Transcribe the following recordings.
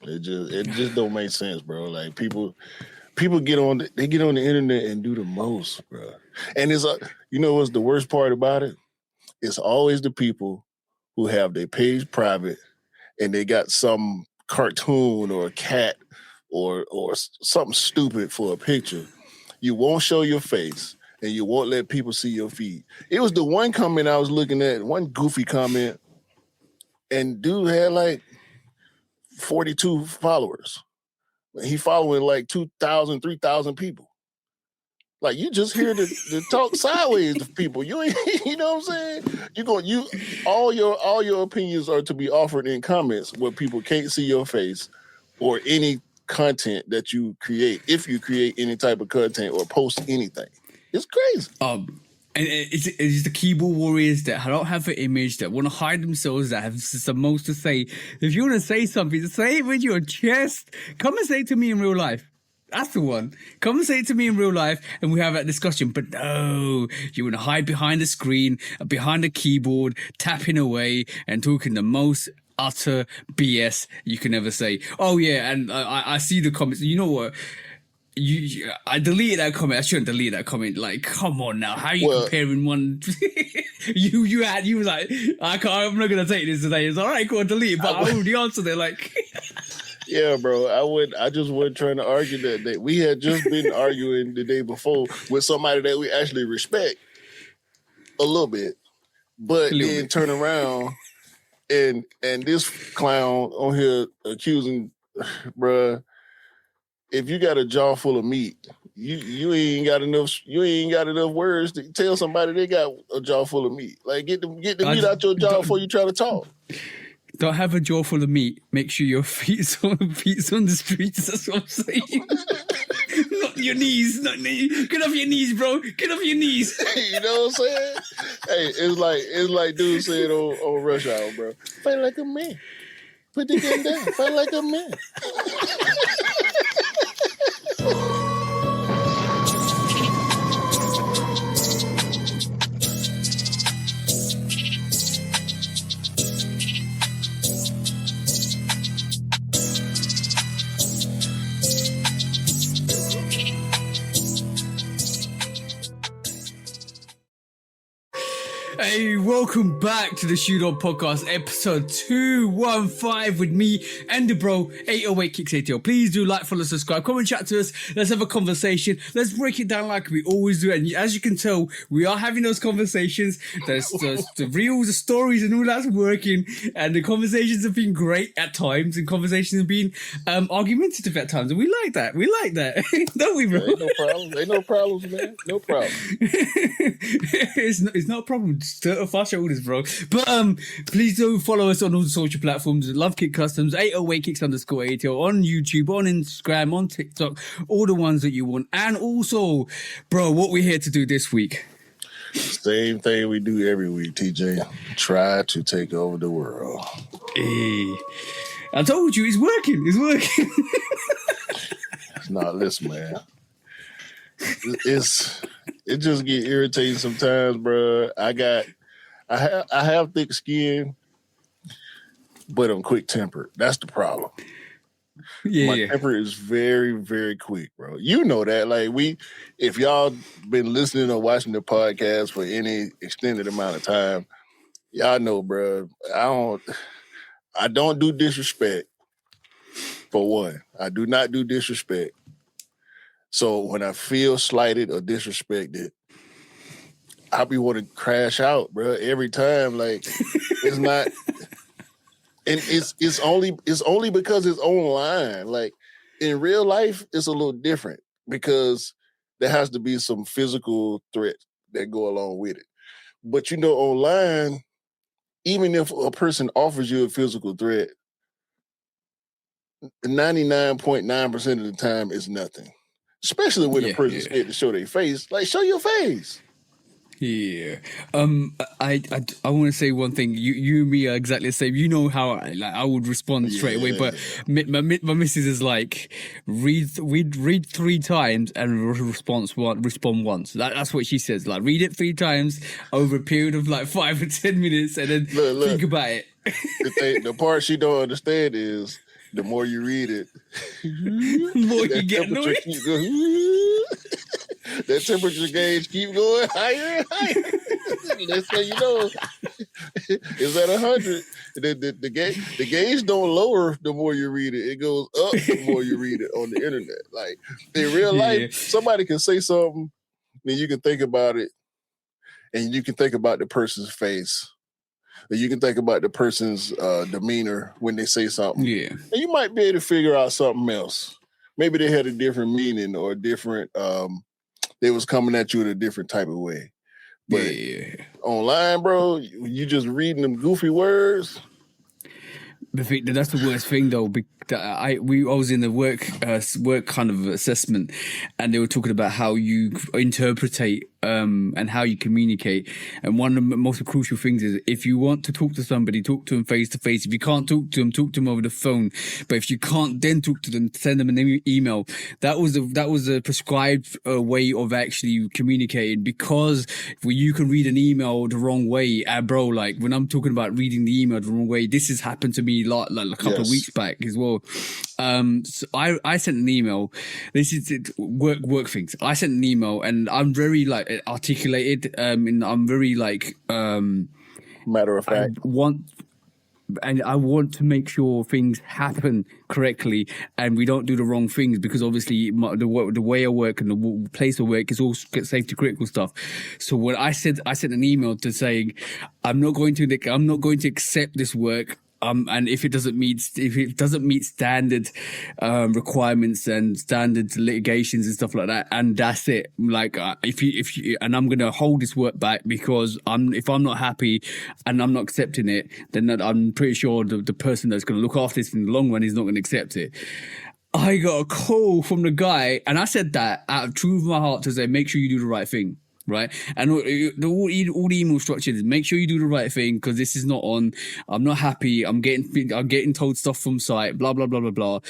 It just don't make sense, bro. Like people get on the internet and do the most, bro. And it's you know what's the worst part about it? It's always the people who have their page private and they got some cartoon or a cat or something stupid for a picture. You won't show your face and you won't let people see your feed. It was the one comment I was looking at, one goofy comment, and dude had like 42 followers. He following like 2,000, 3,000 people. Like you just here to talk sideways to people. You ain't, you know what I'm saying? All your opinions are to be offered in comments where people can't see your face or any content that you create, if you create any type of content or post anything. It's crazy. And it's the keyboard warriors that don't have an image, that want to hide themselves, that have the most to say. If you want to say something, say it with your chest. Come and say it to me in real life. That's the one. Come and say it to me in real life and we have that discussion. But no, you want to hide behind the screen, behind the keyboard, tapping away and talking the most utter BS you can ever say. Oh yeah, and I see the comments. You know what? I deleted that comment. I shouldn't delete that comment. Like, come on now. How are you comparing one? you was like, I'm not gonna take this today. It's all right, go on, delete it. But I already answered it. Like, yeah, bro. I just wasn't trying to argue that. We had just been arguing the day before with somebody that we actually respect a little bit, but then turn around and this clown on here accusing, bruh. If you got a jaw full of meat, you ain't got enough words to tell somebody they got a jaw full of meat. Like get the meat out your jaw before you try to talk. Don't have a jaw full of meat. Make sure your feet's on the streets. That's what I'm saying. Not your knees. Get off your knees, bro. Get off your knees. You know what I'm saying? Hey, it's like dude said on Rush Hour, bro. Fight like a man. Put the gun down. Fight like a man. Hey, welcome back to the Shoot On Podcast, episode 215 with me and the bro, 808 Kicks ATL. Please do like, follow, subscribe, come and chat to us. Let's have a conversation. Let's break it down like we always do. And as you can tell, we are having those conversations. There's the reels, the stories and all that's working. And the conversations have been great at times. And conversations have been argumentative at times. And we like that. We like that. Don't we, bro? Ain't no problems. Ain't no problems, man. No problem. It's not a problem. Fast shoulders, bro. But please do follow us on all the social platforms. Lovekickscustom, 808 Kicks _ATL on YouTube, on Instagram, on TikTok, all the ones that you want. And also, bro, what we're here to do this week. Same thing we do every week, TJ. Try to take over the world. Hey, I told you, it's working. It's working. Nah, listen, man. It just get irritating sometimes, bro. I have thick skin, but I'm quick tempered. That's the problem. Yeah, my temper is very, very quick, bro. You know that. Like if y'all been listening or watching the podcast for any extended amount of time, y'all know, bro. I don't do disrespect. For one, I do not do disrespect. So when I feel slighted or disrespected, I be wanting to crash out, bro. Every time, like it's not, and it's only because it's online. Like in real life, it's a little different because there has to be some physical threats that go along with it. But you know, online, even if a person offers you a physical threat, 99.9% of the time is nothing. Especially when a person's scared to show their face. Like, show your face. Yeah. I want to say one thing. You and me are exactly the same. You know how I would respond straight away, but my missus is like, read 3 times and respond once. That's what she says. Like, read it 3 times over a period of like 5 or 10 minutes, and then think about it. The part she don't understand is the more you read it, The more you get annoyed. keep going. That temperature gauge keep going higher and higher. That's how you know it's at 100. The gauge don't lower the more you read it. It goes up the more you read it on the internet. Like in real life, somebody can say something, then you can think about it, and you can think about the person's face. Or you can think about the person's demeanor when they say something. Yeah. And you might be able to figure out something else. Maybe they had a different meaning or a different they was coming at you in a different type of way. But online, bro, you just reading them goofy words. That's the worst thing, though. I was in the work kind of assessment, and they were talking about how you interpretate and how you communicate. And one of the most crucial things is if you want to talk to somebody, talk to them face to face. If you can't talk to them over the phone. But if you can't then talk to them, send them an email. That was a prescribed way of actually communicating, because you can read an email the wrong way, bro. Like when I'm talking about reading the email the wrong way, this has happened to me like a couple of weeks back as well. So I sent an email. This is work things. I sent an email, and I'm very like articulated. And I'm very like matter of fact. I want to make sure things happen correctly and we don't do the wrong things, because obviously the way I work and the place of work is all safety critical stuff. So when I sent an email to saying I'm not going to accept this work. And if it doesn't meet standard requirements and standard litigations and stuff like that, and that's it. Like if you and I'm gonna hold this work back, because if I'm not happy and I'm not accepting it, then I'm pretty sure the person that's gonna look after this in the long run is not gonna accept it. I got a call from the guy, and I said that out of truth of my heart to say, make sure you do the right thing. Right, and all the email structure is make sure you do the right thing, because this is not on. I'm not happy. I'm getting told stuff from site. Blah blah blah blah blah.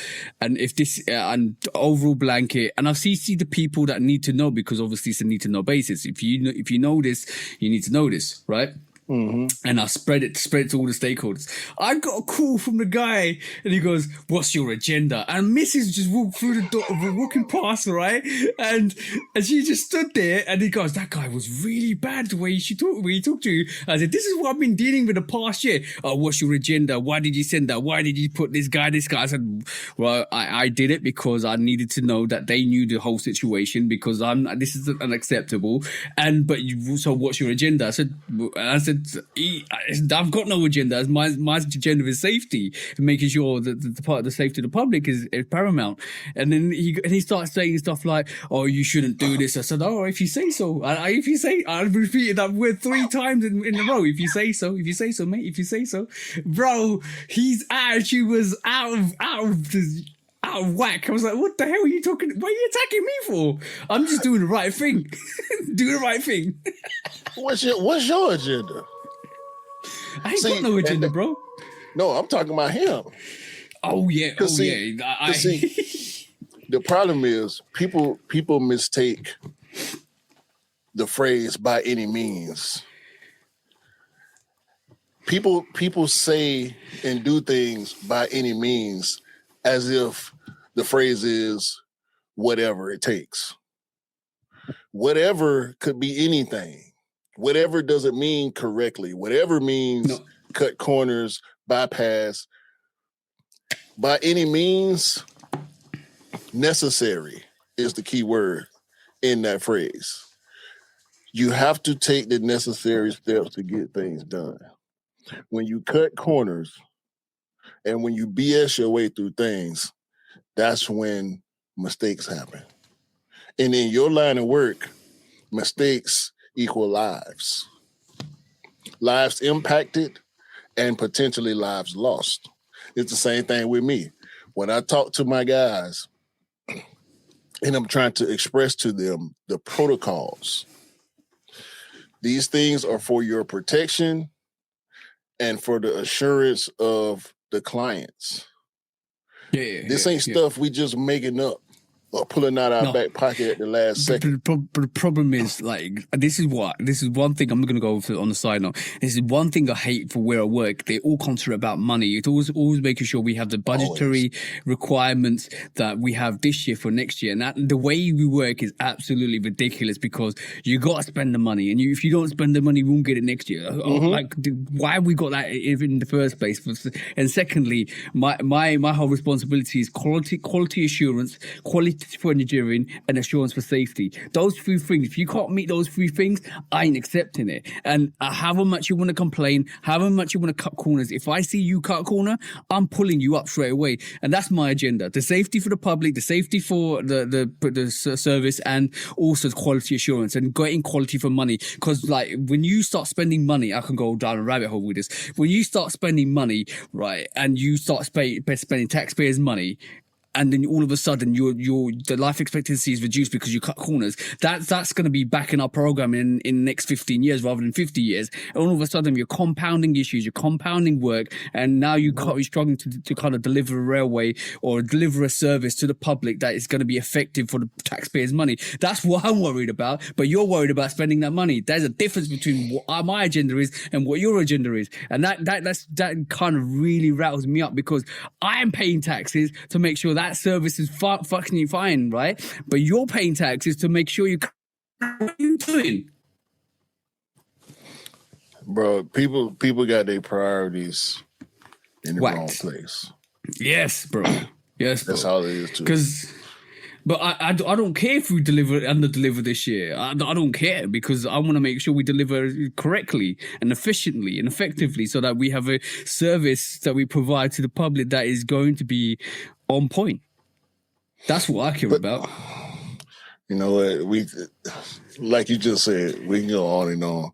And if this and overall blanket, and I've CC'd the people that need to know, because obviously it's a need to know basis. If you know this, you need to know this, right? Mm-hmm. And I spread it to all the stakeholders. I got a call from the guy, and he goes, "What's your agenda?" And Mrs. just walked through the door, walking past, right? And she just stood there, and he goes, "That guy was really bad the way he talked to you." I said, "This is what I've been dealing with the past year." "Oh, what's your agenda? Why did you send that? Why did you put this guy?" I said, "Well, I did it because I needed to know that they knew the whole situation, because this is unacceptable. So what's your agenda?" I said, "I've got no agenda. My agenda is safety, making sure that the part of the safety of the public is paramount." And then he starts saying stuff like, "Oh, you shouldn't do this." I said, "Oh, if you say so." I repeated that word 3 times in a row. If you say so, mate. If you say so, bro. His attitude was out of whack. I was like, "What the hell are you talking? What are you attacking me for? I'm just doing the right thing. Do the right thing." What's your agenda? I ain't got no agenda, bro. No, I'm talking about him. Oh yeah. See, the problem is people mistake the phrase "by any means." People say and do things by any means as if the phrase is whatever it takes. Whatever could be anything. Whatever doesn't mean correctly. Whatever means cut corners, bypass. By any means, necessary is the key word in that phrase. You have to take the necessary steps to get things done. When you cut corners and when you BS your way through things, that's when mistakes happen. And in your line of work, mistakes equal lives. Lives impacted and potentially lives lost. It's the same thing with me. When I talk to my guys and I'm trying to express to them the protocols, these things are for your protection and for the assurance of the clients. This ain't stuff we just making up. or pulling out our No. back pocket at the last second. But the problem is, like, this is one thing I'm going to go over on the side note. This is one thing I hate for where I work. They all concentrate about money. It's always making sure we have the budgetary requirements that we have this year for next year. And that the way we work is absolutely ridiculous because you got to spend the money. And if you don't spend the money, you won't get it next year. Like, why have we got that in the first place? And secondly, my whole responsibility is quality assurance, quality for engineering, and assurance for safety. Those three things, if you can't meet those three things, I ain't accepting it. And however much you want to complain, however much you want to cut corners, if I see you cut a corner, I'm pulling you up straight away. And that's my agenda. The safety for the public, the safety for the service, and also quality assurance and getting quality for money. Because like when you start spending money, I can go down a rabbit hole with this. When you start spending money, right, and you start spending taxpayers' money, and then all of a sudden the life expectancy is reduced because you cut corners. That's going to be back in our program in the next 15 years rather than 50 years. And all of a sudden you're compounding issues, you're compounding work, and now you're struggling to kind of deliver a railway or deliver a service to the public that is going to be effective for the taxpayers' money. That's what I'm worried about. But you're worried about spending that money. There's a difference between what my agenda is and what your agenda is, and that kind of really rattles me up because I am paying taxes to make sure that service is fucking fine, right? But you're paying taxes to make sure what are you doing? Bro, people got their priorities in the wrong place. Yes, bro. Yes, bro. That's all it is too. But I don't care if we under-deliver this year. I don't care because I want to make sure we deliver correctly and efficiently and effectively so that we have a service that we provide to the public that is going to be on point. That's what I care about. You know what? We, like you just said, we can go on and on.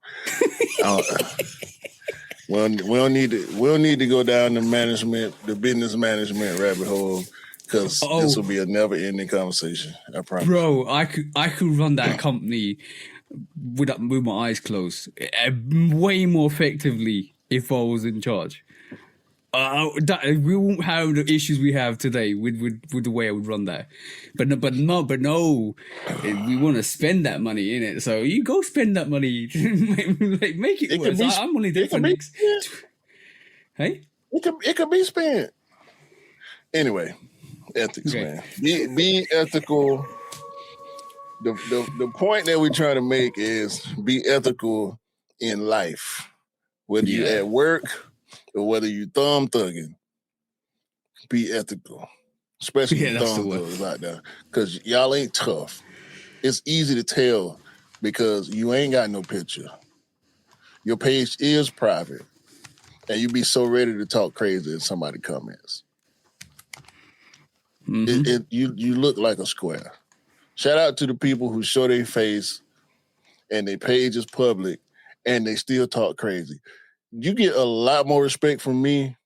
We don't need to go down the business management rabbit hole. Because this will be a never-ending conversation. I promise. Bro, I could run that company with my eyes closed way more effectively if I was in charge. We won't have the issues we have today with the way I would run that. But no, we want to spend that money in it. So you go spend that money, like make it work. I'm only there for next. Hey, it could be spent anyway. Ethics, man. Be ethical. The point that we're trying to make is be ethical in life, whether you're at work or whether you thumb thugging. Be ethical, especially thumb thugs out there, because y'all ain't tough. It's easy to tell because you ain't got no picture. Your page is private, and you be so ready to talk crazy if somebody comments. Mm-hmm. You look like a square. Shout out to the people who show their face and their page is public and they still talk crazy. You get a lot more respect from me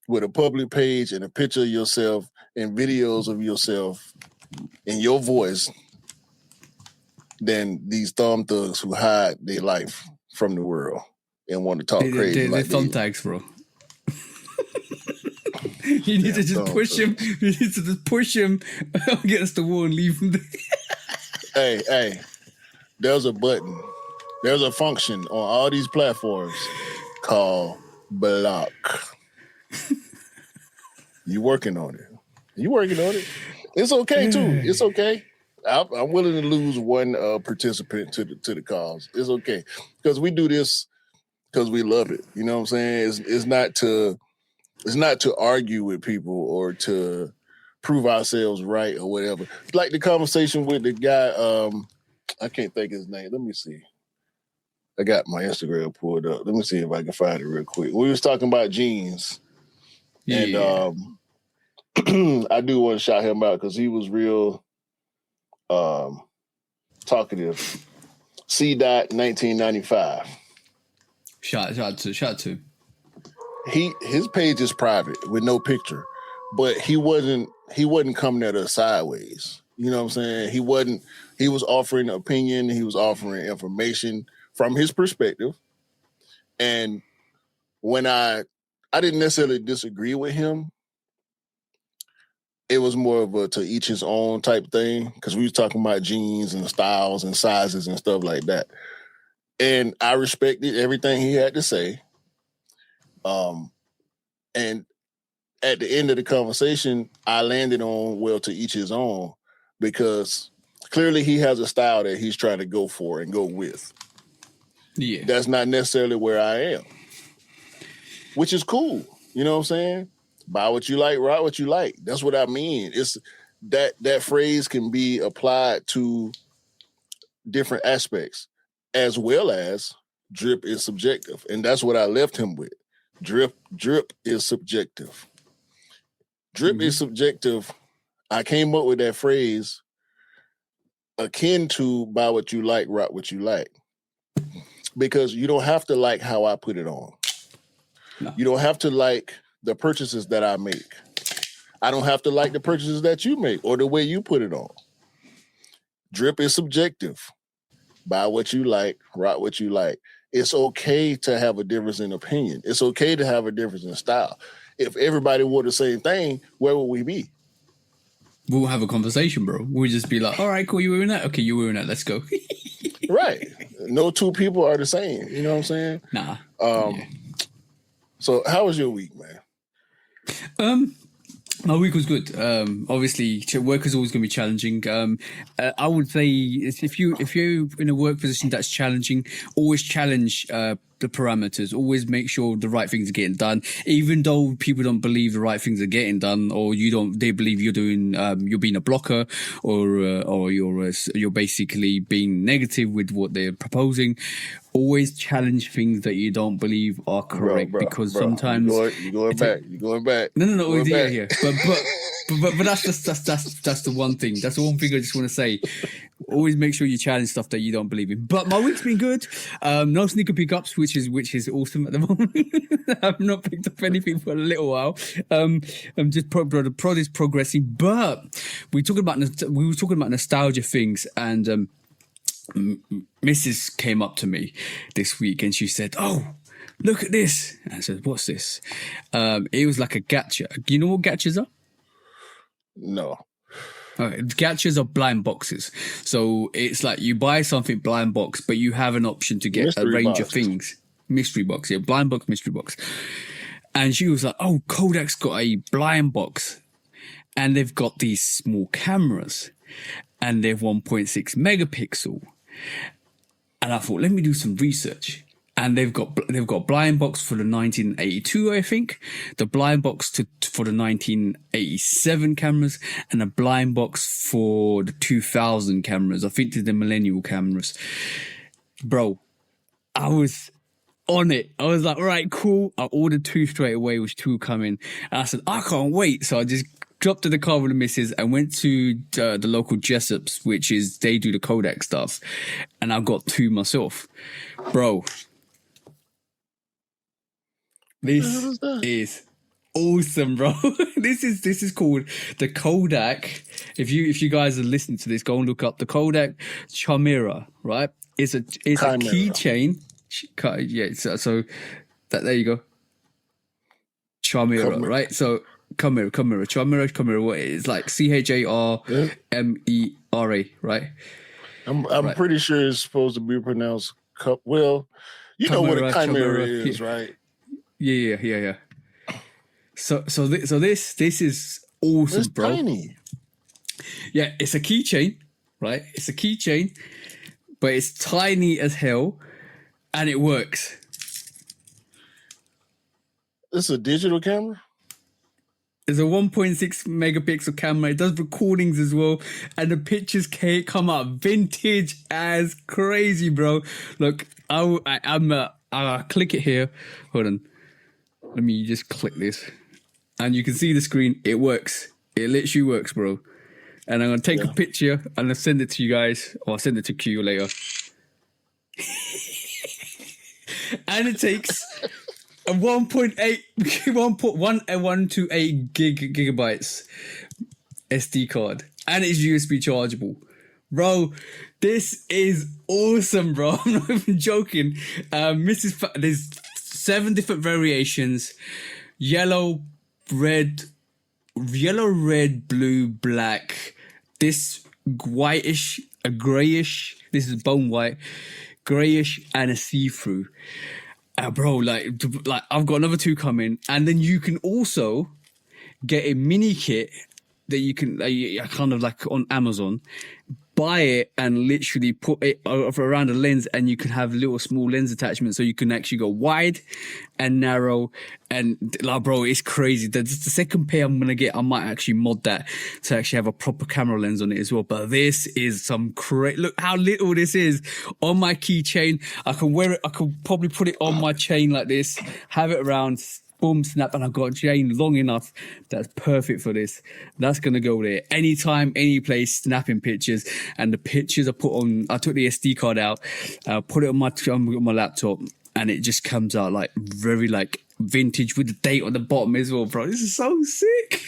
with a public page and a picture of yourself and videos of yourself and your voice than these thumb thugs who hide their life from the world and want to talk crazy. They're thumbtacks, bro. You need to just push him. You need to just push him against the wall and leave him there. Hey, there's a button. There's a function on all these platforms called block. You working on it. It's okay too. It's okay. I'm willing to lose one participant to the cause. It's okay because we do this because we love it. You know what I'm saying? It's not to argue with people or to prove ourselves right or whatever. It's like the conversation with the guy, I can't think his name. Let me see. I got my Instagram pulled up. Let me see if I can find it real quick. We was talking about jeans. Yeah. And I do want to shout him out because he was real talkative. C.1995. Shout to. His page is private with no picture, but he wasn't coming at us sideways. You know what I'm saying? He was offering opinion, he was offering information from his perspective. And when I didn't necessarily disagree with him, it was more of a to each his own type thing because we was talking about jeans and styles and sizes and stuff like that. And I respected everything he had to say. And at the end of the conversation, I landed on, well, to each his own, because clearly he has a style that he's trying to go for and go with. Yeah. That's not necessarily where I am, which is cool. You know what I'm saying? Buy what you like, rock what you like. That's what I mean. It's that phrase can be applied to different aspects, as well as drip is subjective. And that's what I left him with. Drip is subjective. Drip is subjective. I came up with that phrase akin to buy what you like, rock what you like. Because you don't have to like how I put it on. No. You don't have to like the purchases that I make. I don't have to like the purchases that you make or the way you put it on. Drip is subjective. Buy what you like, rock what you like. It's okay to have a difference in opinion. It's okay to have a difference in style. If everybody wore the same thing, where would we be? We'll have a conversation, bro. We'll just be like, all right, cool, you wearing that? Okay, you wearing that, let's go. Right. No two people are the same. You know what I'm saying? Nah. Yeah. So how was your week, man? My week was good. Obviously, work is always going to be challenging. I would say if you're in a work position that's challenging, always challenge the parameters. Always make sure the right things are getting done, even though people don't believe the right things are getting done, or they believe you're doing you're being a blocker, or you're basically being negative with what they're proposing. Always challenge things that you don't believe are correct, because sometimes you're going back. No, yeah. But that's the one thing. That's the one thing I just want to say. Always make sure you challenge stuff that you don't believe in. But my week's been good. No sneaker pickups, which is awesome at the moment. I've not picked up anything for a little while. I'm just prod is progressing. But we were talking about nostalgia things, and Mrs. came up to me this week and she said, "Oh, look at this." And I said, "What's this?" It was like a gacha. Do you know what gachas are? No. Okay. Gachas are blind boxes. So it's like you buy something blind box, but you have an option to get mystery a range of things. Mystery box, yeah, blind box, mystery box. And she was like, "Oh, Kodak's got a blind box, and they've got these small cameras, and they're 1.6 megapixel." And I thought, let me do some research. And they've got blind box for the 1982, I think, the blind box for the 1987 cameras, and a blind box for the 2000 cameras. I think they're the millennial cameras. Bro, I was on it. I was like, all right, cool. I ordered 2 straight away, which 2 come in. And I said, I can't wait. So I just dropped to the car with the missus and went to the local Jessup's, which is, they do the Kodak stuff. And I got 2 myself. Bro, this is awesome, bro. This is called the Kodak. If you guys are listening to this, go and look up the Kodak Chimera, right? It's a keychain. Yeah, so that, there you go. Chimera, right? So Chimera. What it is, like CHARMERA, right? I'm right. pretty sure it's supposed to be pronounced well, you know what a chimera is, right? Yeah. So this is awesome, it's bro. Tiny. Yeah, it's a keychain, right? It's a keychain, but it's tiny as hell, and it works. It's a digital camera? It's a 1.6 megapixel camera. It does recordings as well, and the pictures come up vintage as crazy, bro. Look, I'll click it here. Hold on. Let me just click this. And you can see the screen. It works. It literally works, bro. And I'm going to take a picture and I'll send it to you guys. Or I'll send it to Q later. And it takes a 1.128 gigabytes SD card. And it's USB chargeable. Bro, this is awesome, bro. I'm not even joking. There's 7 different variations: yellow, red, yellow, red, blue, black, this whitish, a grayish, this is bone white, grayish, and a see-through. Bro, like I've got another 2 coming, and then you can also get a mini kit that you can kind of like on Amazon, buy it and literally put it around a lens, and you can have little small lens attachments, so you can actually go wide and narrow. And like, bro, it's crazy. The second pair I'm gonna get, I might actually mod that to actually have a proper camera lens on it as well. But this is some crazy. Look how little this is on my keychain. I can wear it. I could probably put it on my chain like this, have it around. Boom, snap, and I've got a chain long enough that's perfect for this. That's going to go there anytime, any place, snapping pictures. And the pictures I put on, I took the SD card out, put it on my laptop, and it just comes out like very like vintage with the date on the bottom as well, bro. This is so sick.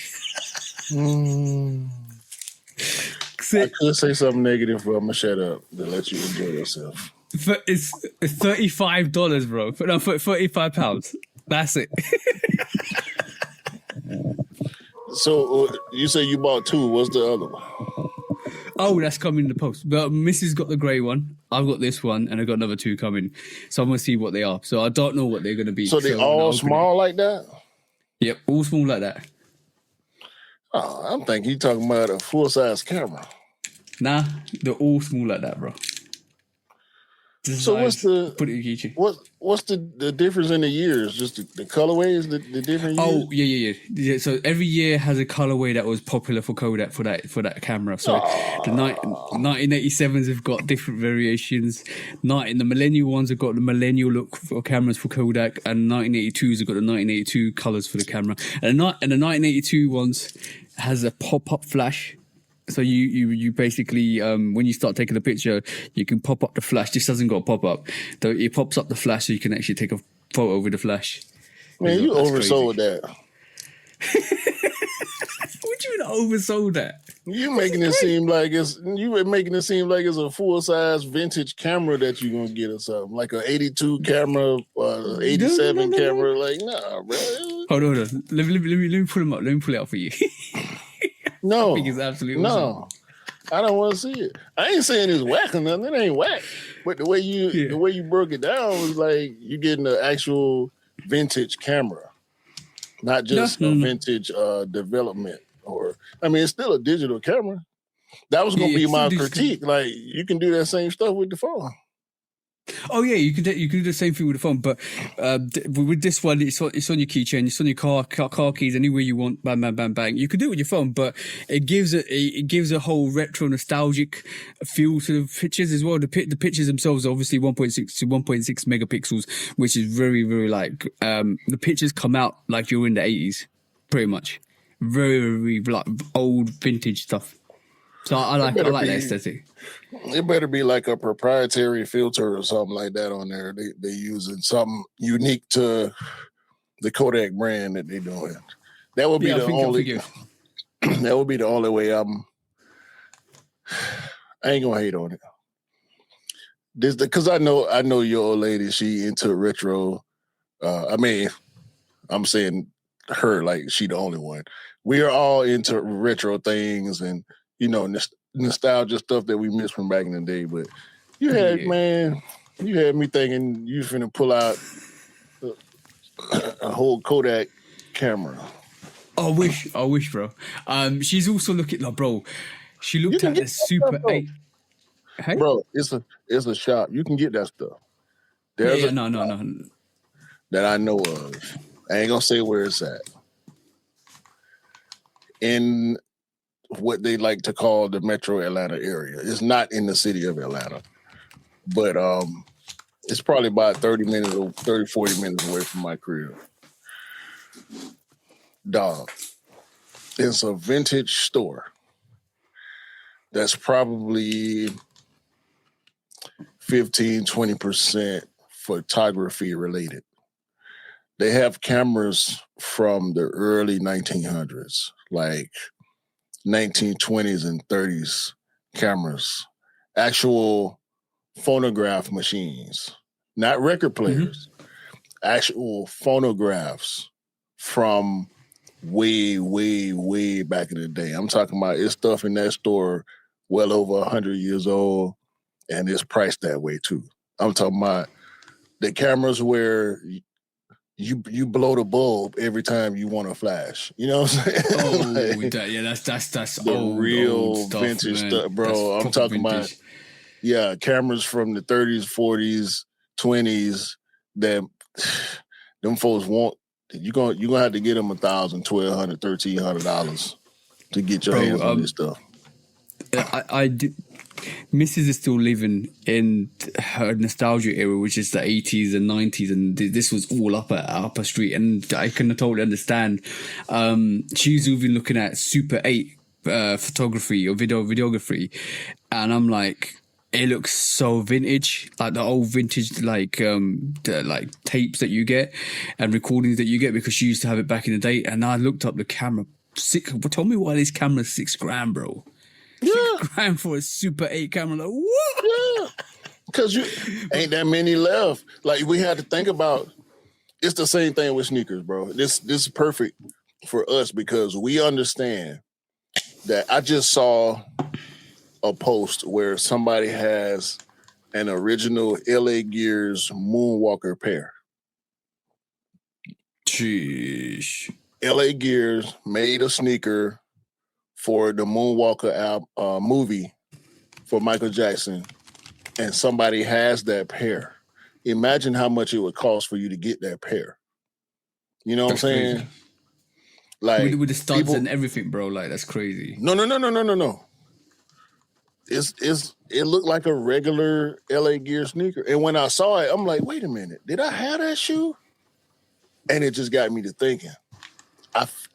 I could say something negative, but I'm going to shut up to let you enjoy yourself. It's $35, bro. No, £35. That's it. So you say you bought 2. What's the other one? Oh, that's coming in the post. But Mrs. got the grey one. I've got this one, and I've got another 2 coming. So I'm going to see what they are. So I don't know what they're going to be. So they all small like that? Yep, all small like that. Oh, I'm thinking you're talking about a full-size camera. Nah, they're all small like that, bro. So what's the put it in YouTube. What's the difference in the years? Just the colorways, the different years? Oh yeah. So every year has a colorway that was popular for Kodak for that camera. So the 1987s have got different variations. The millennial ones have got the millennial look for cameras for Kodak, and 1982s have got the 1982 colors for the camera. And the 1982 ones has a pop-up flash. So you basically, when you start taking a picture, you can pop up the flash. This doesn't got pop up. Though it pops up the flash, so you can actually take a photo with the flash. Man, you oversold that. What do you mean oversold that? You making it seem like it's a full size vintage camera that you're gonna get or something, like an 82 camera, 87 camera. Like, nah, bro. Hold on. Let me pull them up. Let me pull it out for you. No, I think it's absolutely no. awesome. I don't want to see it. I ain't saying it's whack or nothing. It ain't whack. But the way you broke it down was like you're getting the actual vintage camera, not just a vintage development. It's still a digital camera. That was gonna be my critique. Like, you can do that same stuff with the phone. Oh yeah, you can do the same thing with the phone, but with this one, it's on your keychain, it's on your car keys, anywhere you want. Bang, bang, bang, bang. You can do it with your phone, but it gives a whole retro nostalgic feel to the pictures as well. The pictures themselves are obviously 1.6 to 1.6 megapixels, which is very, very like the pictures come out like you're in the 80s, pretty much. Very, very like old vintage stuff. So I like that aesthetic. It better be like a proprietary filter or something like that on there. They using something unique to the Kodak brand that they're doing. That would be the only. That would be the only way I ain't gonna hate on it. Because I know your old lady. She into retro. I'm saying her like she the only one. We are all into retro things and nostalgia stuff that we missed from back in the day. But you had me thinking you finna pull out a whole Kodak camera. I wish, bro. She's also looking like, bro. She looked at the Super 8. Hey? Bro, it's a shop. You can get that stuff. There's no. That I know of. I ain't gonna say where it's at. In what they like to call the Metro Atlanta area. It's not in the city of Atlanta, but it's probably about 40 minutes away from my crib. Dog, it's a vintage store that's probably 15-20% photography related. They have cameras from the early 1900s, like 1920s and 30s cameras, actual phonograph machines, not record players, actual phonographs from way back in the day. I'm talking about it's stuff in that store well over 100 years old, and it's priced that way too. I'm talking about the cameras where you blow the bulb every time you want to flash. You know what I'm saying? Oh, Like, that's the old real stuff, vintage man. stuff, bro. That's I'm proper talking vintage. about cameras from the 30s, 40s, 20s that them folks want. You're gonna have to get them $1,000, $1,200, $1,300 to get your hands Bro, on this stuff. I do. Mrs. is still living in her nostalgia era, which is the 80s and 90s, and this was all up at Upper Street, and I can totally understand. She's even looking at Super 8 photography or videography, and I'm like, it looks so vintage, like the old vintage, like tapes that you get and recordings that you get, because she used to have it back in the day. And I looked up the camera. Tell me why this camera's $6,000, bro. Yeah, $6,000 for a Super 8 camera. Like, what? yeah. Because you ain't that many left. Like, we had to think about. It's the same thing with sneakers, bro. This is perfect for us because we understand that. I just saw a post where somebody has an original LA Gears Moonwalker pair. Sheesh. LA Gears made a sneaker for the Moonwalker movie for Michael Jackson, and somebody has that pair. Imagine how much it would cost for you to get that pair. You know what I'm saying? Crazy. Like With the studs and everything, bro. Like, that's crazy. No. It looked like a regular LA Gear sneaker. And when I saw it, I'm like, wait a minute, did I have that shoe? And it just got me to thinking.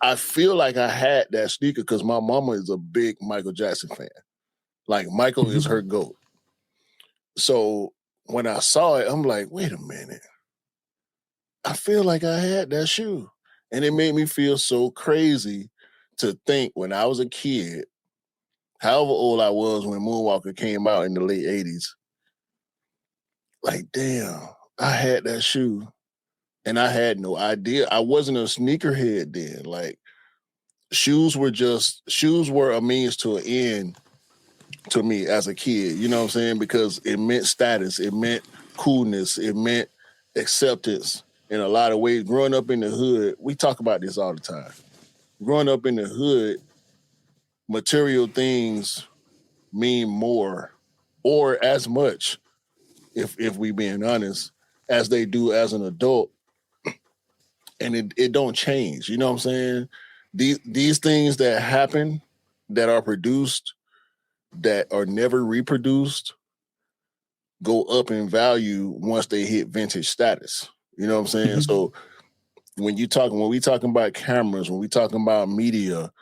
I feel like I had that sneaker because my mama is a big Michael Jackson fan. Like, Michael is her GOAT. So when I saw it, I'm like, wait a minute. I feel like I had that shoe. And it made me feel so crazy to think when I was a kid, however old I was when Moonwalker came out in the late 80s, like, damn, I had that shoe. And I had no idea. I wasn't a sneakerhead then. Like, shoes were a means to an end to me as a kid. You know what I'm saying? Because it meant status. It meant coolness. It meant acceptance in a lot of ways. Growing up in the hood, we talk about this all the time. Growing up in the hood, material things mean more or as much, if we being honest, as they do as an adult. And it don't change. You know what I'm saying? These things that happen, that are produced, that are never reproduced, go up in value once they hit vintage status. You know what I'm saying? So when we talking about cameras, when we talking about media,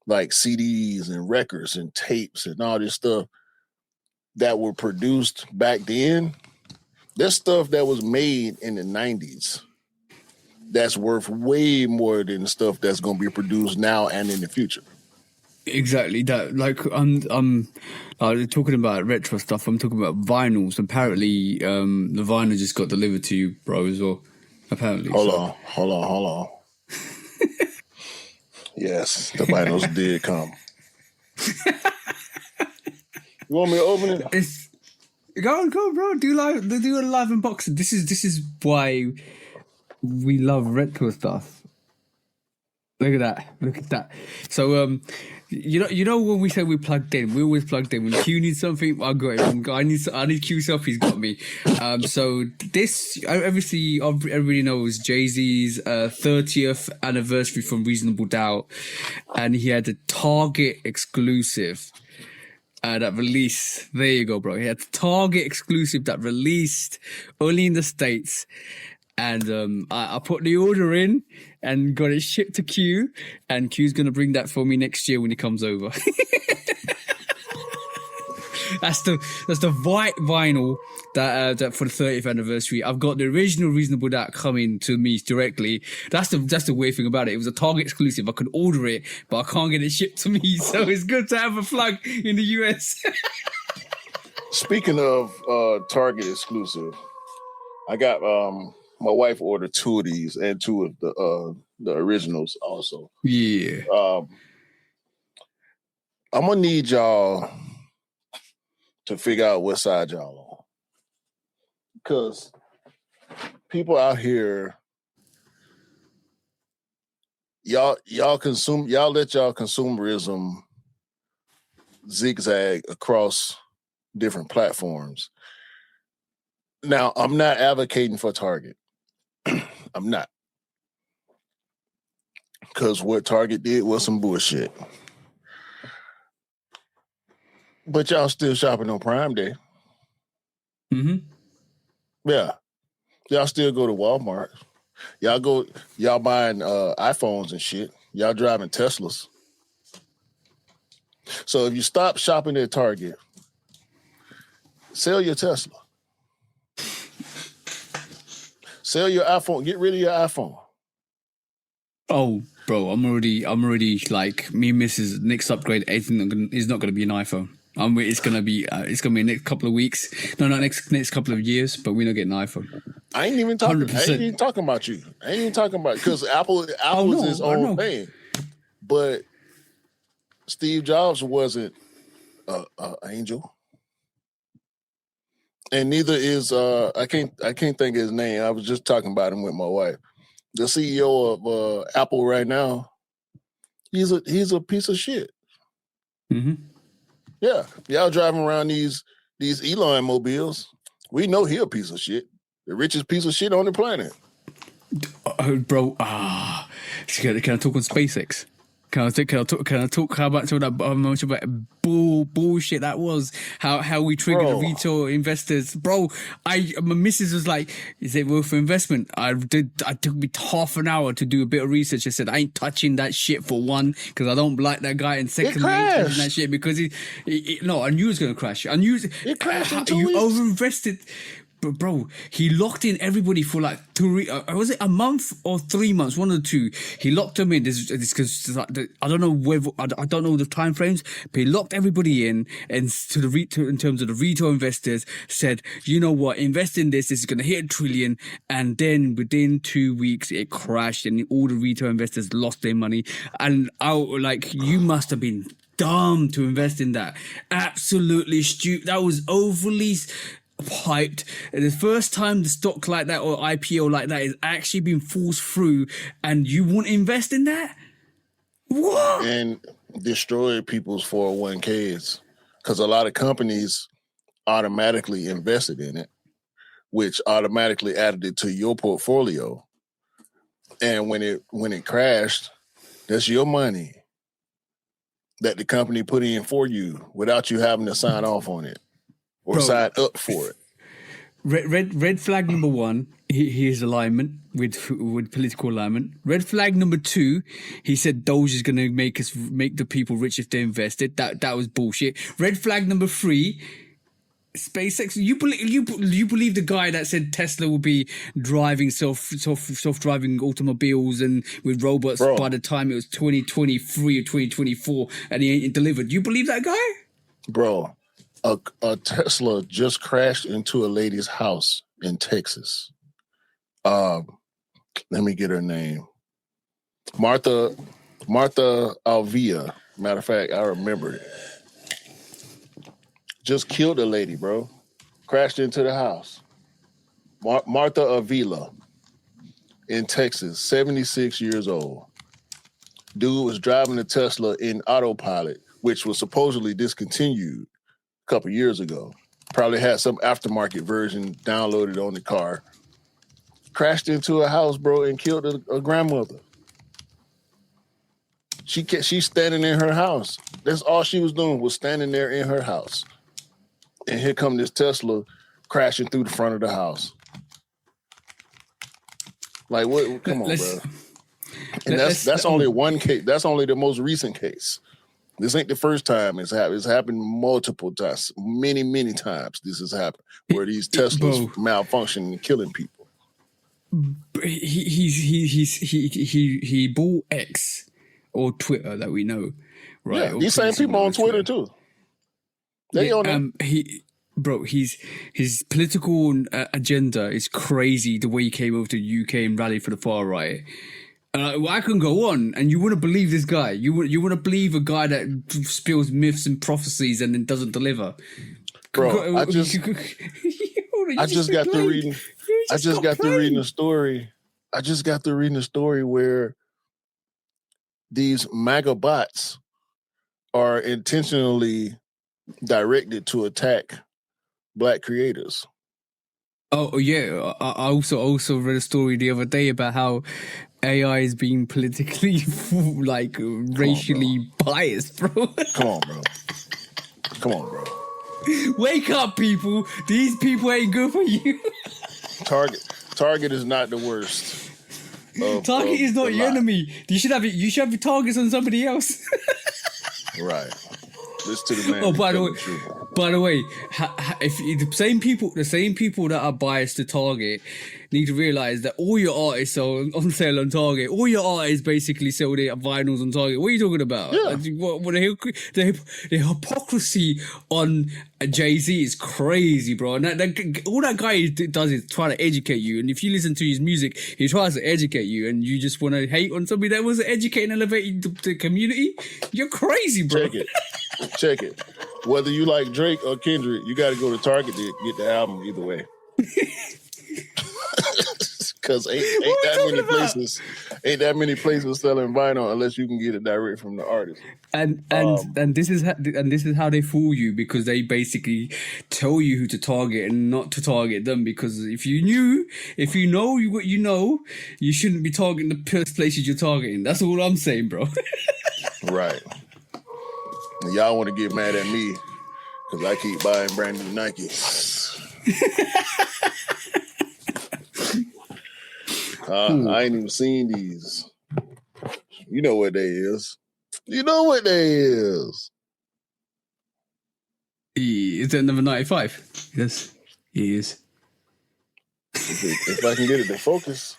like CDs and records and tapes and all this stuff that were produced back then, there's stuff that was made in the 90s that's worth way more than stuff that's going to be produced now and in the future. Exactly that. Like, I'm talking about retro stuff. I'm talking about vinyls. Apparently, the vinyl just got delivered to you, bro, as well. Apparently. Hold on. Yes, the vinyls did come. You want me to open it? Go on, bro. Do a live unboxing. This is why we love retro stuff. Look at that. So, you know when we say we plugged in, we always plugged in. When Q needs something, I got him. I need Q stuff, he's got me. So this, obviously, everybody knows Jay-Z's 30th anniversary from Reasonable Doubt, and he had a Target exclusive that released. There you go, bro. He had Target exclusive that released only in the States. And I put the order in and got it shipped to Q, and Q's going to bring that for me next year when he comes over. That's the white vinyl that for the 30th anniversary. I've got the original Reasonable Doubt coming to me directly. That's the weird thing about it. It was a Target exclusive. I could order it, but I can't get it shipped to me. So it's good to have a plug in the US. Speaking of Target exclusive, I got my wife ordered 2 of these and 2 of the originals also. Yeah. I'm gonna need y'all to figure out what side y'all on, because people out here, y'all let y'all consumerism zigzag across different platforms. Now, I'm not advocating for Target. I'm not, because what Target did was some bullshit. But y'all still shopping on Prime Day. Mm-hmm. Yeah. Y'all still go to Walmart. Y'all buying iPhones and shit. Y'all driving Teslas. So if you stop shopping at Target, sell your Tesla. Sell your iPhone. Get rid of your iPhone. Oh, bro, I'm already like, me and Mrs. next upgrade is not going to be an iPhone. It's gonna be next couple of weeks. No, not next couple of years. But we're not getting an iPhone. I ain't even talking 100%. about you. I ain't even talking about, because Apple is its I own know. thing. But Steve Jobs wasn't an angel, and neither is I can't think of his name. I was just talking about him with my wife. The CEO of Apple right now, he's a piece of shit. Mm-hmm. Yeah, y'all driving around these Elon mobiles. We know he a piece of shit, the richest piece of shit on the planet. Bro, can I talk on SpaceX? Can I talk how much of that bullshit that was? How we triggered the retail investors, bro. My missus was like, "Is it worth investment?" I took me half an hour to do a bit of research. I said, "I ain't touching that shit for one, because I don't like that guy, and secondly, I ain't touching that shit because no, I knew it was gonna crash. I knew it crashed in 2 you weeks. overinvested." But bro, he locked in everybody for like was it a month or 3 months? One of the two. He locked them in. This because I don't know whether I don't know the time frames, but he locked everybody in, and in terms of the retail investors, said, you know what, invest in this. This is going to hit $1 trillion, and then within 2 weeks it crashed, and all the retail investors lost their money. And you must have been dumb to invest in that. Absolutely stupid. That was overly hyped. And the first time the stock like that or IPO like that is actually being forced through, and you won't invest in that? What? And destroyed people's 401ks, because a lot of companies automatically invested in it, which automatically added it to your portfolio. And when it crashed, that's your money that the company put in for you without you having to sign off on it or sign up for it. Red flag number one, his alignment with political alignment. Red flag number two, he said Doge is going to make the people rich if they invested. That was bullshit. Red flag number three, SpaceX. You believe the guy that said Tesla will be driving self-driving automobiles and with robots by the time it was 2023 or 2024, and he ain't delivered? You believe that guy? Bro, a Tesla just crashed into a lady's house in Texas. Let me get her name. Martha Alvia. Matter of fact, I remember it. Just killed a lady, bro. Crashed into the house. Martha Avila in Texas, 76 years old. Dude was driving a Tesla in autopilot, which was supposedly discontinued a couple years ago. Probably had some aftermarket version downloaded on the car. Crashed into a house, bro, and killed a grandmother. She's standing in her house. That's all she was doing, was standing there in her house. And here come this Tesla crashing through the front of the house. Like, what? Come on, bro. And that's only one case. That's only the most recent case. This ain't the first time it's happened. It's happened multiple times, many times. This has happened where these Teslas malfunction and killing people. He bought X or Twitter that we know, right? Yeah, these same people on Twitter too. They on it. His political agenda is crazy. The way he came over to the UK and rallied for the far right. Well, I can go on, and you wouldn't believe this guy. You wouldn't believe a guy that spills myths and prophecies and then doesn't deliver. Bro, I just got to reading. I just got to reading a story. I just got to reading a story where these MAGA bots are intentionally directed to attack Black creators. Oh yeah, I also read a story the other day about how AI is being politically like racially biased, bro. Come on, bro. Come on, bro. Wake up, people! These people ain't good for you. Target is not the worst. Target is not your enemy. You should have your targets on somebody else. Right. Listen to the man. Oh, by the way, if the same people that are biased to Target need to realize that all your artists are on sale on Target. All your artists basically sell their vinyls on Target. What are you talking about? Yeah. The hypocrisy on Jay-Z is crazy, bro. And all that guy does is try to educate you. And if you listen to his music, he tries to educate you, and you just want to hate on somebody that was educating and elevating the community. You're crazy, bro. Check it. Whether you like Drake or Kendrick, you got to go to Target to get the album either way. Because ain't that many places selling vinyl unless you can get it direct from the artist. And this is how they fool you, because they basically tell you who to target and not to target them. Because if you know what you know, you shouldn't be targeting the first places you're targeting. That's all I'm saying, bro. Right. And y'all want to get mad at me because I keep buying brand new Nikes. I ain't even seen these. You know what they is. You know what they is. Is that number 95? Yes, he is. If I can get it to focus.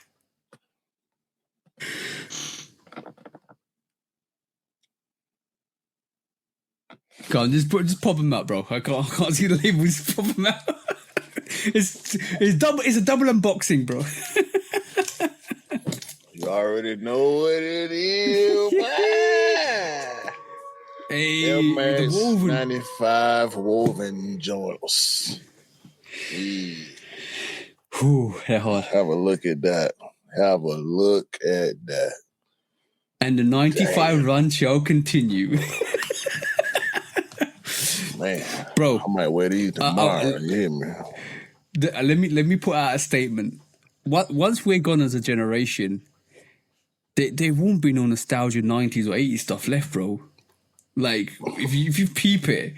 Go on, just pop them out, bro. I can't see the label. Just pop them out. It's a double unboxing, bro. You already know what it is, man. Hey, Air Max 95 woven joints. They're hard. Have a look at that. And the 95 run shall continue. Man, bro, I might wear these tomorrow. Man. Let me put out a statement. Once we're gone as a generation, there won't be no nostalgia 90s or 80s stuff left, bro. Like, if you peep it,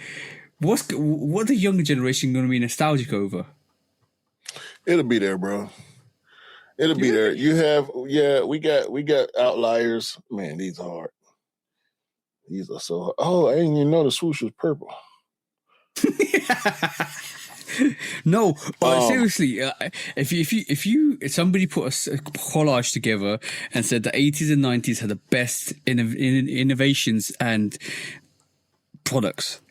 what the younger generation going to be nostalgic over? It'll be there, bro. It'll be there. We got outliers. Man, these are hard. These are so hard. Oh, I didn't even know the swoosh was purple. No, but seriously, if somebody put a collage together and said the 80s and 90s had the best innovations and products,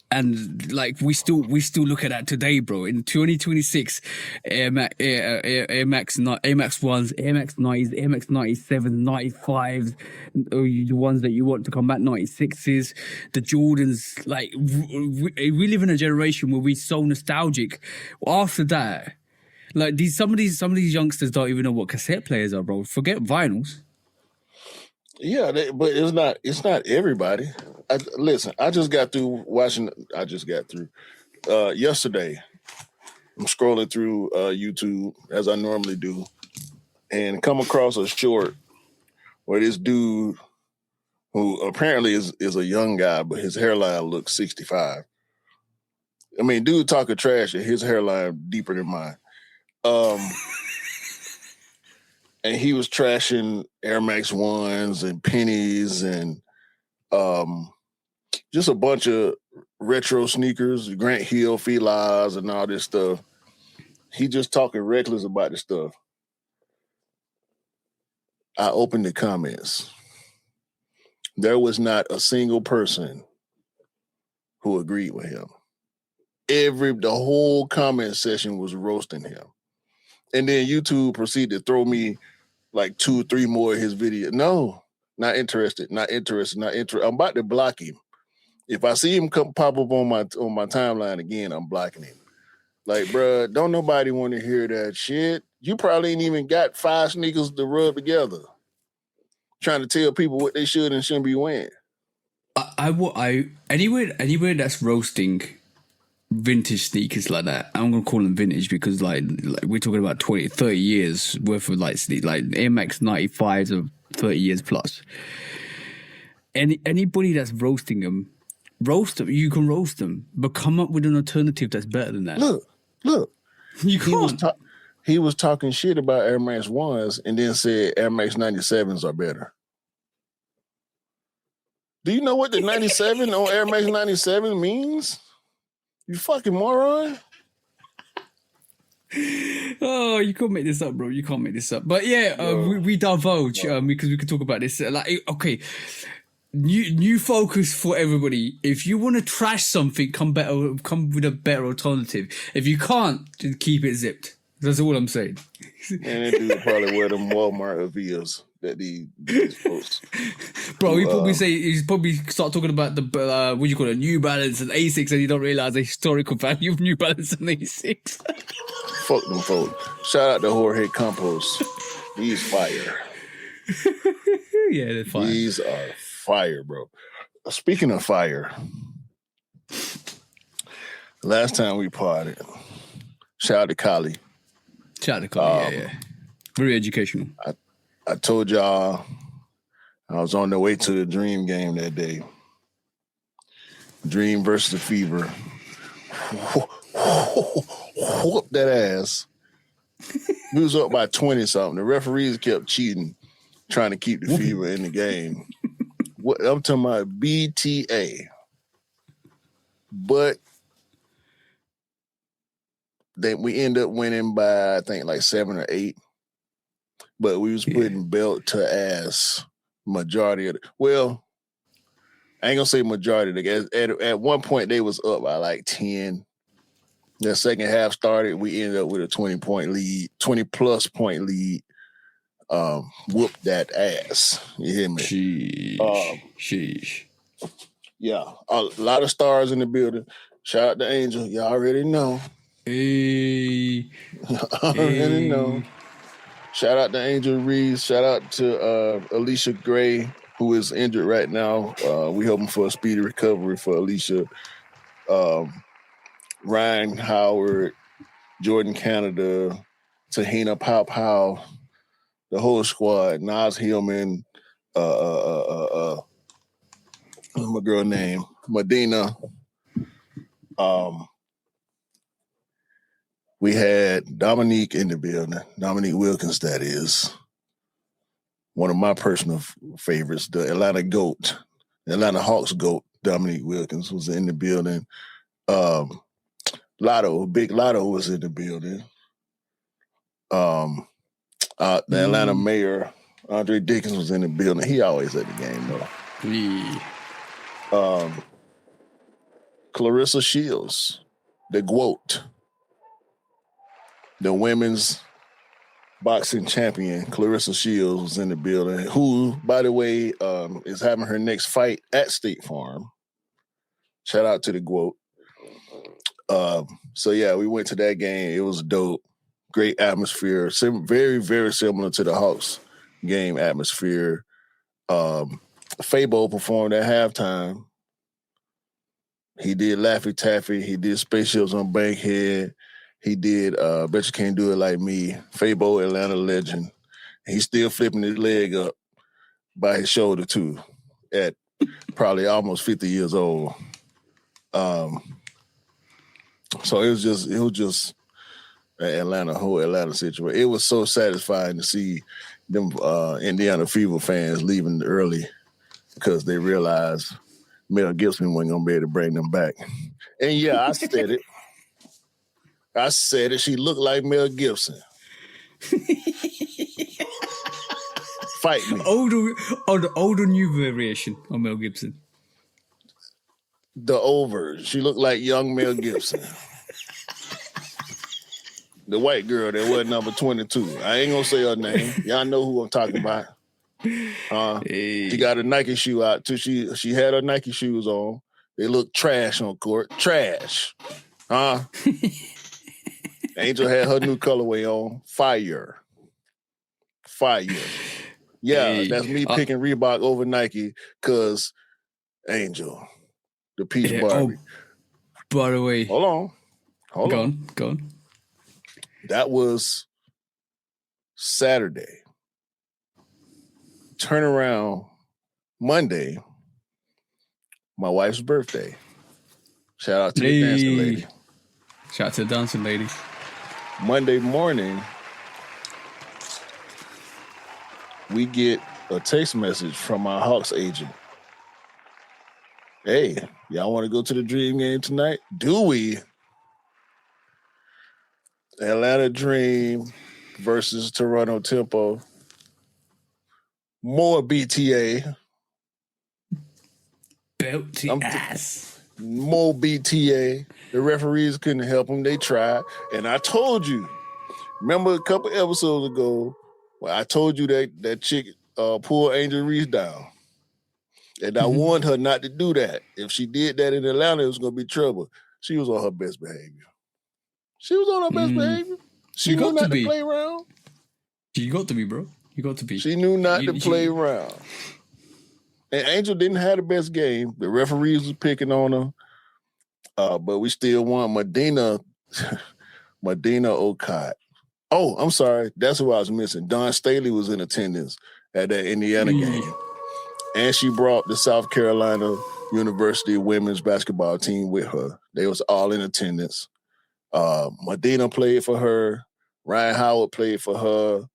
and like we still look at that today, bro. In 2026, Air Max 1s, Air Max 90s, Air Max 97s, 95s, the ones that you want to come back, 96s, the Jordans. Like we live in a generation where we're so nostalgic. After that, like some of these youngsters don't even know what cassette players are, bro. Forget vinyls. Yeah, but it's not everybody. Listen, I just got through yesterday. I'm scrolling through YouTube as I normally do, and come across a short where this dude, who apparently is a young guy, but his hairline looks 65. I mean, dude talking trash, and his hairline deeper than mine. And he was trashing Air Max 1s and pennies and just a bunch of retro sneakers, Grant Hill, Filas, and all this stuff. He just talking reckless about this stuff. I opened the comments. There was not a single person who agreed with him. The whole comment session was roasting him. And then YouTube proceeded to throw me like 2 or 3 more of his videos. No, not interested. Not interested. Not interested. I'm about to block him. If I see him come pop up on my timeline again, I'm blocking him. Like, bruh, don't nobody want to hear that shit. You probably ain't even got 5 sneakers to rub together. Trying to tell people what they should and shouldn't be wearing. Anywhere that's roasting vintage sneakers like that, I'm gonna call them vintage because like we're talking about 20, 30 years worth of like Air Max 95s of 30 years plus. Anybody that's roasting them, roast them. You can roast them, but come up with an alternative that's better than that. Look. You can't. He was talking shit about Air Max 1s and then said Air Max 97s are better. Do you know what the 97 on Air Max 97 means? You fucking moron. Oh, you can't make this up, bro. You can't make this up. But yeah, we divulge because we could talk about this. Like, okay, new focus for everybody. If you want to trash something, come with a better alternative. If you can't, just keep it zipped. That's all I'm saying. And that dude probably wear them Walmart Avias that these folks. Bro, he's probably start talking about the what do you call it, New Balance and Asics, and you don't realize the historical value of New Balance and Asics. Fuck them folks. Shout out to Jorge Campos. He's fire. Yeah, they're fire. These are fire, bro. Speaking of fire, last time we parted, shout out to Kali. Shout out to Kali, yeah. Very educational. I told y'all I was on the way to the Dream game that day. Dream versus the Fever. Whoop that ass. We was up by 20-something. The referees kept cheating, trying to keep the Fever in the game. I'm talking about BTA. But we end up winning by, I think, like 7 or 8. But we was putting belt to ass majority of it. Well, I ain't gonna say majority. At one point, they was up by like 10. The second half started, we ended up with a 20-point lead, 20-plus point lead. Whooped that ass. You hear me? Sheesh. Yeah, a lot of stars in the building. Shout out to Angel. You already know. Hey. Already know. Shout out to Angel Reeves. Shout out to Alicia Gray, who is injured right now. We hoping for a speedy recovery for Alicia. Ryan Howard, Jordan Canada, Tahina Pow, the whole squad. Nas Hillman, what's my girl name? Medina. We had Dominique in the building. Dominique Wilkins, that is. One of my personal favorites, the Atlanta GOAT, the Atlanta Hawks GOAT, Dominique Wilkins was in the building. Big Lotto was in the building. The Atlanta mayor, Andre Dickens, was in the building. He always at the game, though. Clarissa Shields, the GOAT, the women's boxing champion, Clarissa Shields, was in the building, who, by the way, is having her next fight at State Farm. Shout out to the GOAT. So, yeah, we went to that game. It was dope. Great atmosphere. Very, very similar to the Hawks game atmosphere. Fabo performed at halftime. He did Laffy Taffy. He did Spaceships on Bankhead. He did Bet You Can't Do It Like Me. Fabo, Atlanta legend. He's still flipping his leg up by his shoulder, too, at probably almost 50 years old. So it was just an whole Atlanta situation. It was so satisfying to see them Indiana Fever fans leaving early because they realized Mel Gibson wasn't going to be able to bring them back. And yeah, I said it. She looked like Mel Gibson. Fight me. The older new variation of Mel Gibson. The over. She looked like young Mel Gibson. The white girl that was number 22. I ain't gonna say her name. Y'all know who I'm talking about. Hey. She got a Nike shoe out too. She had her Nike shoes on. They look trash on court. Trash. Angel had her new colorway on. Fire. Yeah, Hey. that's me picking Reebok over Nike because Angel, the Peach Barbie. By the way. Hold on. Go on. That was Saturday. Turn around Monday, my wife's birthday. Shout out to the dancing lady. Shout out to the dancing lady. Monday morning, we get a text message from our Hawks agent. Hey, y'all want to go to the Dream game tonight? Do we? Atlanta Dream versus Toronto Tempo. More BTA. Belty ass. More BTA. The referees couldn't help them. They tried. And I told you, remember a couple episodes ago, when I told you that chick pulled Angel Reese down. And I warned her not to do that. If she did that in Atlanta, it was going to be trouble. She was on her best behavior. She knew not to play around. You got to be, bro. You got to be. She knew not to play around. And Angel didn't have the best game. The referees was picking on her. But we still won. Medina Okot. Oh, I'm sorry. That's who I was missing. Don Staley was in attendance at that Indiana game. And she brought the South Carolina University women's basketball team with her. They was all in attendance. Medina played for her. Ryan Howard played for her.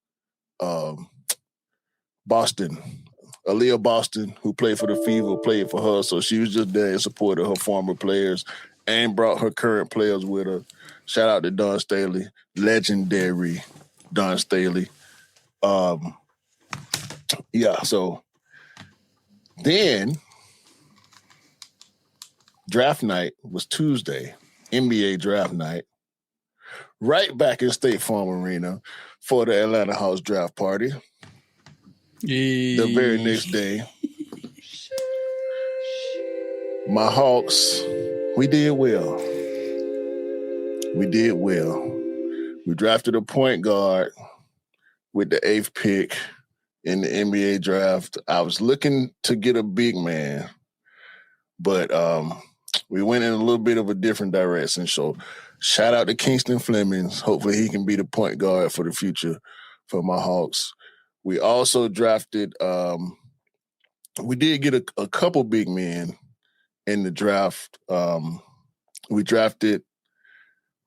Aaliyah Boston, who played for the Fever, played for her. So she was just there in support of her former players and brought her current players with her. Shout out to Don Staley, legendary Don Staley. So then draft night was Tuesday, NBA draft night, right back in State Farm Arena for the Atlanta Hawks draft party. The very next day, my Hawks, we did well. We drafted a point guard with the 8th pick in the NBA draft. I was looking to get a big man, but we went in a little bit of a different direction. So shout out to Kingston Flemings. Hopefully he can be the point guard for the future for my Hawks. We also drafted, we did get a couple big men in the draft. We drafted,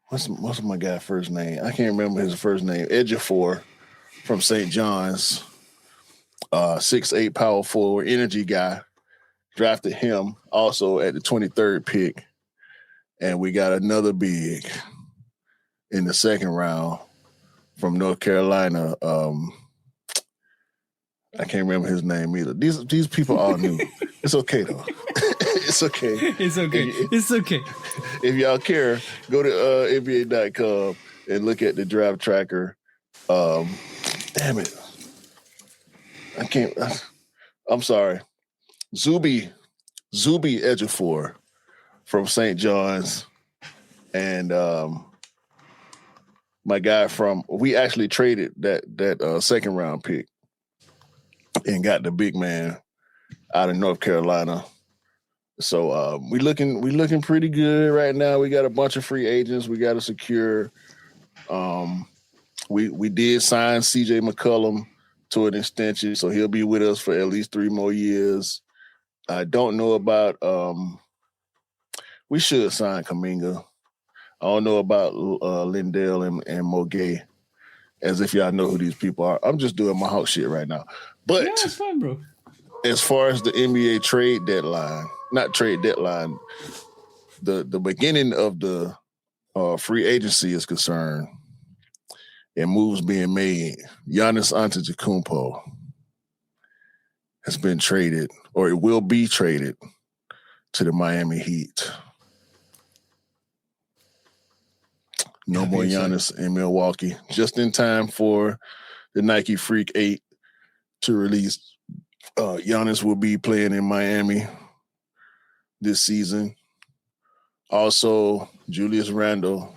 what's my guy first name? I can't remember his first name. Ejiofor from St. John's, 6'8" power forward, energy guy. Drafted him also at the 23rd pick. And we got another big in the second round from North Carolina. I can't remember his name either. These people all new. It's okay though. It's okay. It's okay. If y'all care, go to NBA.com and look at the draft tracker. Damn it. I can't. I'm sorry. Zuby Ejiofor from St. John's, and my guy we actually traded that second round pick and got the big man out of North Carolina. So we looking pretty good right now. We got a bunch of free agents we got to secure. We did sign CJ McCollum to an extension, so he'll be with us for at least 3 more years. I don't know about we should sign Kuminga. I don't know about Lindell and Mogay, as if y'all know who these people are. I'm just doing my Hawk shit right now. But yeah, it's fine, bro. As far as the NBA trade deadline, not trade deadline, the beginning of the free agency is concerned, and moves being made, Giannis Antetokounmpo has been traded, or it will be traded, to the Miami Heat. No more Giannis in Milwaukee. Just in time for the Nike Freak 8 to release. Giannis will be playing in Miami this season. Also, Julius Randle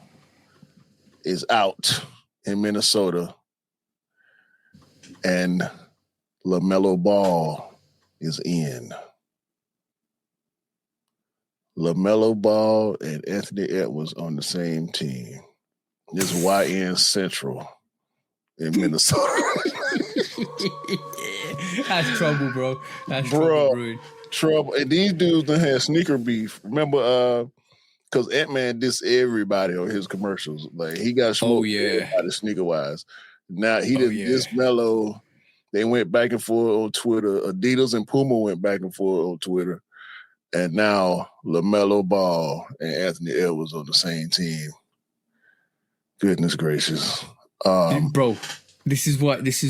is out in Minnesota. And LaMelo Ball is in. LaMelo Ball and Anthony Edwards on the same team. This YN Central in Minnesota. That's trouble, bro. That's trouble, bro. Trouble. And these dudes done had sneaker beef. Remember, because Ant-Man dissed everybody on his commercials. Like, he got smoked everybody sneaker-wise. Now, he did this Melo. They went back and forth on Twitter. Adidas and Puma went back and forth on Twitter. And now LaMelo Ball and Anthony Edwards on the same team. Goodness gracious. Bro, this is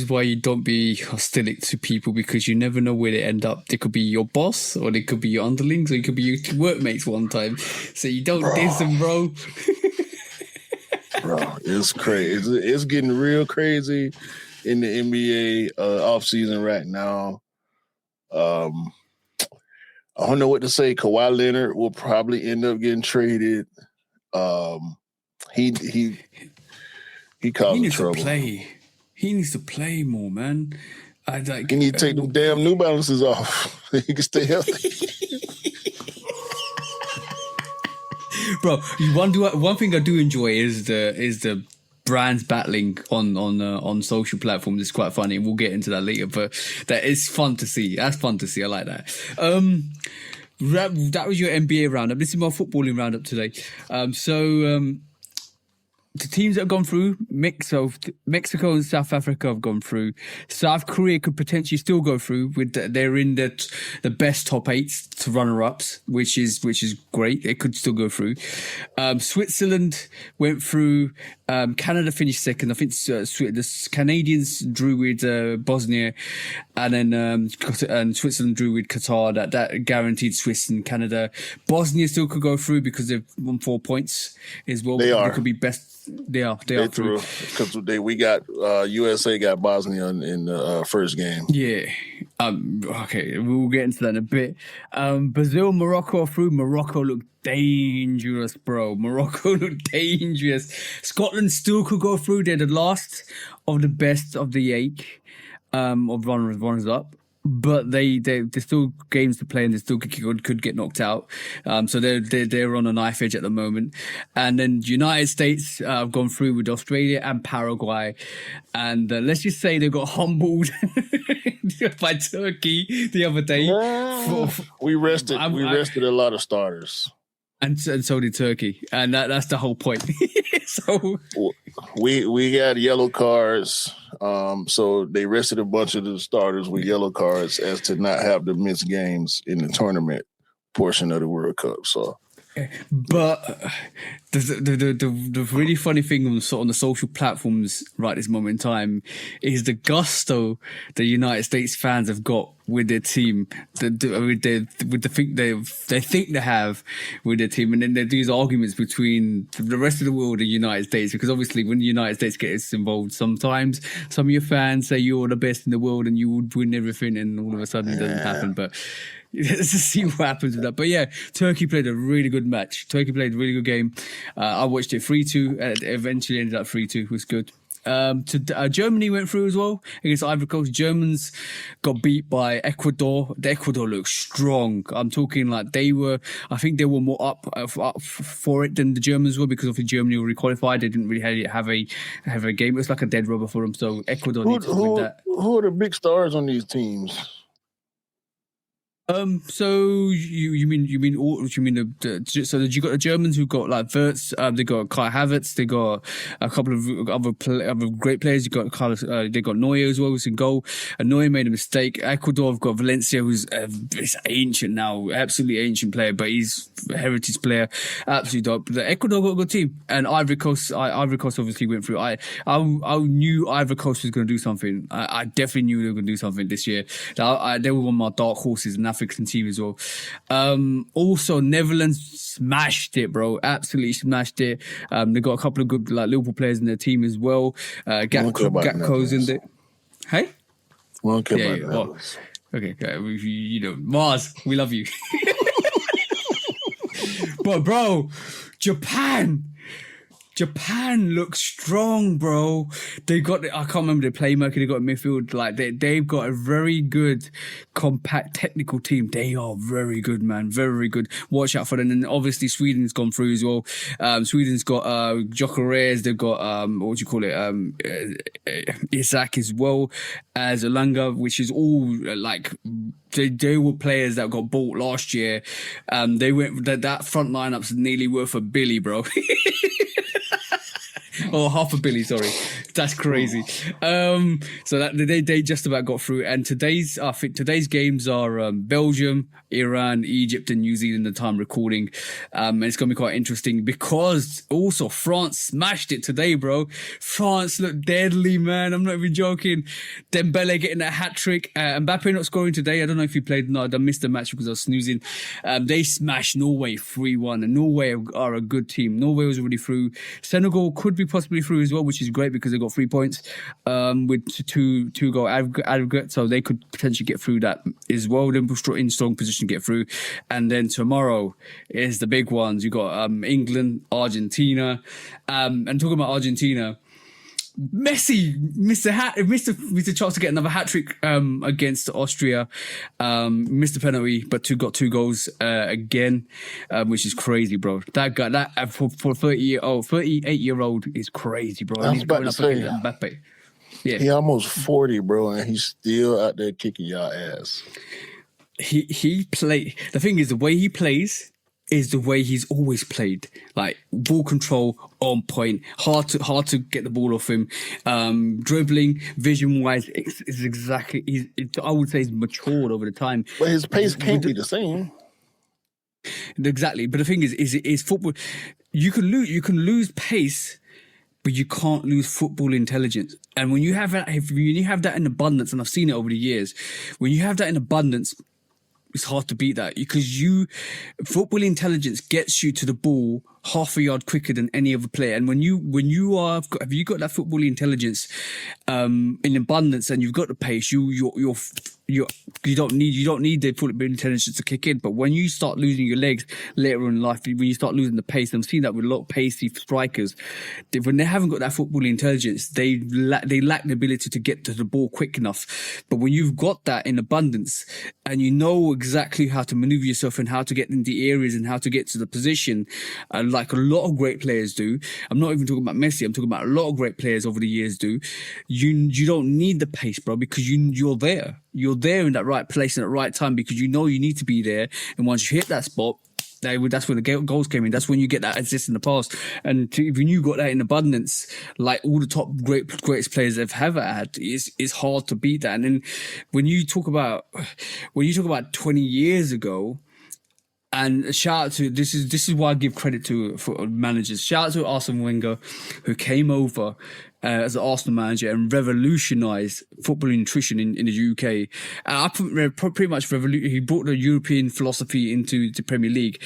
why you don't be hostilic to people, because you never know where they end up. They could be your boss, or they could be your underlings, or it could be your workmates one time. So you don't diss them, bro. Bro, it's crazy. It's getting real crazy in the NBA offseason right now. I don't know what to say. Kawhi Leonard will probably end up getting traded. He causing trouble. He needs to play more, man. He need to take them damn New Balances off. He can stay healthy. Bro, one thing I do enjoy is the brands battling on social platforms. It's quite funny. We'll get into that later, but that is fun to see. That's fun to see. I like that. That was your NBA roundup. This is my footballing roundup today. The teams that have gone through, Mexico and South Africa have gone through. South Korea could potentially still go through. They're in the best top 8 to runner-ups, which is great. They could still go through. Switzerland went through. Canada finished second. I think the Canadians drew with Bosnia, and then and Switzerland drew with Qatar. That guaranteed Swiss and Canada. Bosnia still could go through because they've won 4 points as well. They are. They could be best. They are through because we got USA got Bosnia in the first game. Yeah. Okay, we'll get into that in a bit. Brazil, Morocco through. Morocco looked dangerous, bro. Morocco looked dangerous. Scotland still could go through. They're the last of the best of the 8 of runners up. But there's still games to play, and they still could get knocked out. So they're on a knife edge at the moment. And then the United States have gone through with Australia and Paraguay. And let's just say they got humbled by Turkey the other day. We rested a lot of starters. And so did Turkey. And that's the whole point. So we got yellow cards. So they rested a bunch of the starters with yellow cards as to not have to miss games in the tournament portion of the World Cup. So, but the really funny thing on the social platforms right this moment in time is the gusto the United States fans have got with their team, with the thing they think they have with their team, and then there's these arguments between the rest of the world and the United States, because obviously when the United States gets involved, sometimes some of your fans say you're the best in the world and you would win everything, and all of a sudden it doesn't happen. But let's just see what happens with that. But yeah, Turkey played a really good match. Turkey played a really good game. I watched it 3-2. It eventually ended up 3-2. It was good. Germany went through as well against Ivory Coast. Germans got beat by Ecuador. The Ecuador looked strong. I'm talking like I think they were more up for it than the Germans were, because obviously Germany already qualified. They didn't really have a game. It was like a dead rubber for them. So Ecuador needs to win that. Who are the big stars on these teams? So you mean so that you got the Germans who got like Wirtz, they got Kai Havertz, they got a couple of other great players. You got they got Neuer as well, who's in goal. And Neuer made a mistake. Ecuador have got Valencia, who's this ancient now, absolutely ancient player, but he's a heritage player, absolutely dope. The Ecuador got a good team, and Ivory Coast obviously went through. I knew Ivory Coast was going to do something. I definitely knew they were going to do something this year. They were one of my dark horses, and I African team as well. Also, Netherlands smashed it, bro. Absolutely smashed it. They got a couple of good like Liverpool players in their team as well. Gakpo's in there. Hey? We don't care about Netherlands. Okay, you know, Mars, we love you. But bro, Japan looks strong, bro. They got, I can't remember the playmaker they got in midfield. Like they've got a very good, compact, technical team. They are very good, man. Very good. Watch out for them. And obviously Sweden's gone through as well. Sweden's got Gyökeres. They've got what do you call it? Isak as well as Elanga, which is all like they were players that got bought last year. They went that front lineup's nearly worth a billy, bro. Or half a billy, sorry. That's crazy. So that they just about got through. And I think today's games are Belgium, Iran, Egypt, and New Zealand. The time recording, and it's gonna be quite interesting because also France smashed it today, bro. France looked deadly, man. I'm not even joking. Dembele getting a hat trick. Mbappe not scoring today. I don't know if he played. No, I missed the match because I was snoozing. They smashed Norway 3-1, and Norway are a good team. Norway was already through. Senegal could be possibly through as well, which is great because they got 3 points with two goal aggregate, so they could potentially get through that as well. They're in strong position to get through. And then tomorrow is the big ones. You got England, Argentina, and talking about Argentina, Messi missed a chance to get another hat trick against Austria. Missed the penalty, but got 2 goals again, which is crazy, bro. That guy, that for 38-year-old is crazy, bro. I was about to say, Mbappe. Yeah, he almost 40, bro, and he's still out there kicking y'all ass. He play. The thing is, the way he plays is the way he's always played. Like ball control on point, hard to get the ball off him. Dribbling, vision wise, is exactly. I would say he's matured over the time. But his pace can't be the same. Exactly. But the thing is football. You can lose pace, but you can't lose football intelligence. And when you have that, in abundance, and I've seen it over the years, when you have that in abundance, it's hard to beat that because football intelligence gets you to the ball half a yard quicker than any other player. And have you got that football intelligence in abundance and you've got the pace, you don't need the football intelligence to kick in. But when you start losing your legs later in life, when you start losing the pace, and I've seen that with a lot of pacey strikers, when they haven't got that football intelligence, they lack the ability to get to the ball quick enough. But when you've got that in abundance and you know exactly how to maneuver yourself and how to get in the areas and how to get to the position, like a lot of great players do. I'm not even talking about Messi. I'm talking about a lot of great players over the years do. You don't need the pace, bro, because you're there. You're there in that right place and at the right time because you know you need to be there. And once you hit that spot, that's when the goals came in. That's when you get that assist in the past. And when you got that in abundance, like all the top greatest players have ever had, it's hard to beat that. And then when you talk about 20 years ago, and shout out to this is why I give credit to for managers. Shout out to Arsene Wenger, who came over as an Arsenal manager and revolutionised football nutrition in the UK. I pretty much he brought the European philosophy into the Premier League.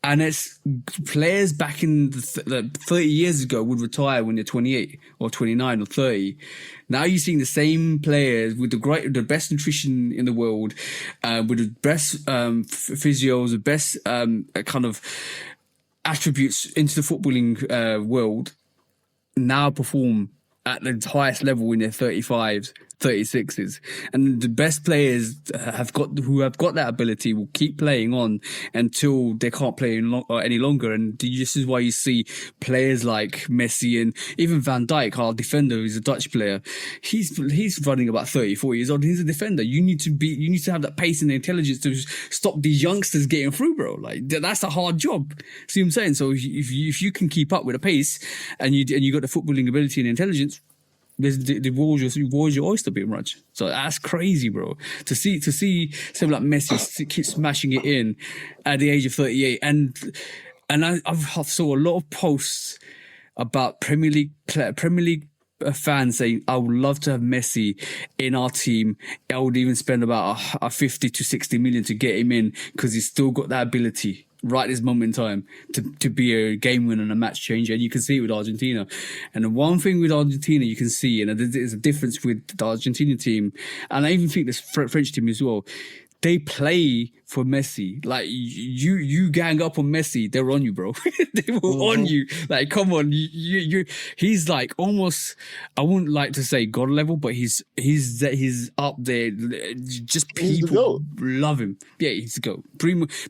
And it's players back in the 30 years ago would retire when they're 28 or 29 or 30. Now you're seeing the same players with the best nutrition in the world, with the best physios, the best kind of attributes into the footballing world, now perform at the highest level in their 35s, 36s. And the best players who have got that ability will keep playing on until they can't play any longer. And this is why you see players like Messi and even Van Dijk, our defender, who's a Dutch player. He's running about 30, 40 years old. He's a defender. You need to have that pace and intelligence to stop these youngsters getting through, bro. Like that's a hard job. See what I'm saying? So if you can keep up with the pace and you got the footballing ability and intelligence, the world's your oyster, pretty much. So that's crazy, bro. To see someone like Messi keep smashing it in at the age of 38, and I've saw a lot of posts about Premier League fans saying, I would love to have Messi in our team. I would even spend about a 50 to 60 million to get him in because he's still got that ability right this moment in time to be a game winner and a match changer. And you can see it with Argentina. And the one thing with Argentina you can see, and there's a difference with the Argentina team, and I even think this French team as well, they play for Messi. Like you gang up on Messi, they're on you, bro. They were on you. Like, come on, he's like almost, I wouldn't like to say God level, but he's up there. Just people love him. Yeah, he's the GOAT.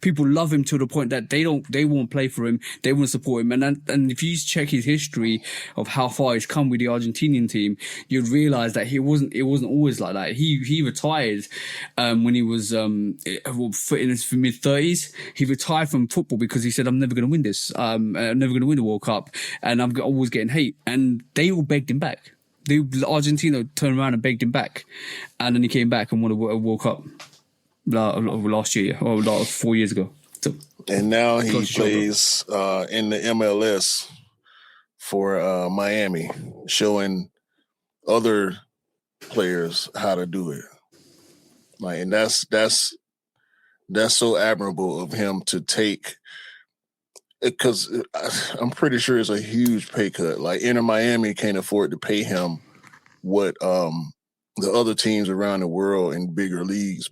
People love him to the point that they won't play for him. They won't support him. And if you check his history of how far he's come with the Argentinian team, you'd realize that it wasn't always like that. He retired when he was in his mid-30s. He retired from football because he said, I'm never going to win this. I'm never going to win the World Cup, and I'm always getting hate. And they all begged him back. Argentina turned around and begged him back, and then he came back and won a World Cup last year, or 4 years ago. So, and now he plays in the MLS for Miami, showing other players how to do it. Like, and that's so admirable of him to take, because I'm pretty sure it's a huge pay cut. Like, Inter Miami can't afford to pay him what the other teams around the world in bigger leagues,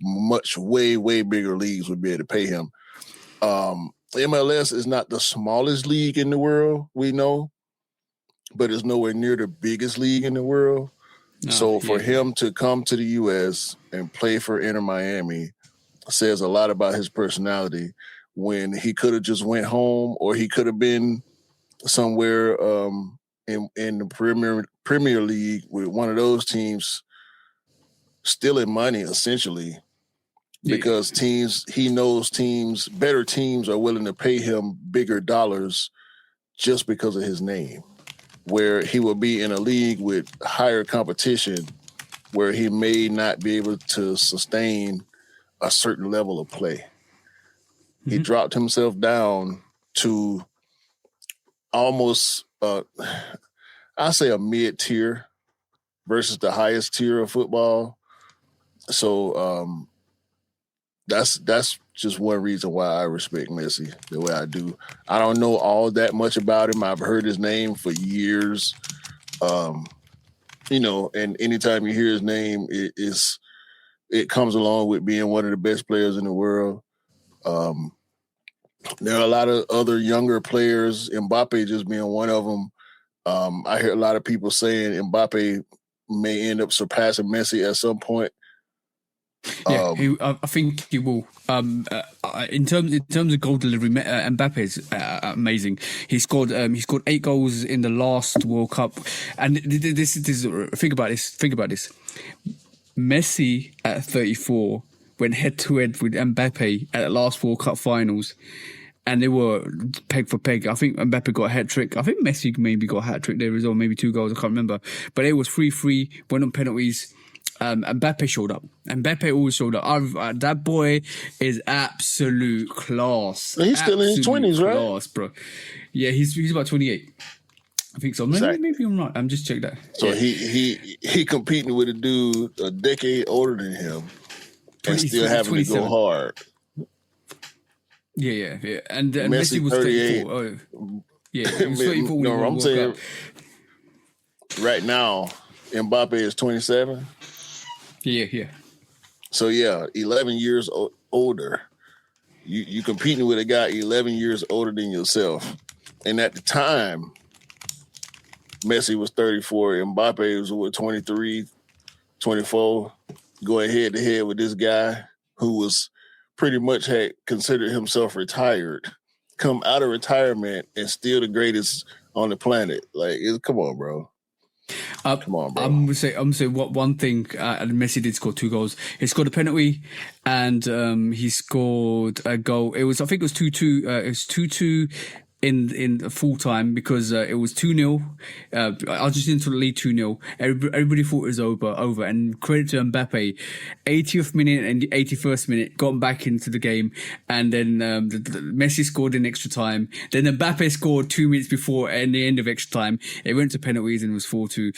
way bigger leagues, would be able to pay him. MLS is not the smallest league in the world, we know, but it's nowhere near the biggest league in the world. So for him to come to the U.S. and play for Inter Miami says a lot about his personality, when he could have just went home, or he could have been somewhere in the Premier League with one of those teams stealing money, essentially, because he knows better teams are willing to pay him bigger dollars just because of his name, where he will be in a league with higher competition where he may not be able to sustain a certain level of play. Mm-hmm. He dropped himself down to almost, I say, a mid-tier versus the highest tier of football. So that's just one reason why I respect Messi the way I do. I don't know all that much about him. I've heard his name for years. And anytime you hear his name, it comes along with being one of the best players in the world. There are a lot of other younger players, Mbappe just being one of them. I hear a lot of people saying Mbappe may end up surpassing Messi at some point. Yeah, I think he will. In terms of goal delivery, Mbappe is amazing. He scored 8 goals in the last World Cup, and this think about this. Messi at 34 went head to head with Mbappe at the last World Cup finals, and they were peg for peg. I think Mbappe got a hat trick. I think Messi maybe got a hat trick there as well, maybe 2 goals. I can't remember, but it was 3-3. Went on penalties. Mbappe showed up. Mbappe always showed up. That boy is absolute class. He's still in his 20s, right? Class, bro. Yeah, he's about 28. I think so. Maybe I'm right. I'm just check that. So he competing with a dude a decade older than him and still having to go hard. Yeah. And Messi was 34. Oh, yeah, he was 34 when I'm saying right now, Mbappe is 27. Yeah. So, 11 years older. You competing with a guy 11 years older than yourself. And at the time, Messi was 34. Mbappe was, 23, 24. Going head-to-head with this guy who was pretty much had considered himself retired, come out of retirement and still the greatest on the planet. Like, come on, bro. Come on, bro. I'm gonna say what one thing. Messi did score 2 goals. He scored a penalty, and he scored a goal. I think it was 2-2. It was 2-2 in full time because it was 2-0. Argentina took the lead 2-0. Everybody thought it was over. And credit to Mbappe, 80th minute and the 81st minute got back into the game, and then the Messi scored in extra time. Then Mbappe scored 2 minutes before and the end of extra time. It went to penalties and it was 4-2.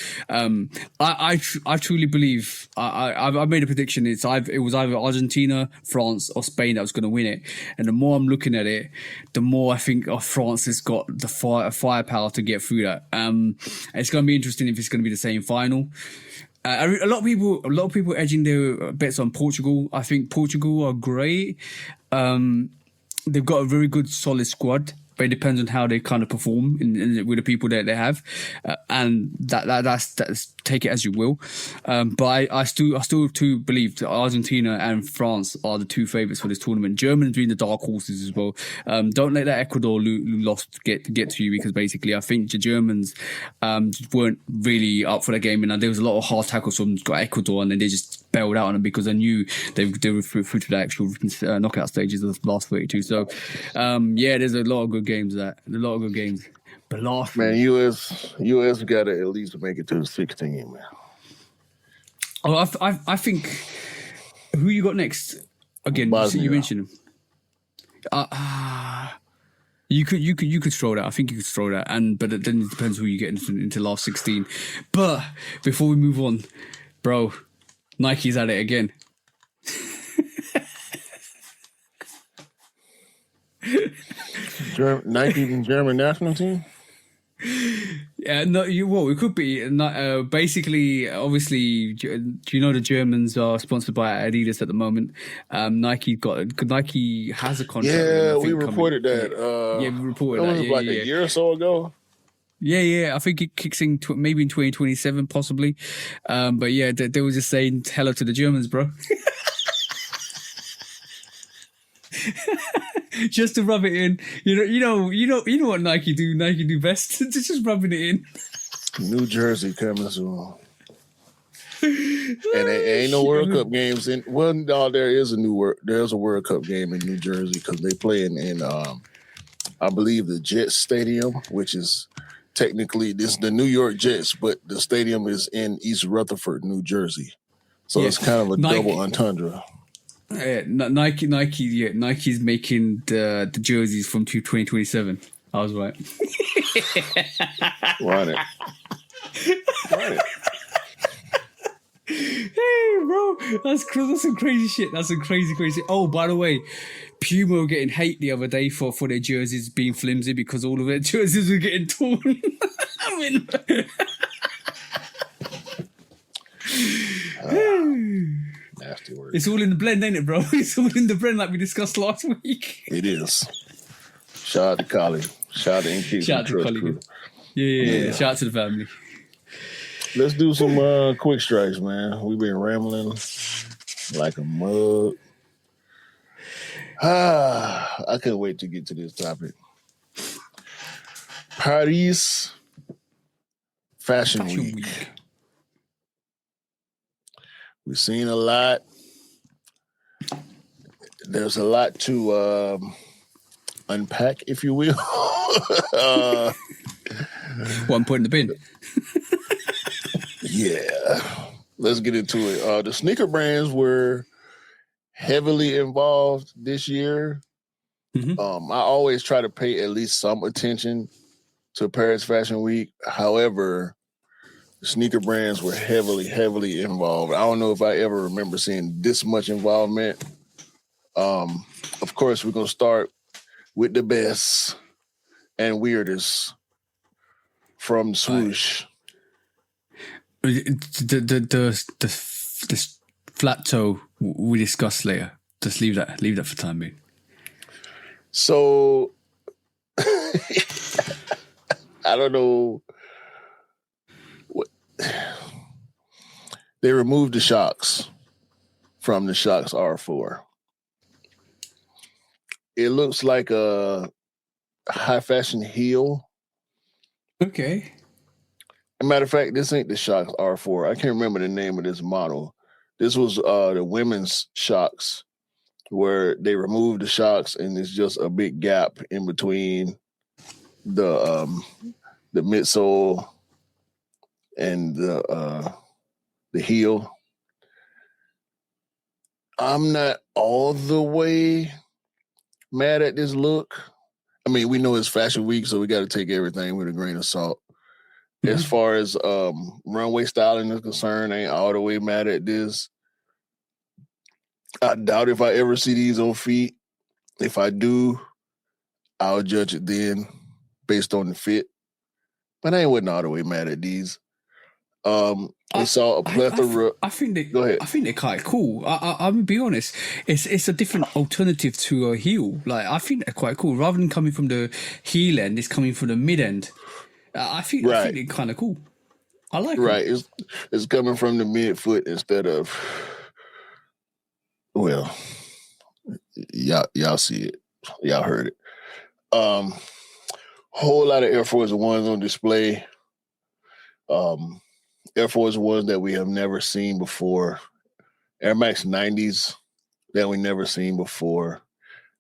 I truly believe I made a prediction. It was either Argentina, France, or Spain that was going to win it. And the more I'm looking at it, the more I think France has got the firepower to get through that. It's going to be interesting if it's going to be the same final. A lot of people edging their bets on Portugal. I think Portugal are great. They've got a very good, solid squad. But it depends on how they kind of perform with the people that they have, and that's take it as you will. But I still too believe that Argentina and France are the two favourites for this tournament. Germans being the dark horses as well. Don't let that Ecuador loss get to you, because basically I think the Germans weren't really up for the game, and there was a lot of hard tackles from Ecuador, and then they just bailed out on them because I knew they were through to the actual knockout stages of the last 32. So there's a lot of good games. But last man, US got to at least make it to the 16, man. Oh, I think who you got next again? Bosnia. You mentioned him. You could throw that. I think you could throw that, but then it depends who you get into last 16. But before we move on, bro, Nike's at it again. Nike and German national team. Yeah, no. It could be. Basically, obviously, do you know the Germans are sponsored by Adidas at the moment? Nike has a contract. Yeah, we reported that. We reported that. It was a year or so ago. Yeah. I think it kicks in maybe in 2027, possibly. But yeah, they were just saying hello to the Germans, bro. Just to rub it in, you know what Nike do. Nike do best. Just rubbing it in. New Jersey coming soon, and there ain't no World Cup games. There's a World Cup game in New Jersey because they play in I believe the Jets Stadium, which is technically the New York Jets, but the stadium is in East Rutherford, New Jersey. So it's kind of a double entendre. Nike's making the jerseys from 2027. I was right. Run it. Hey, bro, that's some crazy shit. That's some crazy shit. Oh, by the way, Puma were getting hate the other day for their jerseys being flimsy because all of their jerseys were getting torn. I mean. Nasty word. It's all in the blend, ain't it, bro? It's all in the blend like we discussed last week. It is. Shout out to Collie. Shout out to NK. Shout out to Collie. Yeah. Shout out to the family. Let's do some quick strikes, man. We've been rambling like a mug. I couldn't wait to get to this topic. Paris Fashion Week. We've seen a lot. There's a lot to unpack, if you will. One point in the bin. Yeah. Let's get into it. The sneaker brands were heavily involved this year. Mm-hmm. I always try to pay at least some attention to Paris Fashion Week. However, the sneaker brands were heavily involved. I don't know if I ever remember seeing this much involvement. Of course, we're going to start with the best and weirdest from Swoosh. The flat toe we discuss later. Just leave that for time being. So I don't know. They removed the shocks from the Shocks R4. It looks like a high fashion heel. Okay. As a matter of fact, this ain't the Shocks R4. I can't remember the name of this model. This was the women's Shocks, where they removed the shocks and it's just a big gap in between the midsole and the heel. I'm not all the way mad at this look. I mean, we know it's Fashion Week, so we got to take everything with a grain of salt. As far as runway styling is concerned, I ain't all the way mad at this. I doubt if I ever see these on feet. If I do, I'll judge it then based on the fit. But I wasn't all the way mad at these. We saw a plethora. I think they. Go ahead. I think they're quite cool. I'm gonna be honest. It's a different alternative to a heel. Like I think they're quite cool. Rather than coming from the heel end, it's coming from the mid end. I think they're kind of cool. I like it. It's coming from the midfoot instead of. Well, y'all see it. Y'all heard it. Whole lot of Air Force Ones on display. Air Force Ones that we have never seen before. Air Max 90s that we never seen before.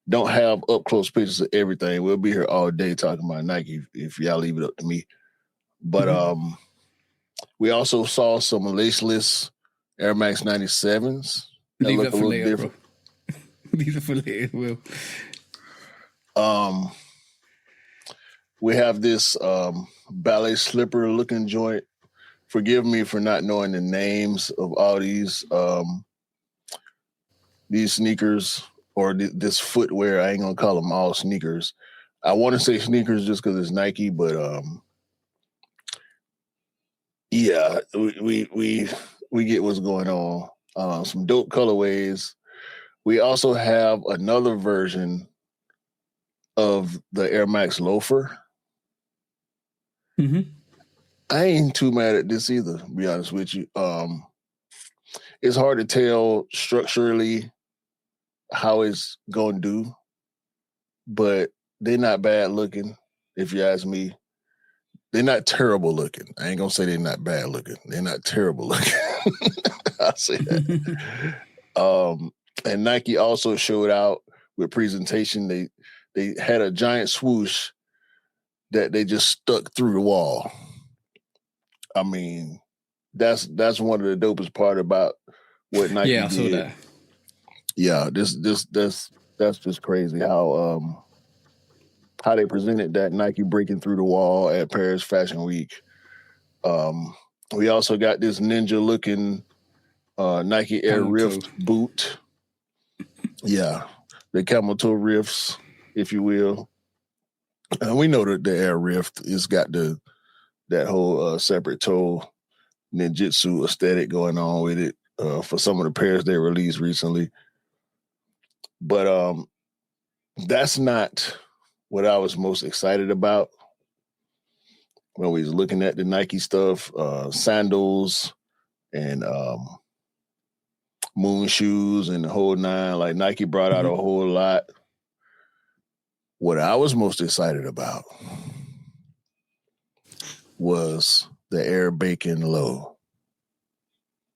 Don't have up close pictures of everything. We'll be here all day talking about Nike if y'all leave it up to me. But we also saw some laceless Air Max 97s. That Leave look that a for little later, different. bro. Leave that for later, Will. We have this ballet slipper looking joint. Forgive me for not knowing the names of all these sneakers or this footwear. I ain't gonna call them all sneakers. I want to say sneakers just because it's Nike, but yeah, we get what's going on. Some dope colorways. We also have another version of the Air Max loafer. Mm-hmm. I ain't too mad at this either, to be honest with you. It's hard to tell structurally how it's going to do, but they're not bad looking, if you ask me. They're not terrible looking. I ain't going to say they're not bad looking. They're not terrible looking. I'll say that. And Nike also showed out with presentation. They had a giant swoosh that they just stuck through the wall. I mean, that's one of the dopest part about what Nike did. Yeah, I saw that. Yeah, that's just crazy how they presented that Nike breaking through the wall at Paris Fashion Week. We also got this ninja looking Nike Air Camel Rift toe. boot. Yeah, the camel toe rifts, if you will. And we know that the Air Rift has got that whole separate toe ninjutsu aesthetic going on with it for some of the pairs they released recently. But that's not what I was most excited about when we was looking at the Nike stuff, sandals and moon shoes and the whole nine. Like Nike brought out a whole lot. What I was most excited about was the Air Bacon Low.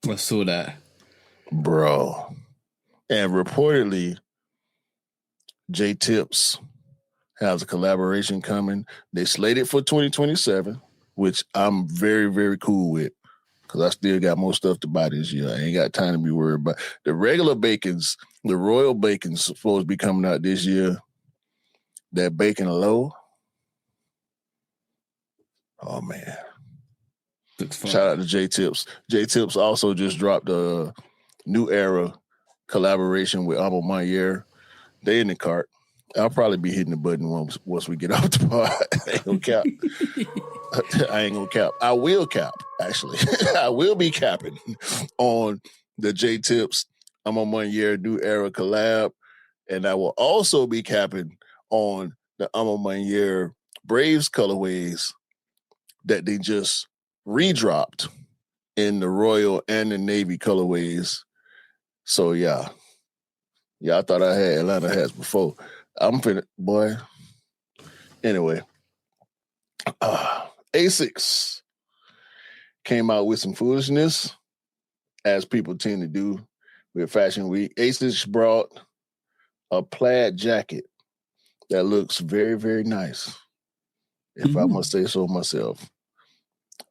I saw that. Bro. And reportedly, J Tips has a collaboration coming. They slated for 2027, which I'm very, very cool with because I still got more stuff to buy this year. I ain't got time to be worried about the regular bacons. The Royal Bacon's supposed to be coming out this year. That Bacon Low. Oh, man. Shout out to J Tips. J Tips also just dropped a New Era collaboration with Amo Manier. They in the cart. I'll probably be hitting the button once we get off the pod. I ain't gonna cap. I ain't gonna cap. I will cap, actually. I will be capping on the J Tips Amo Manier New Era collab. And I will also be capping on the Amo Manier Braves colorways that they just redropped in the Royal and the Navy colorways. So yeah, I thought I had Atlanta hats before. I'm finna, boy. Anyway, Asics came out with some foolishness, as people tend to do with Fashion Week. Asics brought a plaid jacket that looks very, very nice. if I must say so myself.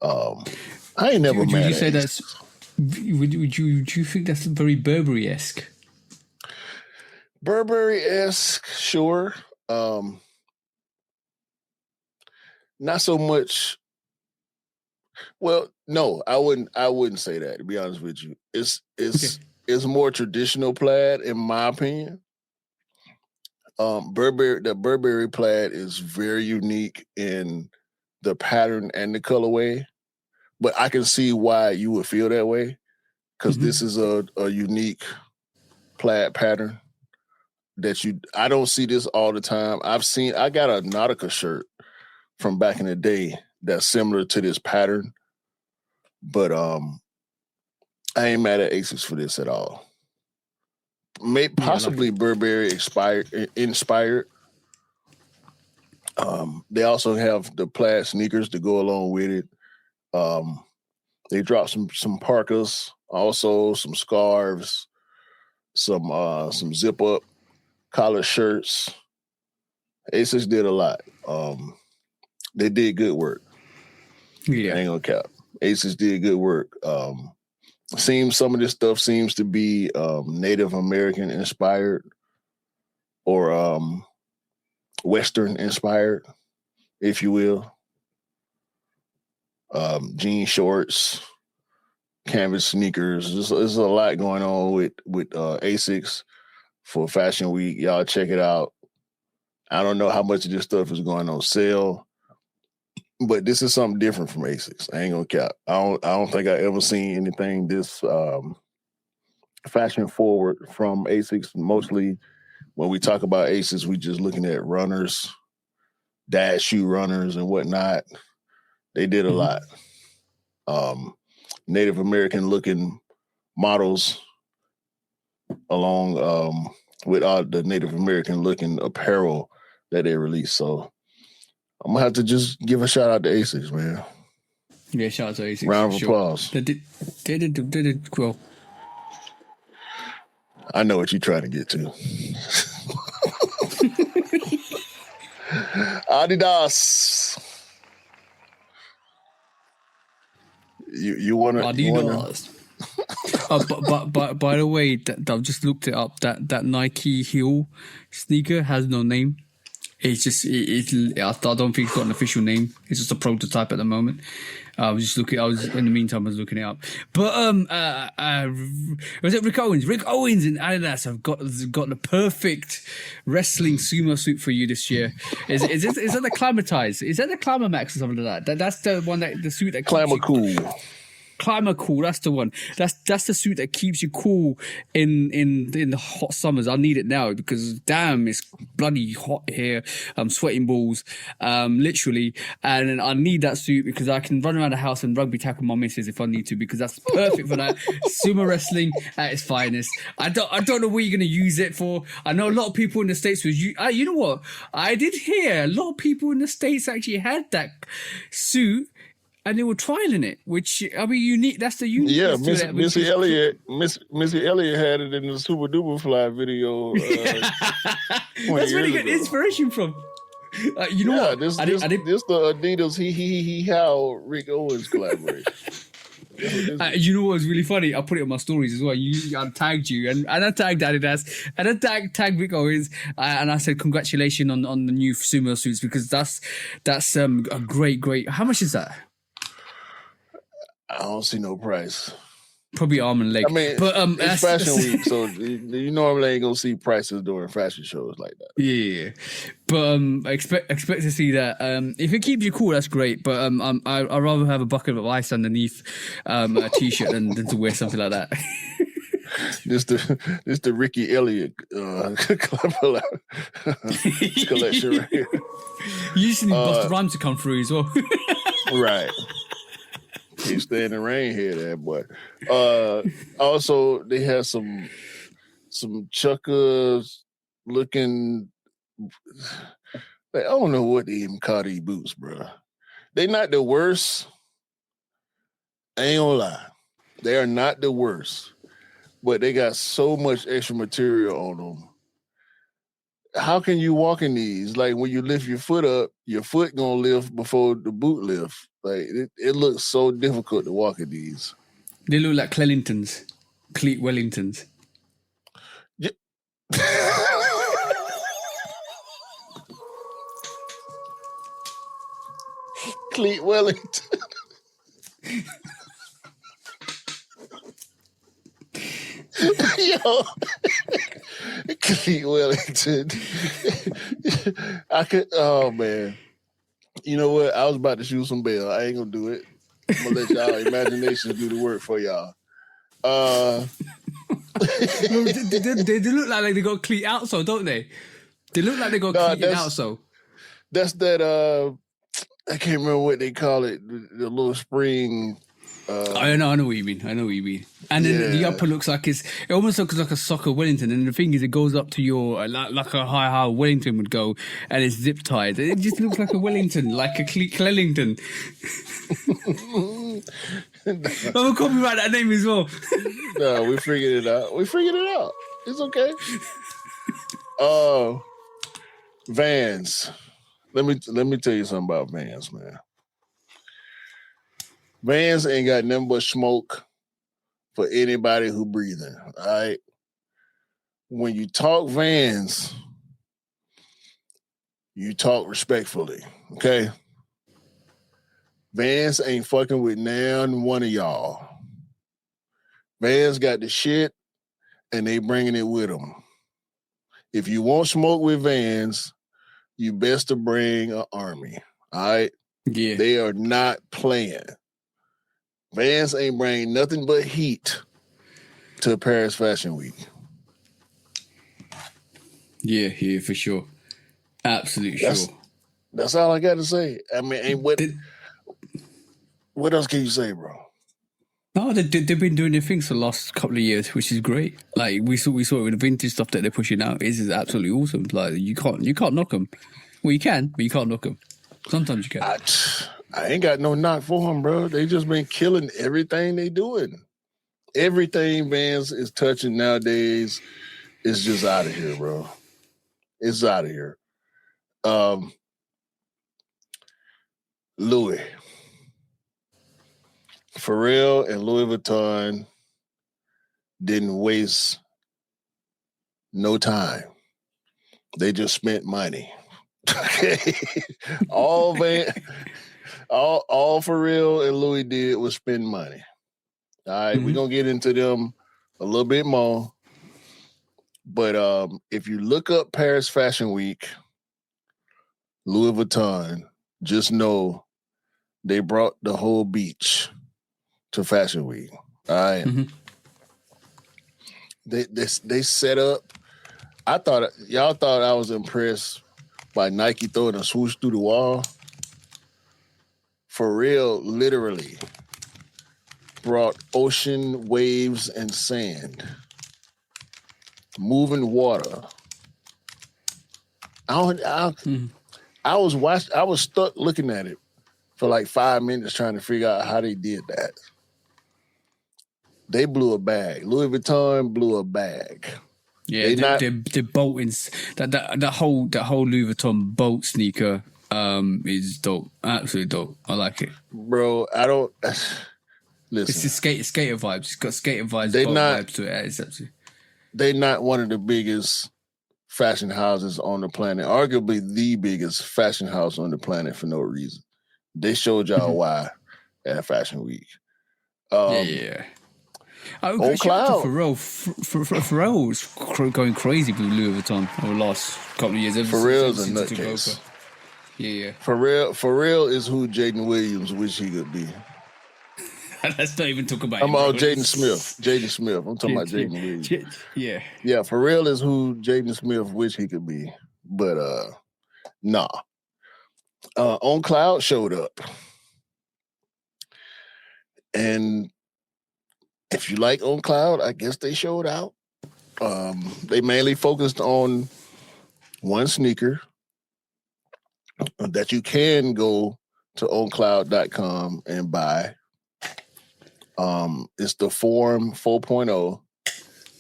I ain't never mad. Would you say that's? Would you think that's very Burberry-esque? Burberry-esque, sure. Not so much. Well, no, I wouldn't say that, to be honest with you. It's more traditional plaid, in my opinion. The Burberry plaid is very unique in the pattern and the colorway, but I can see why you would feel that way, because this is a unique plaid pattern that I don't see this all the time. I got a Nautica shirt from back in the day that's similar to this pattern, but I ain't mad at ASICS for this at all. Possibly Burberry inspired. They also have the plaid sneakers to go along with it. They dropped some parkas, also some scarves, some zip up collar shirts. ASICS did a lot. They did good work. Yeah, I ain't gonna cap. ASICS did good work. Some of this stuff seems to be Native American inspired or Western inspired, if you will. Jean shorts, canvas sneakers. There's a lot going on with ASICS for Fashion Week. Y'all check it out. I don't know how much of this stuff is going on sale, but this is something different from ASICS. I ain't gonna cap. I don't think I ever seen anything this fashion forward from ASICS. Mostly when we talk about ASICS, we just looking at runners, dad shoe runners and whatnot. They did a lot. Native American looking models along with all the Native American looking apparel that they released. So I'm gonna have to just give a shout out to ASICS, man. Yeah, shout out to ASICS. Round of applause. They did well. I know what you're trying to get to. Adidas. You wanna? Adidas. But by the way, I've just looked it up. That Nike heel sneaker has no name. It's just I don't think it's got an official name. It's just a prototype at the moment. I was in the meantime I was looking it up. But was it Rick Owens? Rick Owens and Adidas have got the perfect wrestling sumo suit for you this year. Is that the Climatize? Is that the Climax or something like that? That's the one the suit that Climacool. Climate cool, that's the one. That's the suit that keeps you cool in the hot summers. I need it now because damn, it's bloody hot here. I'm sweating balls, literally, and I need that suit because I can run around the house and rugby tackle my missus if I need to, because that's perfect for that. Sumo wrestling at its finest. I don't know what you're gonna use it for. I know a lot of people in the States you know what? I did hear a lot of people in the States actually had that suit. And they were trialing it, which I mean, unique. That's the unique. Yeah, Missy Elliott had it in the Super Duper Fly video. That's really good inspiration from. You know what? This the Adidas he how Rick Owens collaboration. You know what was really funny? I put it on my stories as well. I tagged you and I tagged Adidas and I tagged Rick Owens and I said congratulations on the new sumo suits, because that's a great. How much is that? I don't see no price. Probably arm and leg. I mean, but it's Fashion Week, so you normally ain't gonna see prices during fashion shows like that. Yeah, but expect to see that. If it keeps you cool, that's great. But I'd rather have a bucket of ice underneath a t-shirt than to wear something like that. This the Ricky Elliott collection right here. You just need Busta Rhymes to come through as well. Right. Can't stay in the rain here, that boy. Also, they have some chuckers looking. I don't know what they even call these boots, bro. They not the worst. I ain't gonna lie. They are not the worst, but they got so much extra material on them. how can you walk in these? Like when you lift your foot up, your foot gonna lift before the boot lift. Like it looks so difficult to walk in these. They look like Clellingtons, Cleat Wellingtons. Yeah. Cleat Wellington. Yo, Cleat Wellington. I could. Oh man. You know what? I was about to shoot some bail. I ain't gonna do it. I'm gonna let y'all imaginations do the work for y'all. No, they look like they got cleat outsole, don't they? They look like they got cleat outsole. That's that. I can't remember what they call it. The little spring. I know what you mean. And then the upper looks like it almost looks like a soccer Wellington. And the thing is, it goes up to your like a high Wellington would go, and it's zip tied. It just looks like a Wellington, like a Clellington. I'm gonna copyright that name as well. No, we figured it out. It's okay. Vans. Let me tell you something about Vans, man. Vans ain't got nothing but smoke for anybody who breathing. All right. When you talk Vans, you talk respectfully. Okay. Vans ain't fucking with none one of y'all. Vans got the shit, and they bringing it with them. If you want smoke with Vans, you best to bring an army. All right. Yeah. They are not playing. Vans ain't bringing nothing but heat to Paris Fashion Week. Yeah, for sure. Absolutely sure. That's all I got to say. I mean, what else can you say, bro? No, they've been doing their things for the last couple of years, which is great. Like we saw it with the vintage stuff that they're pushing out. This is absolutely awesome. Like you can't knock them. Well, you can, but you can't knock them. Sometimes you can. I ain't got no knock for them, bro. They just been killing everything they doing. Everything Vans is touching nowadays is just out of here, bro. It's out of here. Louis. Pharrell and Louis Vuitton didn't waste no time. They just spent money. Okay. All Pharrell and Louis did was spend money. All right, we're gonna get into them a little bit more. But if you look up Paris Fashion Week, Louis Vuitton, just know they brought the whole beach to Fashion Week. All right. They set up. Y'all thought I was impressed by Nike throwing a swoosh through the wall. Pharrell literally brought ocean waves and sand, moving water. I was stuck looking at it for like 5 minutes trying to figure out how they did that. They blew a bag. Louis Vuitton blew a bag. Yeah, the bolting that whole Louis Vuitton bolt sneaker is dope. Absolutely dope. I like it, bro. I don't listen. It's the skater vibes. It's got skater vibes. Vibes to it. It's absolutely. They're not one of the biggest fashion houses on the planet. Arguably the biggest fashion house on the planet for no reason. They showed y'all why at Fashion Week. Yeah. On Cloud. Pharrell was going crazy with Louis Vuitton over the last couple of years. Pharrell's a nutcase. Yeah. Pharrell is who Jaden Williams wish he could be. Let's not even talk about I'm about Jaden Smith. I'm talking about Jaden Williams. Yeah. Yeah, Pharrell is who Jaden Smith wish he could be. But nah. On Cloud showed up. And if you like On Cloud, I guess they showed out. They mainly focused on one sneaker that you can go to oncloud.com and buy. It's the Form 4.0.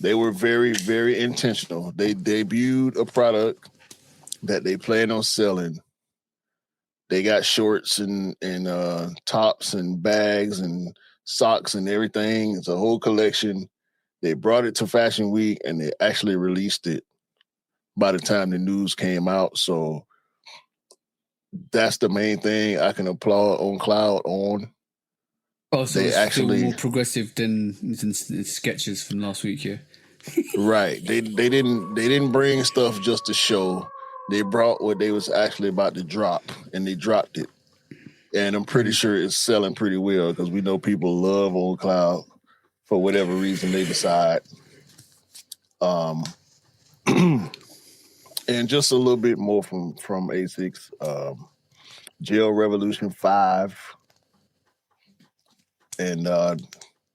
They were very, very intentional. They debuted a product that they plan on selling. They got shorts and tops and bags and socks and everything. It's a whole collection. They brought it to Fashion Week and they actually released it by the time the news came out. So that's the main thing I can applaud On Cloud on. Oh, so They it's actually still more progressive than sketches from last week, yeah. right. They didn't bring stuff just to show. They brought what they was actually about to drop, and they dropped it. And I'm pretty sure it's selling pretty well because we know people love On Cloud for whatever reason they decide. And just a little bit more from Asics. Gel Revolution 5 and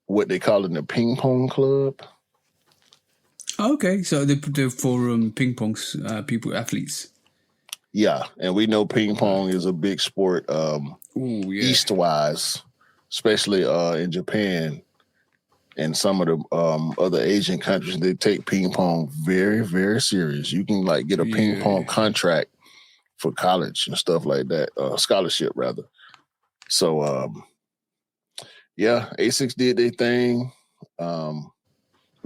what they call it, the Ping Pong Club. Okay, so they're for ping pong athletes. Yeah, and we know ping pong is a big sport east-wise, especially in Japan and some of the other Asian countries. They take ping pong very, very serious. You can like get a ping pong contract for college and stuff like that, scholarship rather. So, Asics did their thing.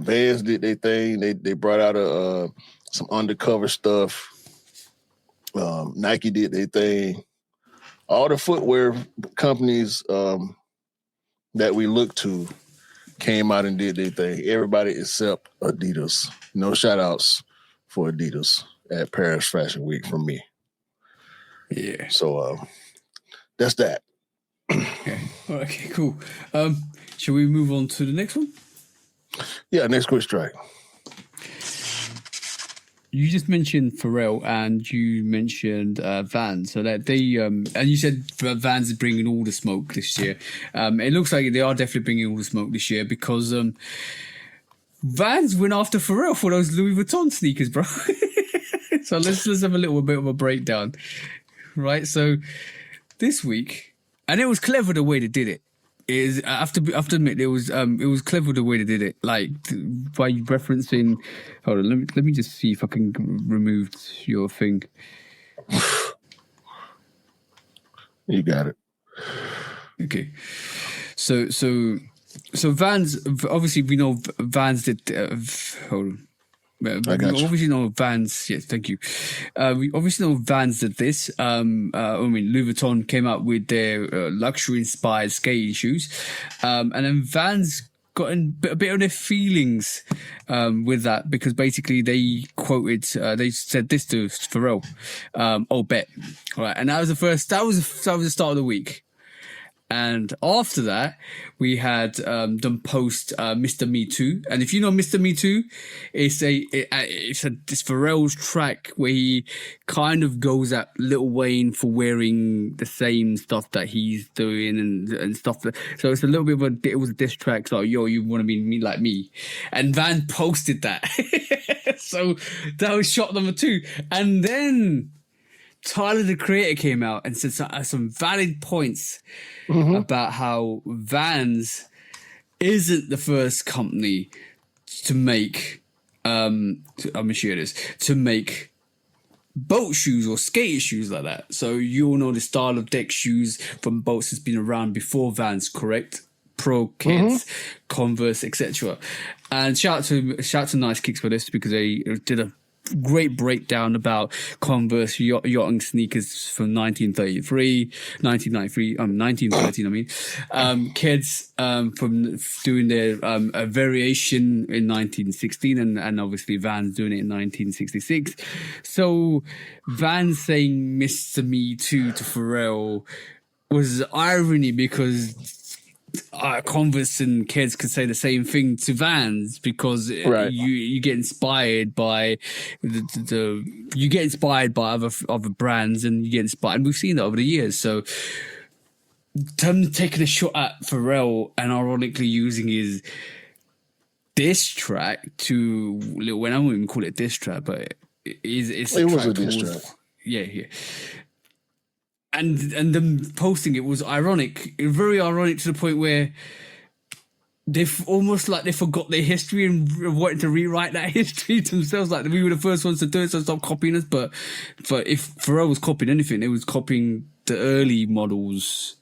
Vans did their thing. They brought out some undercover stuff. Nike did their thing. All the footwear companies that we look to came out and did their thing. Everybody except Adidas. No shout outs for Adidas at Paris Fashion Week from me. Yeah. So that's that. Okay. Okay, cool. Shall we move on to the next one? Yeah, next quick strike. You just mentioned Pharrell and you mentioned Vans, so that they and you said Vans is bringing all the smoke this year. It looks like they are definitely bringing all the smoke this year because Vans went after Pharrell for those Louis Vuitton sneakers, bro. So let's have a little bit of a breakdown, right? So this week, and it was clever the way they did it. Is I have to admit it was clever the way they did it, like by referencing. Hold on, let me just see if I can remove your thing. You got it. Okay, so Vans, obviously we know Vans did. Hold on. We obviously know Vans. Yes, thank you. We obviously know Vans did this. I mean, Louis Vuitton came out with their luxury-inspired skating shoes, and then Vans got in a bit of their feelings with that because basically they quoted, they said this to Pharrell, "Oh, bet." All right, and that was the first. That was the start of the week. And after that, we had them post Mr. Me Too. And if you know Mr. Me Too, it's Pharrell's track where he kind of goes at Lil Wayne for wearing the same stuff that he's doing and stuff. So it's a little bit of it was a diss track. So, yo, you want to be me like me. And Van posted that. So that was shot number 2. And then Tyler, the Creator, came out and said some valid points about how Vans isn't the first company to make, I'm gonna share this, to make boat shoes or skater shoes like that. So you all know the style of deck shoes from boats has been around before Vans, correct? Pro Kids, Converse, etc. And shout out to Nice Kicks for this because they did a great breakdown about Converse yachting sneakers from 1913, I mean. Kids from doing their a variation in 1916 and obviously Vans doing it in 1966. So Vans saying Mr. Me Too to Pharrell was irony because Converse and Kids could say the same thing to Vans because you get inspired by you get inspired by other brands and you get inspired. And we've seen that over the years. So them taking a shot at Pharrell and ironically using his diss track to Lil Wayne, I wouldn't even call it diss track, but it was a diss track. Yeah. And them posting it was ironic. It was very ironic to the point where they've almost like they forgot their history and wanted to rewrite that history themselves. Like we were the first ones to do it, so stop copying us. But if Pharrell was copying anything, it was copying the early models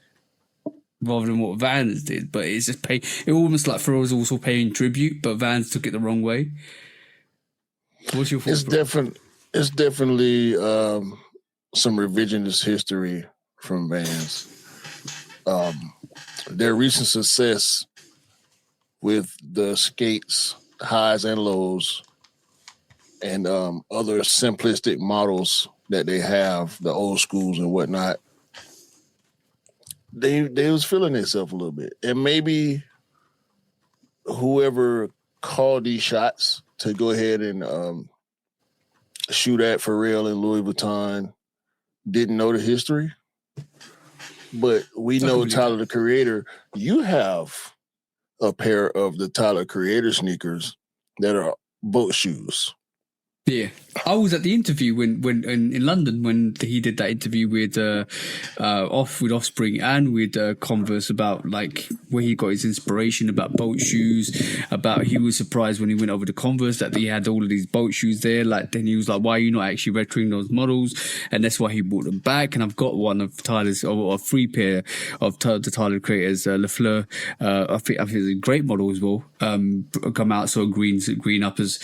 rather than what Vans did. But it's just it almost like Pharrell was also paying tribute, but Vans took it the wrong way. What's your thoughts? It's definitely some revisionist history from Vans. Their recent success with the skates, highs and lows, and other simplistic models that they have, the old schools and whatnot, they was feeling themselves a little bit. And maybe whoever called these shots to go ahead and shoot at Pharrell and Louis Vuitton didn't know the history. But we know Tyler, the Creator, you have a pair of the Tyler Creator sneakers that are boat shoes. Yeah, I was at the interview when in London when he did that interview with Offspring and with Converse about like where he got his inspiration about boat shoes. About he was surprised when he went over to Converse that he had all of these boat shoes there. Like then he was like, "Why are you not actually retroing those models?" And that's why he brought them back. And I've got one of Tyler's or a free pair of the Tyler Creators, Le Fleur. I think it's a great model as well. Come out so green uppers.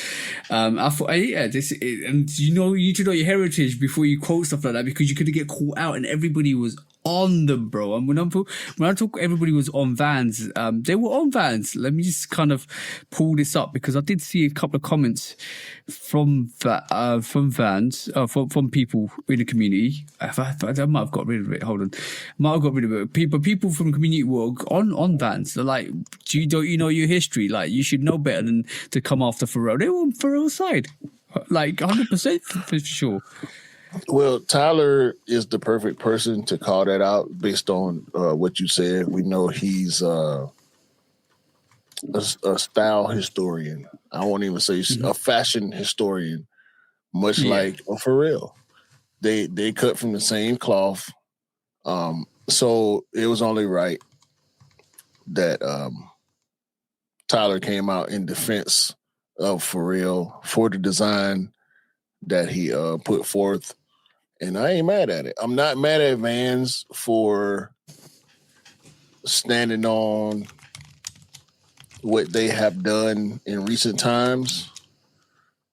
I thought, yeah. And you need to know your heritage before you quote stuff like that because you could get caught out and everybody was on them, bro. And when I talk everybody was on Vans, they were on Vans. Let me just kind of pull this up because I did see a couple of comments from Vans, from people in the community. I might have got rid of it. Hold on, might have got rid of it. People from the community were on Vans. They're like, don't you know your history? Like you should know better than to come after Pharrell. They were on Pharrell's side. Like 100% for sure. Well, Tyler is the perfect person to call that out based on what you said. We know he's a style historian. I won't even say a fashion historian, much like a Pharrell. They cut from the same cloth. So it was only right that Tyler came out in defense of Pharrell for the design that he put forth. And I ain't mad at it. I'm not mad at Vans for standing on what they have done in recent times,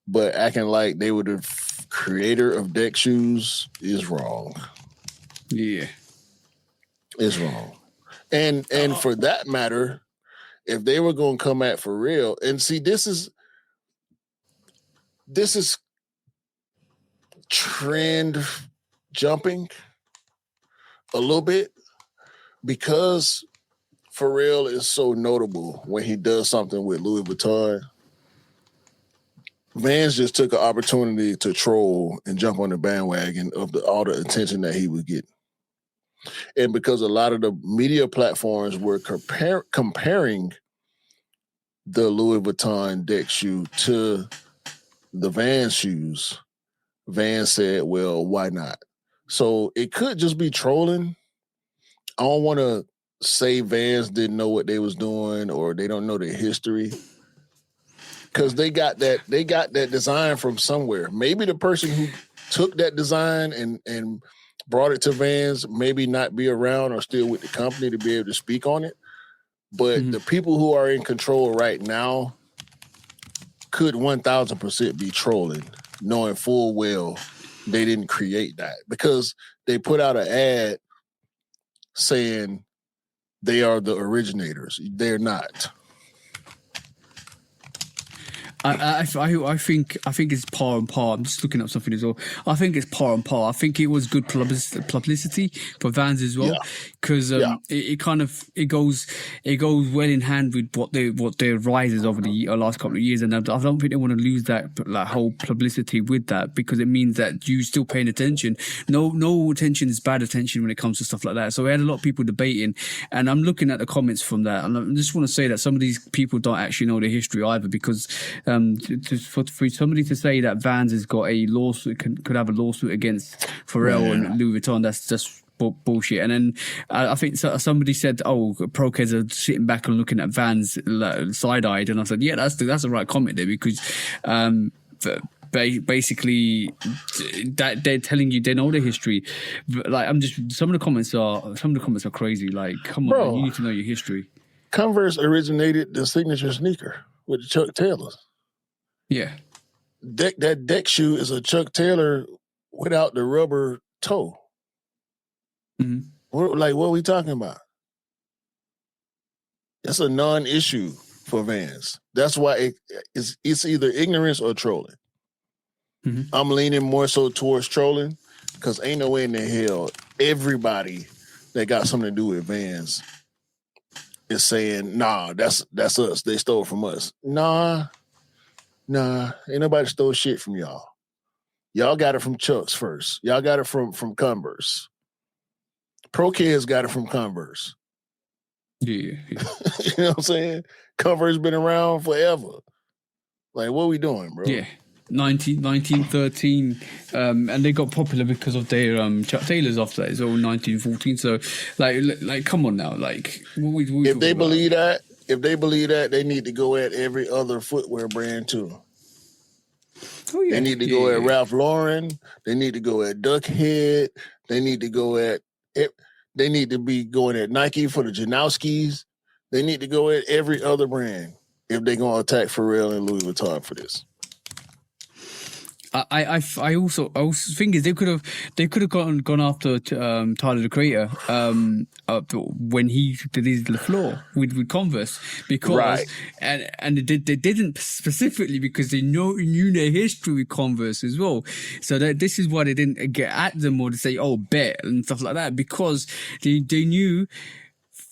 but acting like they were the creator of deck shoes is wrong. Yeah. It's wrong. And for that matter, if they were going to come at Pharrell, and see, this is trend jumping a little bit because Pharrell is so notable when he does something with Louis Vuitton. Vans just took an opportunity to troll and jump on the bandwagon of all the attention that he was getting. And because a lot of the media platforms were comparing the Louis Vuitton deck shoe to the Vans shoes, Vans said, well, why not? So it could just be trolling. I don't want to say Vans didn't know what they was doing or they don't know their history. Because they got that design from somewhere. Maybe the person who took that design and brought it to Vans maybe not be around or still with the company to be able to speak on it. But the people who are in control right now could 1,000% be trolling, knowing full well they didn't create that because they put out an ad saying they are the originators. They're not. I think it's par and par. I'm just looking up something as well. I think it's par and par. I think it was good publicity for Vans as well because it goes well in hand with what their rises over the last couple of years, and I don't think they want to lose that whole publicity with that because it means that you still paying attention. No attention is bad attention when it comes to stuff like that. So we had a lot of people debating, and I'm looking at the comments from that, and I just want to say that some of these people don't actually know their history either because. For somebody to say that Vans has got a lawsuit, could have a lawsuit against Pharrell and Louis Vuitton, that's just bullshit. And then I think somebody said, "Oh, pro kids are sitting back and looking at Vans side-eyed," and I said, "Yeah, that's the right comment there because." Basically, that they're telling you they know the history. Like some of the comments are crazy. Like, come on, Bro, man, you need to know your history. Converse originated the signature sneaker with the Chuck Taylors. Yeah, That deck shoe is a Chuck Taylor without the rubber toe. mm-hmm. What are we talking about? That's a non-issue for Vans. That's why it's either ignorance or trolling. Mm-hmm. I'm leaning more so towards trolling because ain't no way in the hell everybody that got something to do with Vans is saying, nah, that's us. They stole from us. Nah, ain't nobody stole shit from y'all. Y'all got it from Chuck's first. Y'all got it from Converse. Pro Kids got it from Converse. Yeah. You know what I'm saying? Converse been around forever. Like, what are we doing, bro? Yeah. 1913, and they got popular because of their Chuck Taylors after that. It's all 1914. So, like, come on now, like, if they believe that, they need to go at every other footwear brand too. Oh, yeah. They need to go at Ralph Lauren. They need to go at Duckhead. They need to go at. They need to be going at Nike for the Janowskis. They need to go at every other brand if they're gonna attack Pharrell and Louis Vuitton for this. I also think is they could have gone after Tyler the Creator when he did his LaFleur with Converse because right. and they didn't specifically because they knew their history with Converse as well, so that this is why they didn't get at them or to say bet and stuff like that because they knew.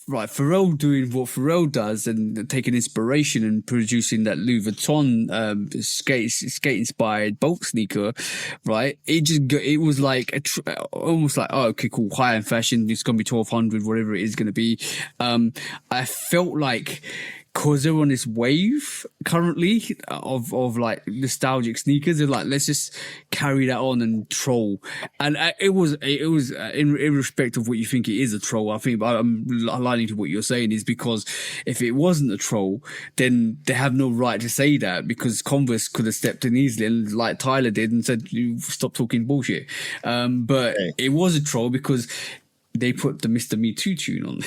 Right, Pharrell doing what Pharrell does and taking inspiration and producing that Louis Vuitton skate inspired Bolt sneaker, right? It was like almost like, oh, okay, cool, high end fashion. It's gonna be 1200, whatever it is gonna be. I felt like. Cause they're on this wave currently of like nostalgic sneakers, they're like, let's just carry that on and troll. And it was in respect of what you think it is a troll. I think I'm aligning to what you're saying is because if it wasn't a troll, then they have no right to say that because Converse could have stepped in easily and like Tyler did and said, you stop talking bullshit. But it was a troll because they put the Mr. Me Too tune on.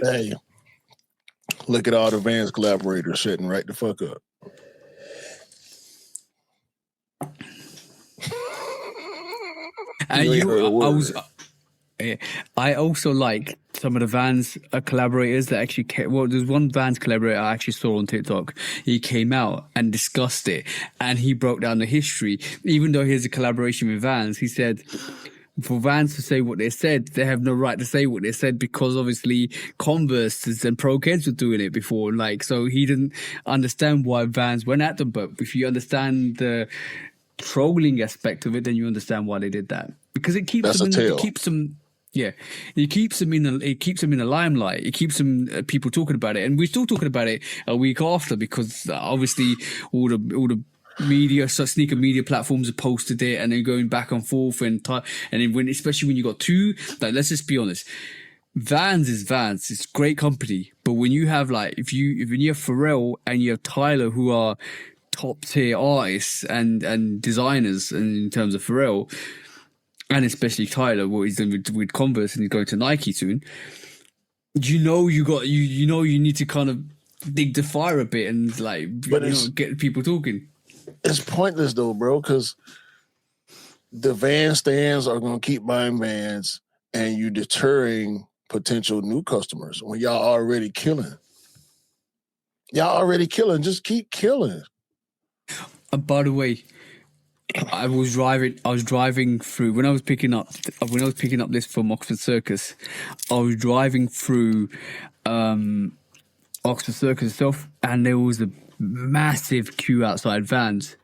Hey. Look at all the Vans collaborators shutting right the fuck up. And I also like some of the Vans collaborators that actually came. Well, there's one Vans collaborator I actually saw on TikTok. He came out and discussed it, and he broke down the history. Even though here's a collaboration with Vans, he said. For Vans to say what they said, they have no right to say what they said because obviously Converse and Pro Kids were doing it before. Like, so he didn't understand why Vans went at them. But if you understand the trolling aspect of it, then you understand why they did that because it keeps them in the limelight. It keeps them people talking about it, and we're still talking about it a week after because obviously all the media, so sneaker media platforms have posted it, and they're going back and forth, and then especially when you got two, like let's just be honest, Vans is Vans, it's a great company, but when you have like if you have Pharrell and you have Tyler who are top tier artists and designers, and in terms of Pharrell and especially Tyler, what he's doing with Converse and he's going to Nike soon, you need to kind of dig the fire a bit and like get people talking. It's pointless though, bro, because the Van stands are going to keep buying Vans and you deterring potential new customers when y'all already killing. Just keep killing. By the way, I was driving through when I was picking up this from Oxford Circus. I was driving through Oxford Circus itself, and there was a massive queue outside Vans.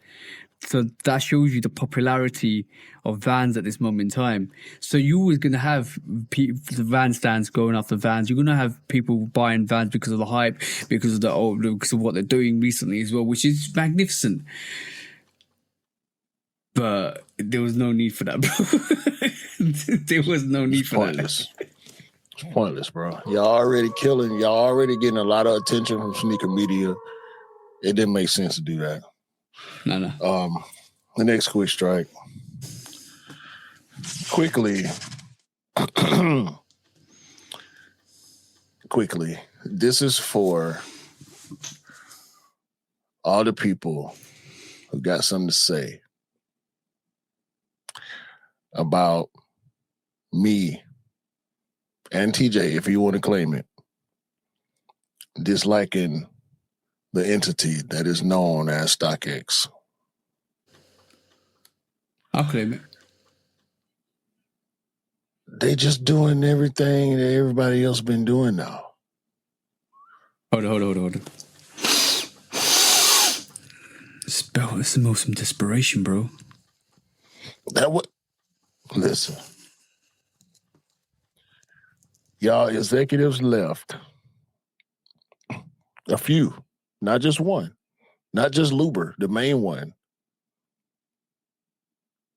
So that shows you the popularity of Vans at this moment in time. So you was going to have the Van stands going after Vans. You're going to have people buying Vans because of the hype, because of what they're doing recently as well, which is magnificent. But There was no need for that, bro. There was no need It's for pointless. It's pointless, bro. Y'all already killing. Y'all already getting a lot of attention from sneaker media. It didn't make sense to do that. that. No. The next quick strike. Quickly. Quickly. This is for all the people who got something to say about me and TJ, if you want to claim it, disliking the entity that is known as StockX. I'll claim it. They just doing everything that everybody else been doing now. Hold on. It's the most desperation, bro. Listen. Y'all executives left. A few. Not just one. Not just Luber, the main one.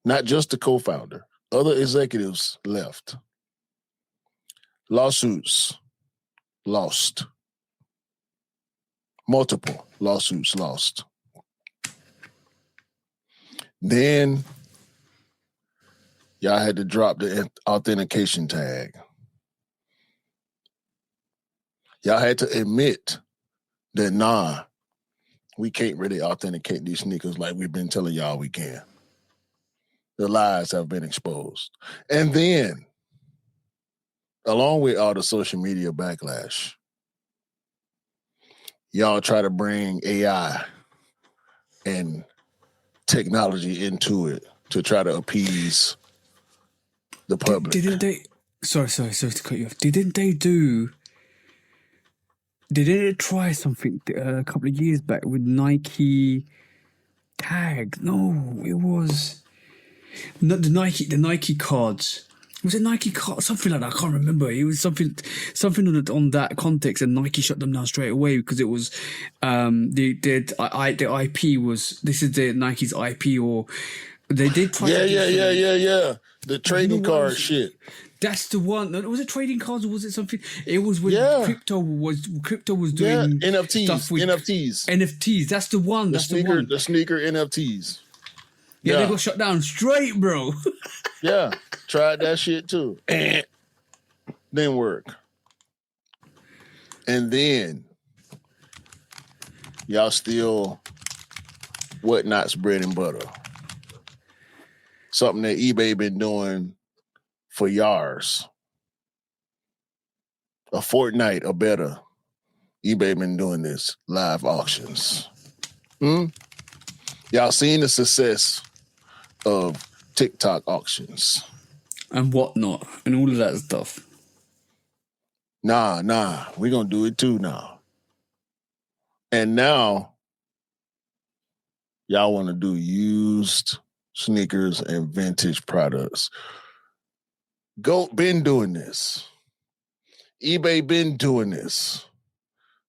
Not just the co-founder. Other executives left. Lawsuits lost. Multiple lawsuits lost. Then y'all had to drop the authentication tag. Y'all had to admit that, we can't really authenticate these sneakers like we've been telling y'all we can. The lies have been exposed. And then, along with all the social media backlash, y'all try to bring AI and technology into it to try to appease the public. Didn't they? Sorry to cut you off. Didn't they try something a couple of years back with Nike tag? No, it was not the Nike cards. Was it Nike card? Something like that. I can't remember. It was something on that context, and Nike shut them down straight away because it was the IP was, this is the Nike's IP, or they did try. Yeah. The trading card shit. That's the one. Was it trading cards or was it something? It was when crypto was doing NFTs. stuff with NFTs. That's the one. The sneaker NFTs. Yeah, they got shut down straight, bro. Yeah, tried that shit too. Didn't work. And then y'all still Whatnot's bread and butter. Something that eBay been doing for years. A fortnight or better. eBay been doing this. Live auctions. Y'all seen the success of TikTok auctions. And Whatnot. And all of that stuff. Nah. We're going to do it too now. And now, y'all want to do used sneakers and vintage products. GOAT been doing this. eBay been doing this.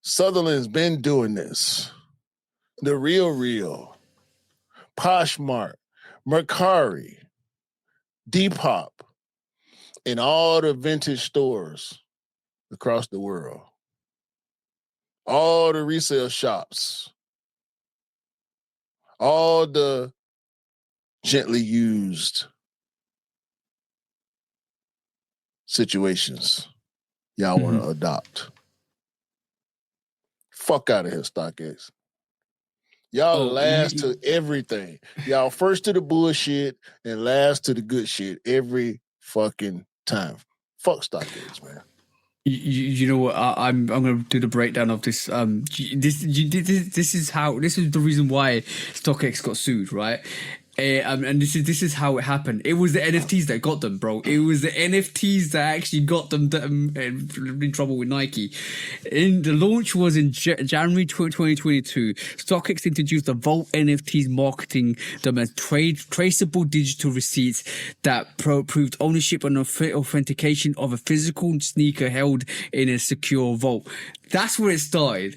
Sutherland's been doing this. The Real, Poshmark, Mercari, Depop, and all the vintage stores across the world. All the resale shops. All the gently used situations y'all want to adopt. Fuck out of here, StockX. Y'all last to everything. Y'all first to the bullshit and last to the good shit every fucking time. Fuck StockX, man. You know what? I'm going to do the breakdown of this. This is the reason why StockX got sued, right? And this is how it happened. It was the NFTs that got them, bro. It was the NFTs that actually got them in trouble with Nike. The launch was in January 2022. StockX introduced the Vault NFTs, marketing them as traceable digital receipts that proved ownership and authentication of a physical sneaker held in a secure vault. That's where it started.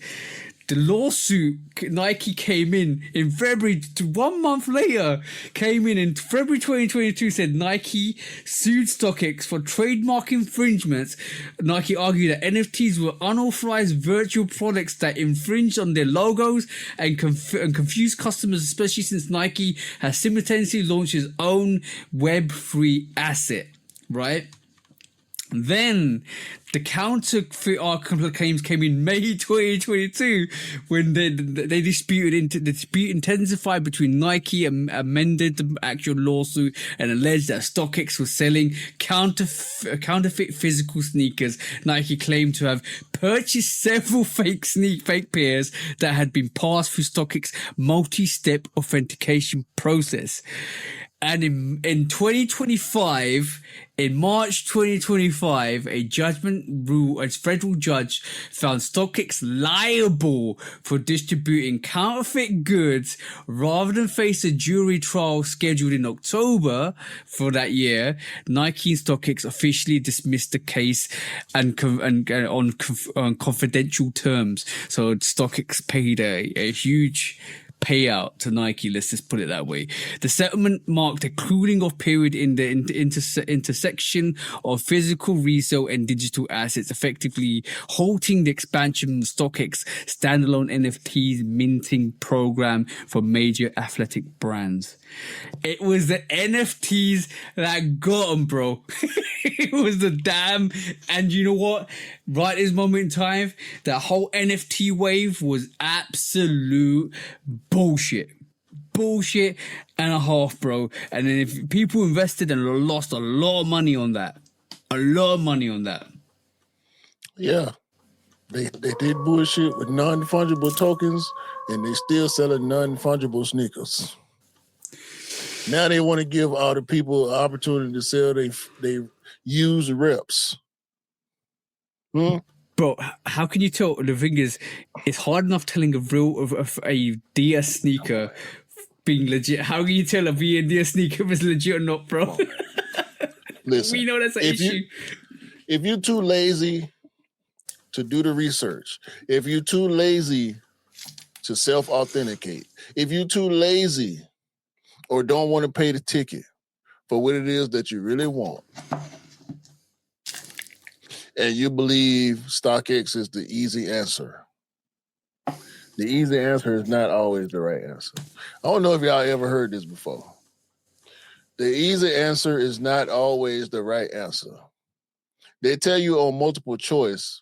the lawsuit, Nike came in February, 1 month later, came in February 2022, said Nike sued StockX for trademark infringements. Nike argued that NFTs were unauthorized virtual products that infringed on their logos and confused customers, especially since Nike has simultaneously launched its own Web3 asset, right? Then the counterfeit claims came in May 2022 when they disputed. The dispute intensified between Nike and amended the actual lawsuit and alleged that StockX was selling counterfeit physical sneakers. Nike claimed to have purchased several fake pairs that had been passed through StockX multi-step authentication process. And in 2025, in March 2025, a federal judge found StockX liable for distributing counterfeit goods rather than face a jury trial scheduled in October for that year. Nike and StockX officially dismissed the case and on confidential terms. So StockX paid a huge payout to Nike, let's just put it that way. The settlement marked a cooling off period in the intersection of physical resale and digital assets, effectively halting the expansion of StockX standalone NFTs minting program for major athletic brands. It was the NFTs that got them, bro. It was the damn, and you know what? Right this moment in time, that whole NFT wave was absolute bullshit and a half, bro. And then if people invested and lost a lot of money on that, Yeah, they did bullshit with non-fungible tokens, and they still selling non-fungible sneakers. Now they want to give all the people an opportunity to sell they used reps. Bro, how can you tell? The thing is, it's hard enough telling a DS sneaker being legit. How can you tell a DS sneaker is legit or not, bro? Listen, we know that's an issue. If you're too lazy to do the research, if you're too lazy to self-authenticate, if you're too lazy or don't want to pay the ticket for what it is that you really want, and you believe StockX is the easy answer, the easy answer is not always the right answer. I don't know if y'all ever heard this before. The easy answer is not always the right answer. They tell you on multiple choice,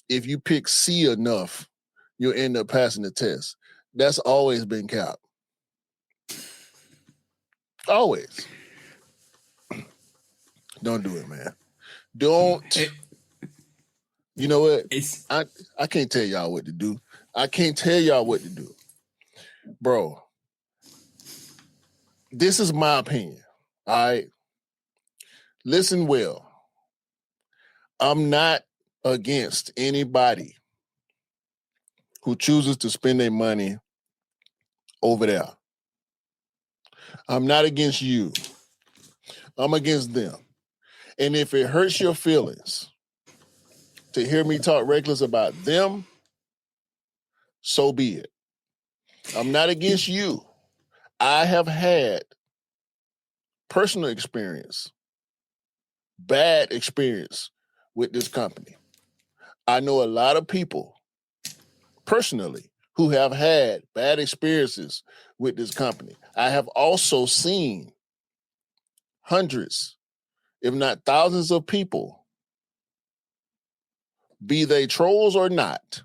if you pick C enough, you'll end up passing the test. That's always been capped. Always. Don't do it, man. Don't. You know what? I can't tell y'all what to do. I can't tell y'all what to do. Bro, this is my opinion. All right? Listen well. I'm not against anybody who chooses to spend their money over there. I'm not against you. I'm against them. And if it hurts your feelings to hear me talk reckless about them, so be it. I'm not against you. I have had personal experience, bad experience with this company. I know a lot of people personally who have had bad experiences with this company. I have also seen hundreds, if not thousands of people, be they trolls or not,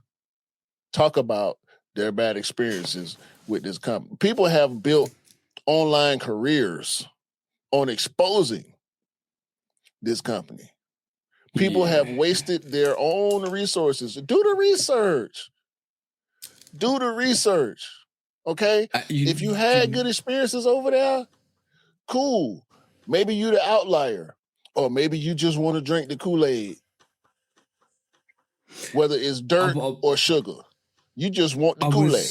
talk about their bad experiences with this company. People have built online careers on exposing this company. People have wasted their own resources. Do the research. Do the research. Okay? If you had good experiences over there, cool. Maybe you the outlier. Or maybe you just want to drink the Kool-Aid. Whether it's dirt or sugar. You just want the Kool-Aid.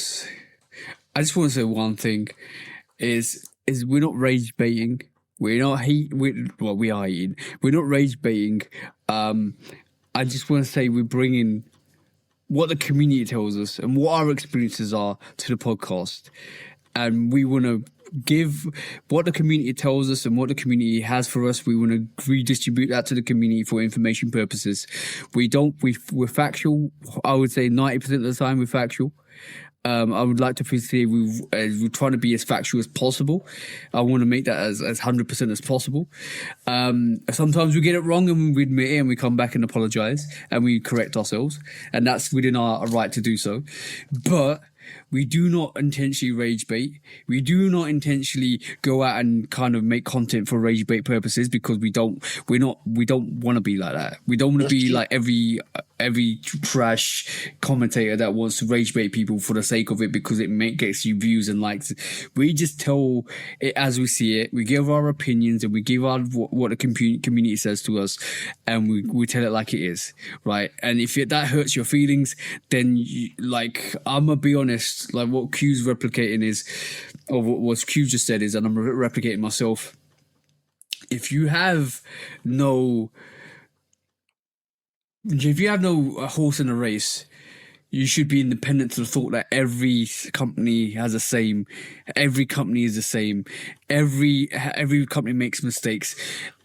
I just want to say one thing. Is we're not rage baiting. We're not we are eating. We're not rage baiting. I just want to say we're bringing what the community tells us and what our experiences are to the podcast. And we want to give what the community tells us and what the community has for us. We want to redistribute that to the community for information purposes. We're factual. I would say 90% of the time we're factual. I would like to say we're trying to be as factual as possible. I want to make that as 100% as possible. Sometimes we get it wrong and we admit it and we come back and apologize and we correct ourselves. And that's within our right to do so. But we do not intentionally rage bait. We do not intentionally go out and kind of make content for rage bait purposes because we don't want to be like that. We don't want to be like every trash commentator that wants to rage bait people for the sake of it because it gets you views and likes. We just tell it as we see it. We give our opinions and we give out what the community says to us, and we tell it like it is, right? And if that hurts your feelings, then I'm gonna be honest. Like what Q's replicating is, or what Q just said is, and I'm replicating myself. If you have no horse in a race, you should be independent to the thought that every company has the same. Every company is the same. Every company makes mistakes,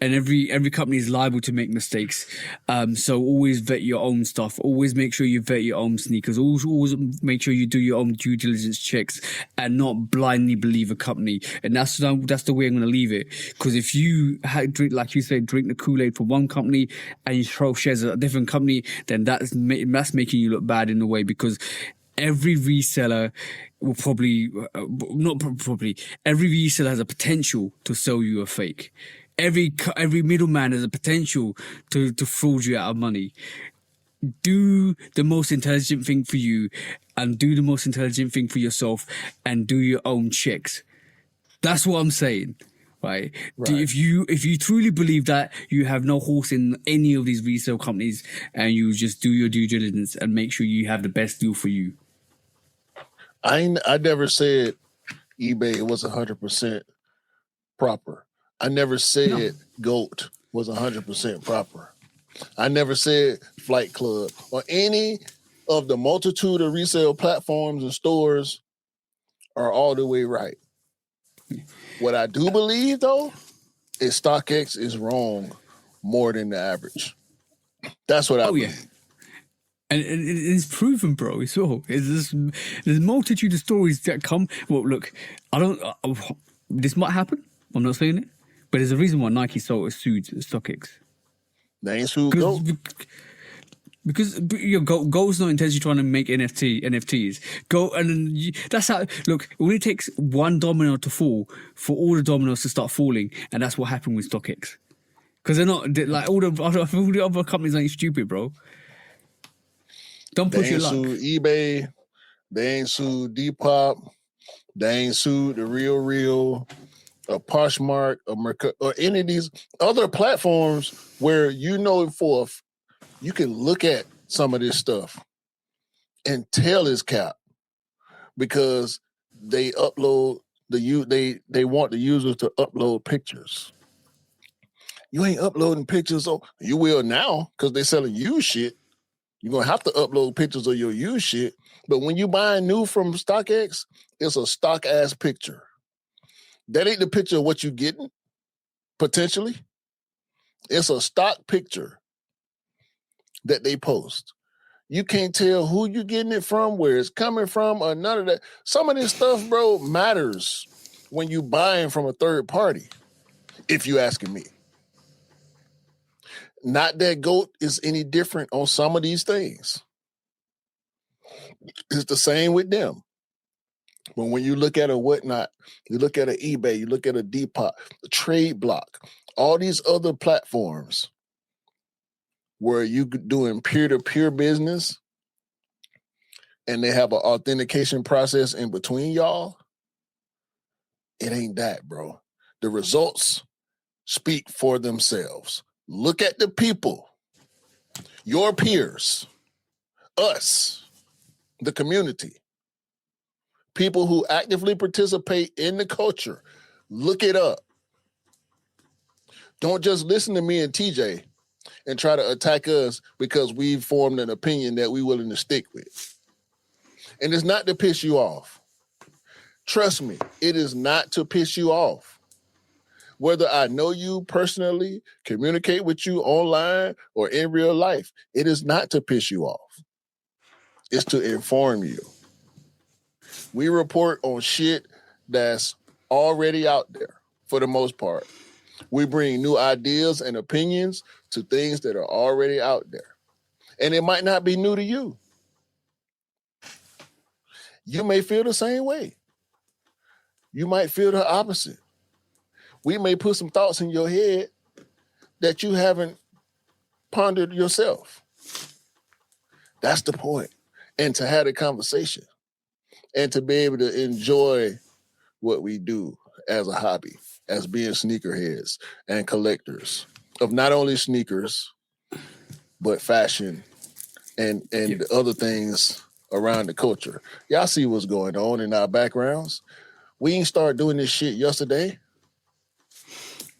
and every company is liable to make mistakes. So always vet your own stuff. Always make sure you vet your own sneakers. Always make sure you do your own due diligence checks and not blindly believe a company. And that's the way I'm going to leave it. Because if you drink, like you said, drink the Kool-Aid for one company and you throw shares at a different company, then that's making you look bad in a way, because every reseller will every reseller has a potential to sell you a fake. Every middleman has a potential to fraud you out of money. Do the most intelligent thing for you and do the most intelligent thing for yourself and do your own checks. That's what I'm saying. Right. If you truly believe that, you have no horse in any of these resale companies, and you just do your due diligence and make sure you have the best deal for you. I never said eBay was 100% proper. I never said GOAT was 100% proper. I never said Flight Club or any of the multitude of resale platforms and stores are all the way right. What I do believe, though, is StockX is wrong more than the average. That's what I believe. Yeah. And it's proven, bro. It's all. There's a multitude of stories that come. Well, look, this might happen. I'm not saying it. But there's a reason why Nike sued StockX. They ain't sued GOAT. Because Go's not intentionally trying to make NFTs. That's how. Look, it only takes one domino to fall for all the dominoes to start falling, and that's what happened with StockX. Because they're not like all the other companies ain't stupid, bro. Don't push your luck. They ain't sued eBay. They ain't sued Depop. They ain't sued the Real, or Poshmark, or any of these other platforms where you can look at some of this stuff and tell it's cap, because they upload they want the users to upload pictures. You ain't uploading pictures, so you will now because they're selling used shit. You're gonna have to upload pictures of your used shit. But when you buy new from StockX, it's a stock ass picture. That ain't the picture of what you're getting, potentially. It's a stock picture that they post. You can't tell who you're getting it from, where it's coming from, or none of that. Some of this stuff, bro, matters when you buying from a third party, if you asking me. Not that GOAT is any different on some of these things. It's the same with them. But when you look at a Whatnot, you look at an eBay, you look at a Depop, a Trade Block, all these other platforms where you doing peer-to-peer business and they have an authentication process in between y'all, it ain't that, bro. The results speak for themselves. Look at the people, your peers, us, the community, people who actively participate in the culture. Look it up. Don't just listen to me and TJ and try to attack us because we've formed an opinion that we're willing to stick with. And it's not to piss you off. Trust me, it is not to piss you off. Whether I know you personally, communicate with you online or in real life, it is not to piss you off. It's to inform you. We report on shit that's already out there for the most part. We bring new ideas and opinions to things that are already out there. And it might not be new to you. You may feel the same way. You might feel the opposite. We may put some thoughts in your head that you haven't pondered yourself. That's the point. And to have a conversation and to be able to enjoy what we do as a hobby, as being sneakerheads and collectors of not only sneakers, but fashion and the other things around the culture. Y'all see what's going on in our backgrounds. We ain't start doing this shit yesterday.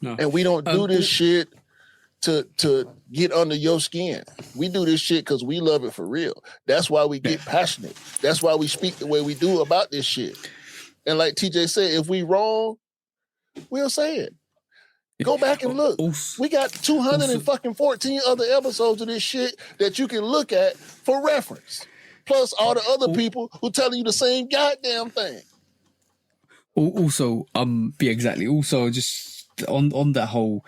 No. And we don't do this shit to get under your skin. We do this shit because we love it for real. That's why we get passionate. That's why we speak the way we do about this shit. And like TJ said, if we wrong, we'll say it. Go back and look. We got 214 other episodes of this shit that you can look at for reference. Plus all the other people who telling you the same goddamn thing. Also, exactly. Also, just on that whole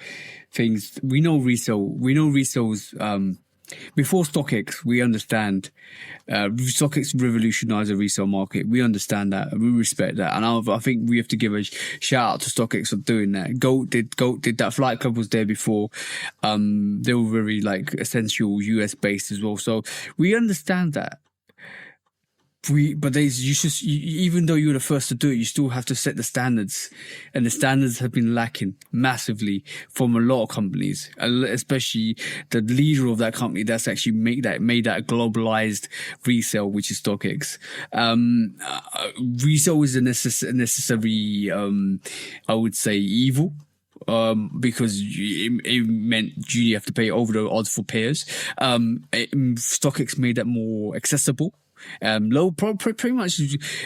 things, we know resales. Before StockX, we understand. StockX revolutionized the resale market. We understand that. We respect that, and I think we have to give a shout out to StockX for doing that. Goat did that. Flight Club was there before. They were very essential US based as well. So we understand that. Even though you're the first to do it, you still have to set the standards, and the standards have been lacking massively from a lot of companies, especially the leader of that company that's actually made that globalized resale, which is StockX. Resale is a necessary, I would say, evil. Because it meant you have to pay over the odds for pairs. StockX made that more accessible. Pretty much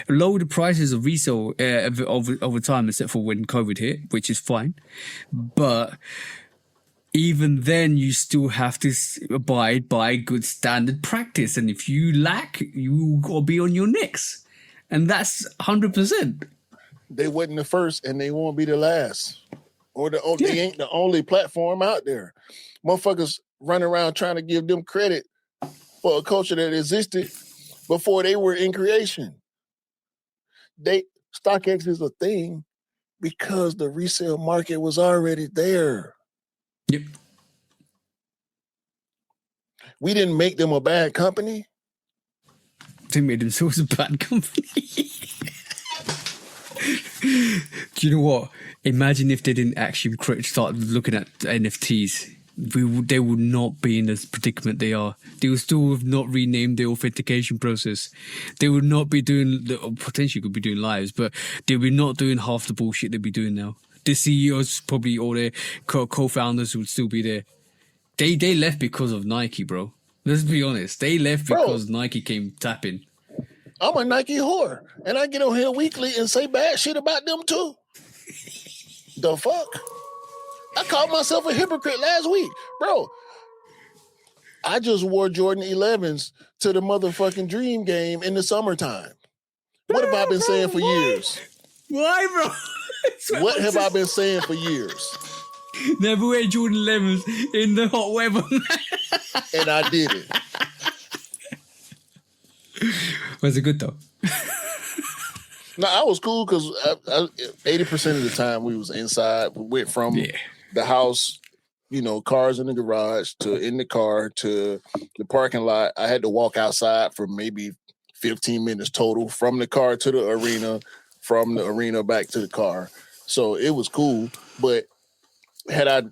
lower the prices of resale over time, except for when COVID hit, which is fine. But even then, you still have to abide by good standard practice, and if you lack, you gotta be on your necks, and that's 100%. They wasn't the first, and they won't be the last, or they ain't the only platform out there. Motherfuckers run around trying to give them credit for a culture that existed before they were in creation. StockX is a thing because the resale market was already there. Yep. We didn't make them a bad company. They made themselves a bad company. Do you know what? Imagine if they didn't actually start looking at NFTs. They would not be in this predicament they are. They would still have not renamed the authentication process. They would not be doing, potentially could be doing lives, but they would be not doing half the bullshit they'd be doing now. The CEOs, probably all their co-founders would still be there. They left because of Nike, bro. Let's be honest. They left because Nike came tapping. I'm a Nike whore, and I get on here weekly and say bad shit about them too. The fuck? I called myself a hypocrite last week. Bro, I just wore Jordan 11s to the motherfucking Dream game in the summertime. What have I been saying for years? Why, bro? What have I been saying for years? Never wear Jordan 11s in the hot weather. And I did it. Was it good, though? No, I was cool because 80% of the time we was inside. We went from the house, cars in the garage to in the car to the parking lot. I had to walk outside for maybe 15 minutes total from the car to the arena, from the arena back to the car. So it was cool. But had I,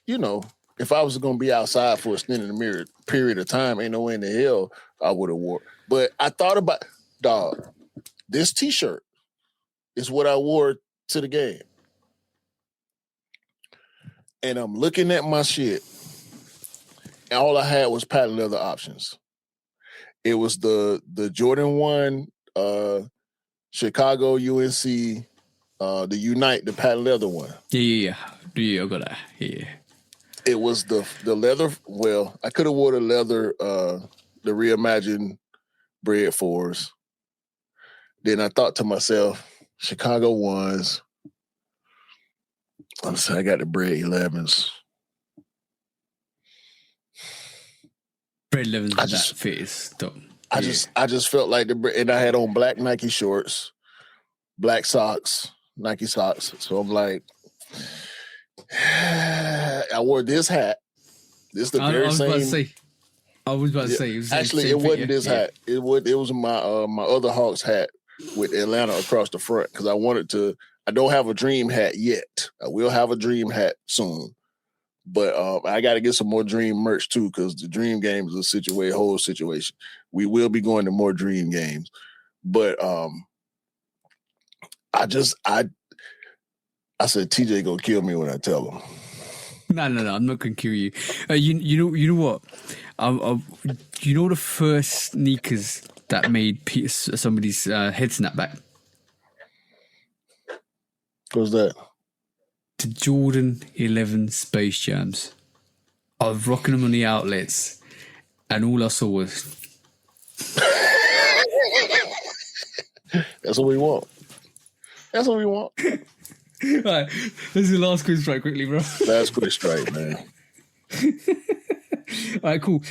if I was going to be outside for a extended period of time, ain't no way in the hell I would have wore. But I thought about, dog, this T-shirt is what I wore to the game. And I'm looking at my shit, all I had was patent leather options. It was the Jordan 1, Chicago UNC, the Unite, the patent leather one. Yeah. I got that. Yeah. It was the leather. Well, I could have wore the leather, the reimagined Bred 4s. Then I thought to myself, Chicago 1s. I'm saying I got the Bred 11s. Bred 11s with that fit is dumb. I just felt like and I had on black Nike shorts, black socks, Nike socks. So I'm like, I wore this hat. This is the very same. I was about to say. It wasn't this hat. It was my my other Hawks hat with Atlanta across the front because I wanted to. I don't have a dream hat yet. I will have a dream hat soon. But I got to get some more Dream merch too, because the Dream game is a whole situation. We will be going to more Dream games, but I said TJ gonna kill me when I tell him. No, I'm not gonna kill you. You know what? You know the first sneakers that made somebody's head snap back? What's that? The Jordan 11 Space Jams. I was rocking them on the outlets, and all I saw was. That's what we want. That's what we want. All right, this is the last quiz strike quickly, bro. Last quiz strike, man. All right, cool.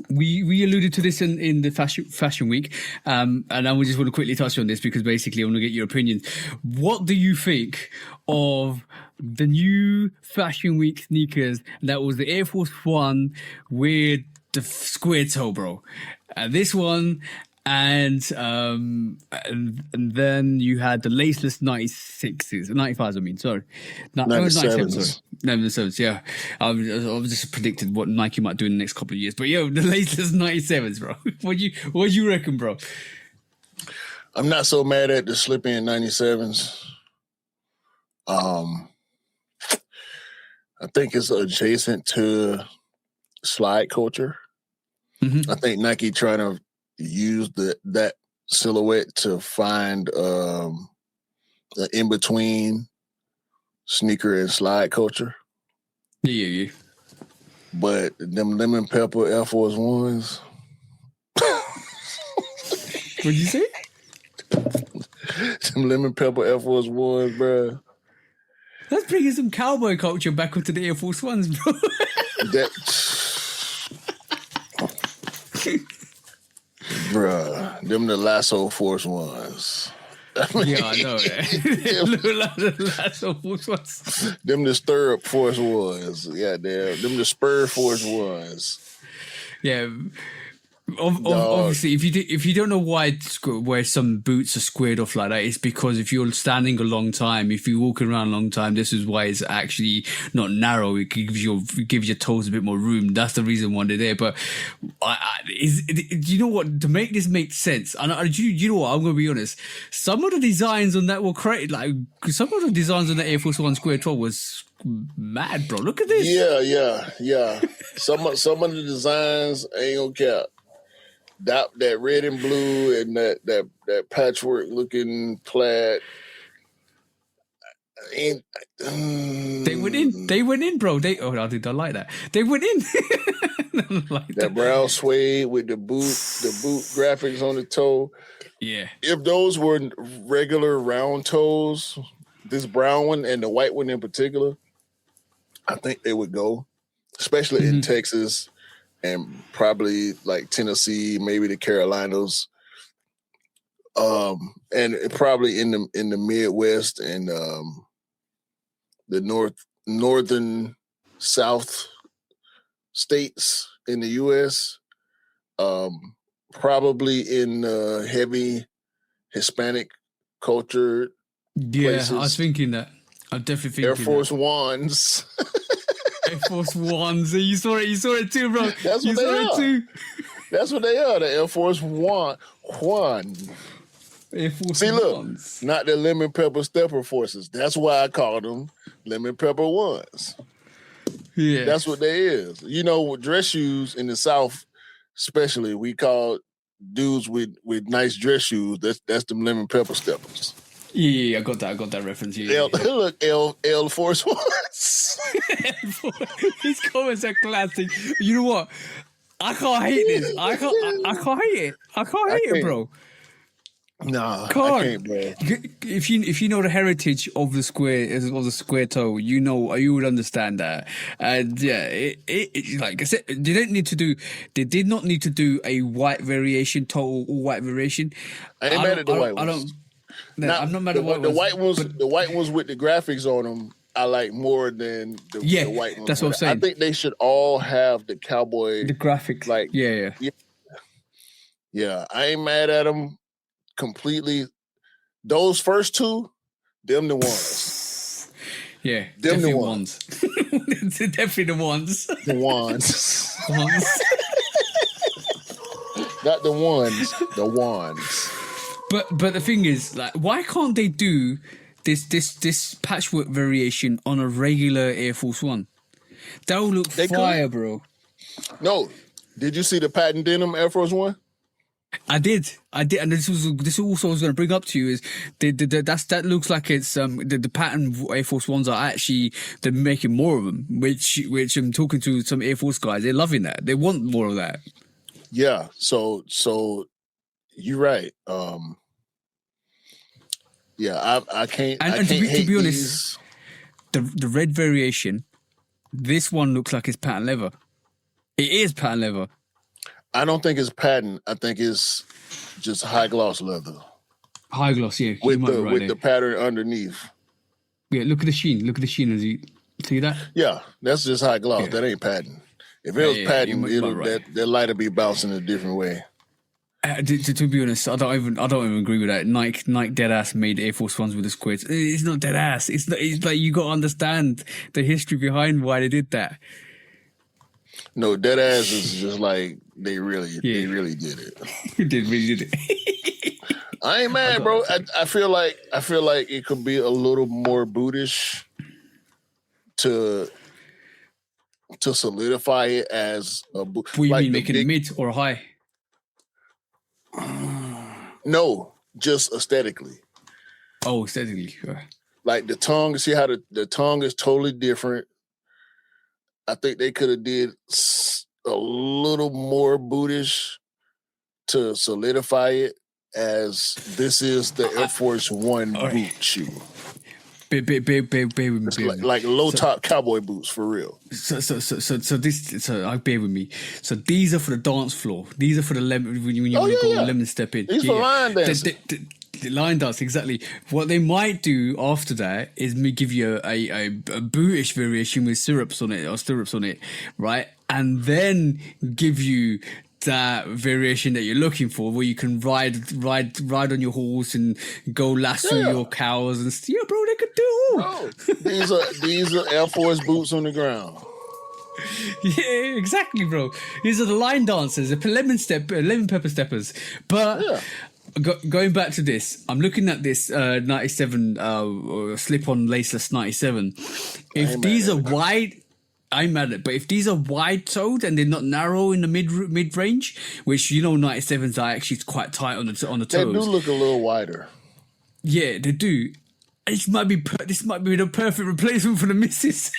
We alluded to this in the fashion week, and I just want to quickly touch on this because basically I want to get your opinions. What do you think of the new fashion week sneakers? That was the Air Force One with the square toe, bro. This one. And then you had the Laceless 95s, I mean, sorry. 97s. 97s, yeah. I was just predicted what Nike might do in the next couple of years. But yo, the Laceless 97s, bro. What do you reckon, bro? I'm not so mad at the slip-in 97s. I think it's adjacent to slide culture. Mm-hmm. I think Nike trying to use that silhouette to find an in-between sneaker and slide culture. Yeah. But them lemon pepper Air Force Ones. What'd you say? Some lemon pepper Air Force Ones, bro. That's bringing some cowboy culture back into the Air Force Ones, bro. Bruh, them the Lasso Force Ones. Yeah, I know that. Lasso Force Ones. Them the Stirrup Force Ones. Goddamn. Them the Spur Force Ones. Yeah. Obviously, if you don't know why some boots are squared off like that, it's because if you're standing a long time, if you're walking around a long time, this is why it's actually not narrow. It gives your toes a bit more room. That's the reason why they're there. But you know what? To make this make sense, and you know what? I'm going to be honest. Some of the designs on that were created, like some of the designs on the Air Force One Square 12 was mad, bro. Look at this. Yeah. Some of the designs ain't gonna cap. That red and blue and that patchwork looking plaid. They went in, bro. I did not like that. They went in. Like that brown suede with the boot graphics on the toe. Yeah. If those were regular round toes, this brown one and the white one in particular, I think they would go, especially in Texas. And probably like Tennessee, maybe the Carolinas, and probably in the Midwest and the northern South states in the U.S. Probably in heavy Hispanic culture. Yeah, places. I was thinking that. I'm definitely thinking Air Force Ones. Air Force Ones. You saw it too, bro. That's what they are. That's what they are. The Air Force One. Air Force See, look, Ones. Not the lemon pepper stepper forces. That's why I call them lemon pepper ones. Yeah. That's what they is. You know, with dress shoes in the South, especially, we call dudes with nice dress shoes. That's them lemon pepper steppers. Yeah, I got that reference. Yeah. Look, L Force Ones. These comments are classic. You know what? I can't hate this. I can't hate it. I can't hate it, bro. Nah, Can't. I can't, bro. If you know the heritage of the square toe, you would understand that. And yeah, it like I said, they did not need to do a white variation, total white variation. I ain't mad at the white ones. I'm not mad at the white ones. The white ones with the graphics on them, I like more than the white ones. That's what I'm saying. I think they should all have the cowboy, the graphics. Like, yeah. I ain't mad at them completely. Those first two, them the ones. Yeah, them definitely the ones. Definitely the ones. The ones. Not the ones. The ones. But the thing is, like, why can't they do this patchwork variation on a regular Air Force One? That will look fire, bro. No, did you see the patent denim Air Force One? I did, and this also was going to bring up to you is that looks like it's the pattern Air Force Ones are actually they're making more of them, which I'm talking to some Air Force guys, they're loving that, they want more of that. Yeah, so you're right. Yeah, I can't. And to be honest, the red variation, this one looks like it's patent leather. It is patent leather. I don't think it's patent. I think it's just high gloss leather. High gloss, yeah. With the pattern underneath. Yeah, look at the sheen. Look at the sheen. As you see that? Yeah, that's just high gloss. Yeah. That ain't patent. If it was patent, that light would be bouncing a different way. To be honest, I don't even agree with that. Nike dead ass made Air Force Ones with the squids. It's not dead ass. It's like you got to understand the history behind why they did that. No, dead ass is just like they really did it. They really did it. I ain't mad, bro. I feel like it could be a little more bootish to solidify it as a boot. What do you mean, making it mid or high? No, just aesthetically. Oh, aesthetically. Like the tongue, see how the tongue is totally different. I think they could have did a little more bootish to solidify it as this is the Air Force One boot shoe. Like low top cowboy boots for real. So bear with me. So these are for the dance floor. These are for the lemon when you go lemon step in. These for line dancing. The line dance, exactly. What they might do after that is give you a bootish variation with stirrups on it, right? And then give you that variation that you're looking for, where you can ride on your horse and go lasso your cows and bro, they could do all. Bro, these are Air Force boots on the ground. Yeah, exactly, bro. These are the line dancers, the lemon pepper steppers. But going back to this, I'm looking at this 97 slip-on laceless 97. If these are wide, I'm mad at it. But if these are wide-toed and they're not narrow in the mid-range, which 97s are actually quite tight on the toes. They do look a little wider. Yeah, they do. This might be the perfect replacement for the missus.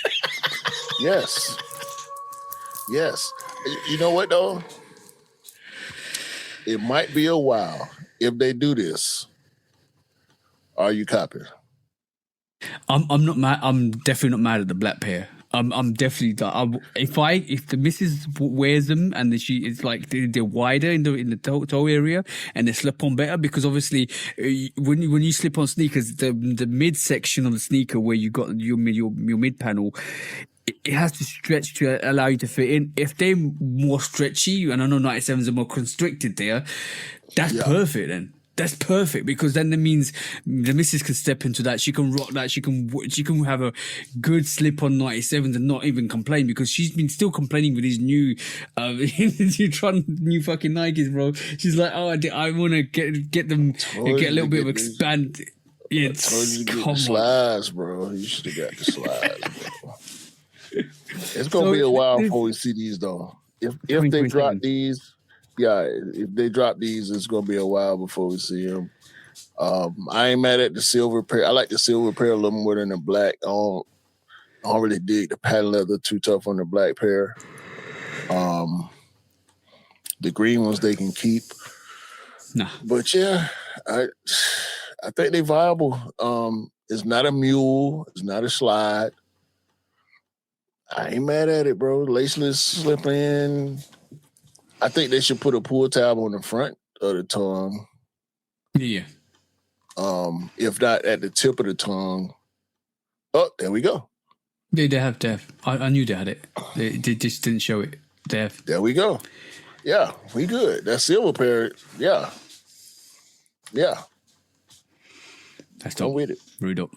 Yes. You know what though? It might be a while if they do this. Are you copying? I'm not mad. I'm definitely not mad at the black pair. I'm definitely if the missus wears them and it's like they're wider in the toe area and they slip on better, because obviously when you slip on sneakers, the mid section of the sneaker where you got your mid panel, it has to stretch to allow you to fit in. If they're more stretchy, and I know 97s are more constricted there, that's perfect then. That's perfect, because then that means the missus can step into that. She can rock that. She can have a good slip on 97s and not even complain, because she's been still complaining with these new fucking Nikes, bro. She's like, oh, I want to get them get a little bit of expand. It's come on, slides, bro. You should have got the slides, bro. It's gonna be a while before we see these though. If they drop these, if they drop these, it's gonna be a while before we see them. I ain't mad at the silver pair. I like the silver pair a little more than the black. I don't really dig the patent leather too tough on the black pair. The green ones they can keep. Nah. But yeah, I think they viable. It's not a mule. It's not a slide. I ain't mad at it, bro. Laceless slip in. I think they should put a pull tab on the front of the tongue. Yeah. If not at the tip of the tongue. Oh, there we go. Yeah, they have. I knew they had it. They just didn't show it. They have. There we go. Yeah, we good. That silver pair, yeah. That's dope. I'm with it. Rude up.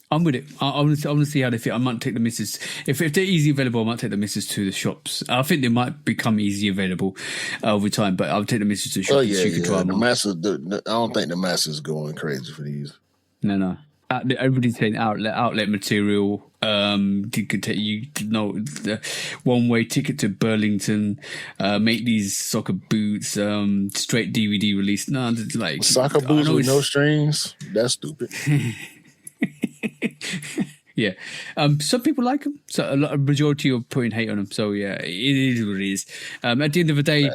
I'm with it. I want to see how they fit. I might take the misses. If they're easy available, I might take the misses to the shops. I think they might become easy available over time, but I'll take the misses to the shops. Oh, yeah. The masses, I don't think the masses going crazy for these. No. Everybody's saying outlet material. You could take the one-way ticket to Burlington. Make these soccer boots. Straight DVD release. No, it's like soccer boots with no strings. That's stupid. Yeah, some people like them. So a majority are putting hate on them. So yeah, it is what it is. At the end of the day,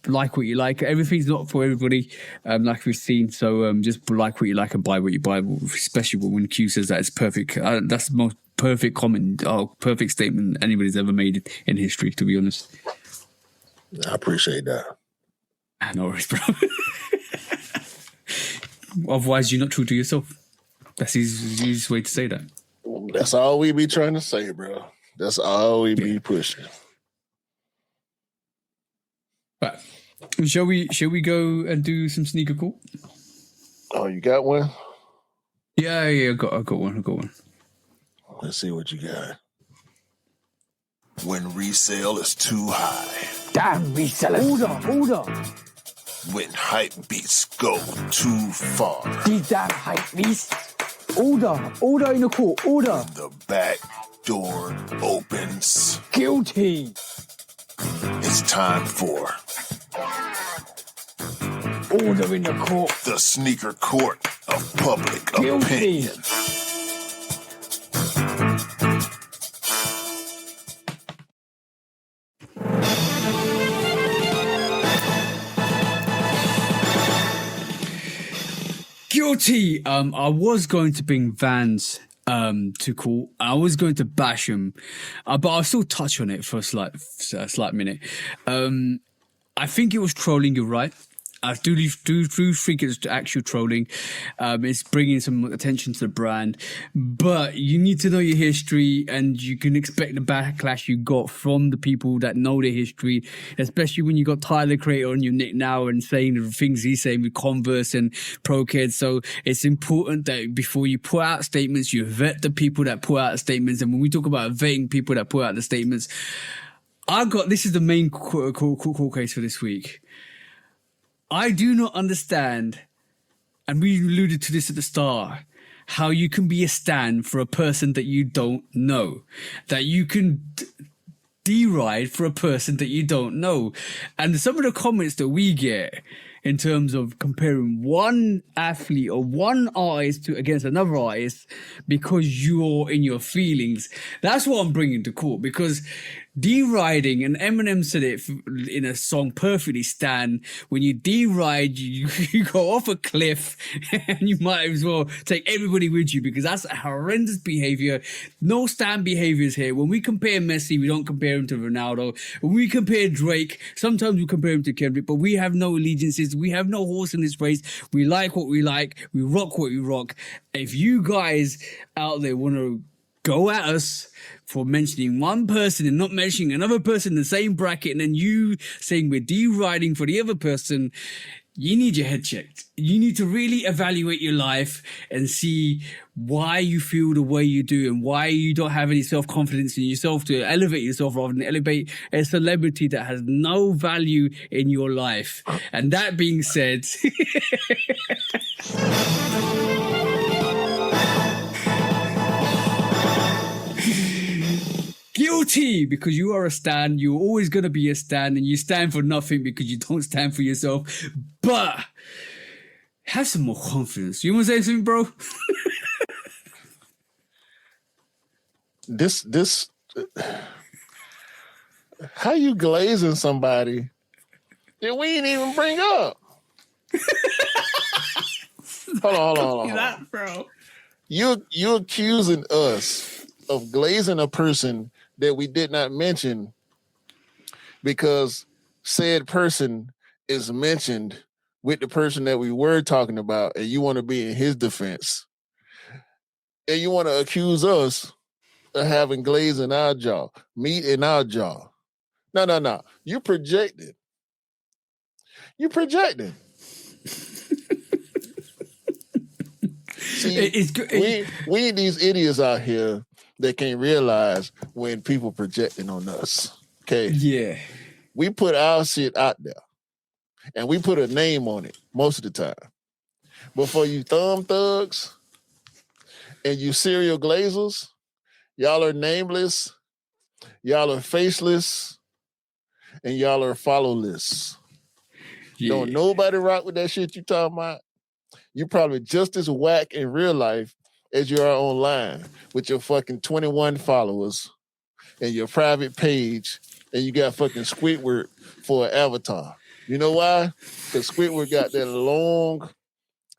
like what you like. Everything's not for everybody, like we've seen. So just like what you like and buy what you buy. Especially when Q says that it's perfect. That's the most perfect comment, perfect statement anybody's ever made in history. To be honest, I appreciate that. No worries, bro. Otherwise, you're not true to yourself. That's the easiest way to say that. That's all we be trying to say, bro. That's all we be pushing. But shall we go and do some sneaker call? Oh, you got one? Yeah, I got one. Let's see what you got. When resale is too high. Damn resellers. Order. When hype beats go too far. These damn hype beasts. Order in the court. Order. The back door opens. Guilty. It's time for Order in the court. the sneaker court of public Guilty. opinion. Guilty. I was going to bring Vans to court. I was going to bash them, but I'll still touch on it for a slight minute. I think it was trolling. You're right. I do think it's actual trolling. It's bringing some attention to the brand, but you need to know your history, and you can expect the backlash you got from the people that know their history, especially when you got Tyler Creator on your neck now and saying the things he's saying with Converse and ProKids. So it's important that before you put out statements, you vet the people that put out statements. And when we talk about vetting people that put out the statements, this is the main court case for this week. I do not understand, and we alluded to this at the start, how you can be a stan for a person that you don't know, that you can deride for a person that you don't know. And some of the comments that we get in terms of comparing one athlete or one artist against another artist because you're in your feelings, that's what I'm bringing to court. Because deriding, and Eminem said it in a song perfectly, Stan, when you deride, you go off a cliff and you might as well take everybody with you, because that's a horrendous behavior. No Stan behaviors here. When we compare Messi, we don't compare him to Ronaldo. When we compare Drake, sometimes we compare him to Kendrick, but we have no allegiances. We have no horse in this race. We like what we like. We rock what we rock. If you guys out there want to go at us for mentioning one person and not mentioning another person in the same bracket, and then you saying we're deriding for the other person, you need your head checked. You need to really evaluate your life and see why you feel the way you do and why you don't have any self-confidence in yourself to elevate yourself rather than elevate a celebrity that has no value in your life. And that being said... Guilty, because you are a stan. You're always going to be a stan, and you stand for nothing because you don't stand for yourself. But have some more confidence. You want to say something, bro? This how you glazing somebody that we ain't even bring up? Hold on. That, bro. You accusing us of glazing a person that we did not mention because said person is mentioned with the person that we were talking about, and you want to be in his defense. And you want to accuse us of having glaze in our jaw, meat in our jaw. No. You projected. See, we need these idiots out here that can't realize when people projecting on us. Okay. Yeah. We put our shit out there and we put a name on it most of the time. But for you thumb thugs and you serial glazers, y'all are nameless, y'all are faceless, and y'all are followless. Yeah. Don't nobody rock with that shit you talking about. You probably just as whack in real life as you are online with your fucking 21 followers and your private page, and you got fucking Squidward for an avatar. You know why? Because Squidward got that long,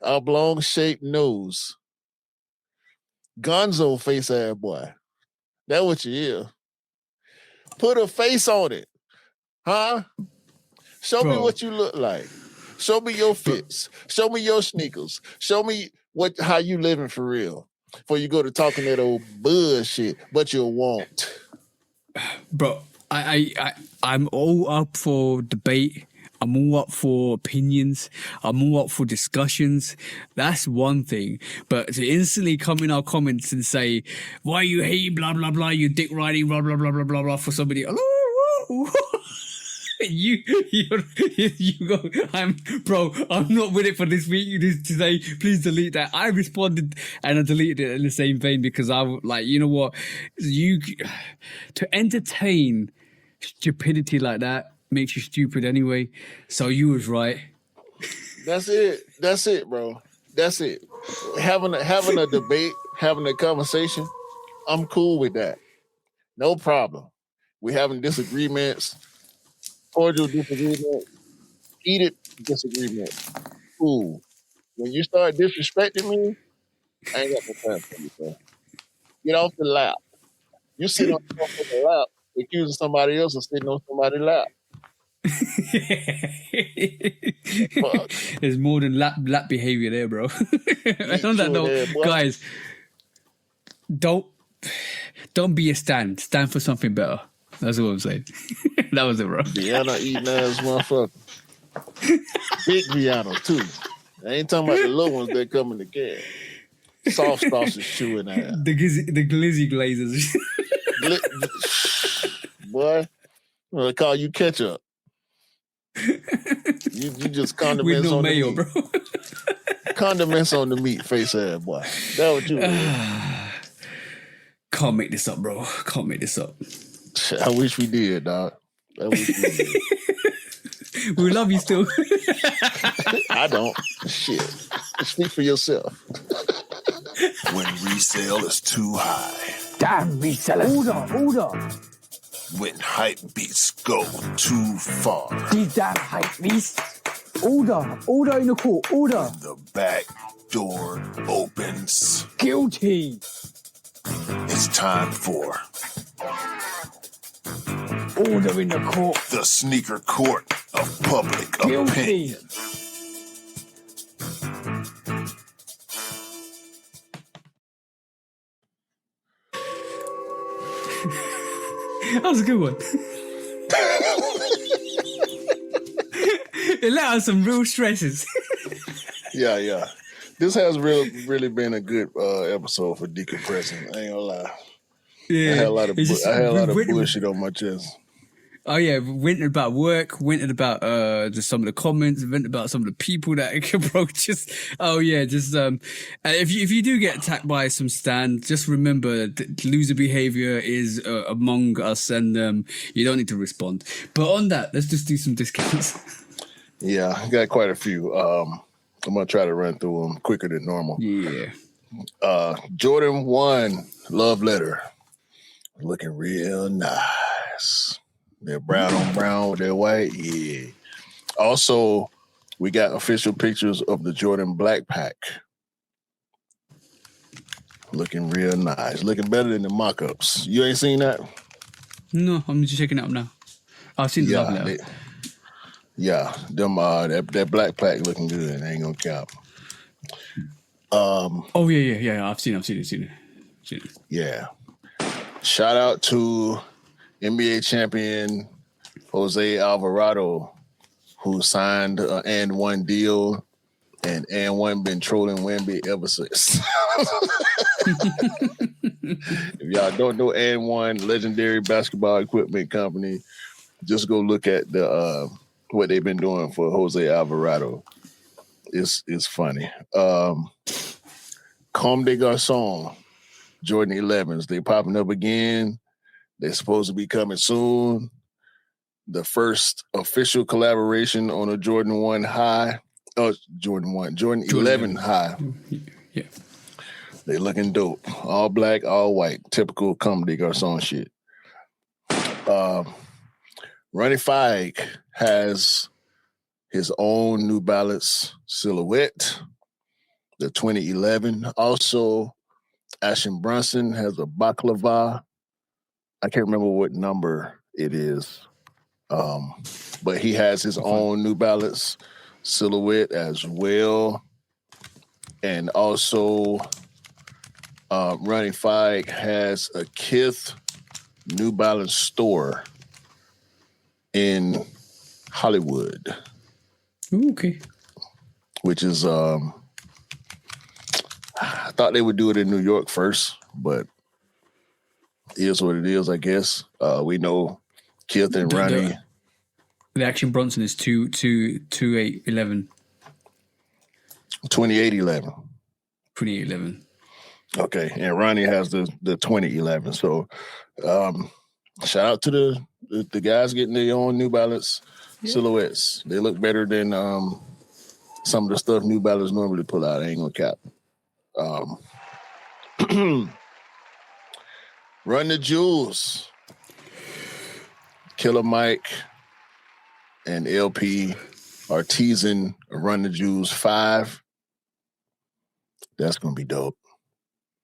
oblong-shaped nose. Gonzo face ass boy. That what you is. Put a face on it. Huh? Show me what you look like. Show me your fits. Show me your sneakers. Show me how you living for real. Before you go to talking that old bullshit, but you won't. Bro, I'm all up for debate. I'm all up for opinions. I'm all up for discussions. That's one thing. But to instantly come in our comments and say, why you hate blah, blah, blah, you dick riding, blah, blah, blah, blah, blah, blah, for somebody. You go, I'm not with it for this week. You just say, please delete that. I responded and I deleted it in the same vein because I was like, you know what? To entertain stupidity like that makes you stupid anyway. So you was right. That's it, bro. That's it. Having a debate, having a conversation, I'm cool with that. No problem. We're having disagreements. Cordial disagreement, heated disagreement. Cool. When you start disrespecting me, I ain't got no time for you, bro. Get off the lap. You sit on the lap, accusing somebody else of sitting on somebody's lap. There's more than lap behavior there, bro. On that note, guys, don't be a stand. Stand for something better. That's what I'm saying. That was it, bro. Vienna eating ass motherfucker. Big Vienna too. I ain't talking about the little ones that come in the can. Soft sausage chewing ass. The glizzy glazers. Boy, I'm gonna call you ketchup. You just condiments with no on mayo, the meat. bro. Condiments on the meat, face ass boy. That what you Can't make this up, bro. Can't make this up. I wish we did, dog. I wish we did. We love you still. I don't. Shit. Speak for yourself. When resale is too high. Damn resellers. Order. When hype beats go too far. These damn hype beasts. Order in the court. Order. The back door opens. Guilty. It's time for Order in the court. the sneaker court of public Guilty. opinion. That was a good one. It let out some real stresses. Yeah. This has really been a good episode for decompressing. I ain't gonna lie. Yeah, I had a lot of bullshit on my chest. Oh yeah, vented about work, vented about just some of the comments, vented about some of the people that bro. Just if you do get attacked by some stand, just remember that loser behavior is among us, and you don't need to respond. But on that, let's just do some discounts. Yeah, I got quite a few. I'm gonna try to run through them quicker than normal. Yeah. Jordan 1 Love Letter, looking real nice. They're brown on brown with their white. Yeah. Also, we got official pictures of the Jordan Black Pack. Looking real nice. Looking better than the mock-ups. You ain't seen that? No, I'm just checking it up now. I've seen the love letter. That Black Pack looking good. I ain't gonna cap. Oh yeah. I've seen it. Yeah. Shout out to NBA champion Jose Alvarado, who signed an and one deal, and one been trolling Wemby ever since. If y'all don't know and one, legendary basketball equipment company, just go look at the what they've been doing for Jose Alvarado. It's funny. Comme des Garçons, Jordan 11s, they popping up again. They're supposed to be coming soon. The first official collaboration on a Jordan 11 high. Yeah. They looking dope. All black, all white. Typical Comme des Garçons shit. Ronnie Fike has his own New Balance silhouette, the 2011. Also, Ashton Brunson has a baklava. I can't remember what number it is, but he has his own New Balance silhouette as well. And also, Ronnie Fike has a Kith New Balance store in Hollywood. Ooh, okay. Which is, I thought they would do it in New York first, but it is what it is, I guess. We know Kith and Ronnie. The Action Bronson is 2811. 2811. 2811. Okay, and Ronnie has the 2011. So, shout out to the guys getting their own New Balance silhouettes. They look better than some of the stuff New Balance normally pull out. I ain't gonna cap. Run the Jewels. Killer Mike and LP are teasing Run the Jewels 5. That's gonna be dope.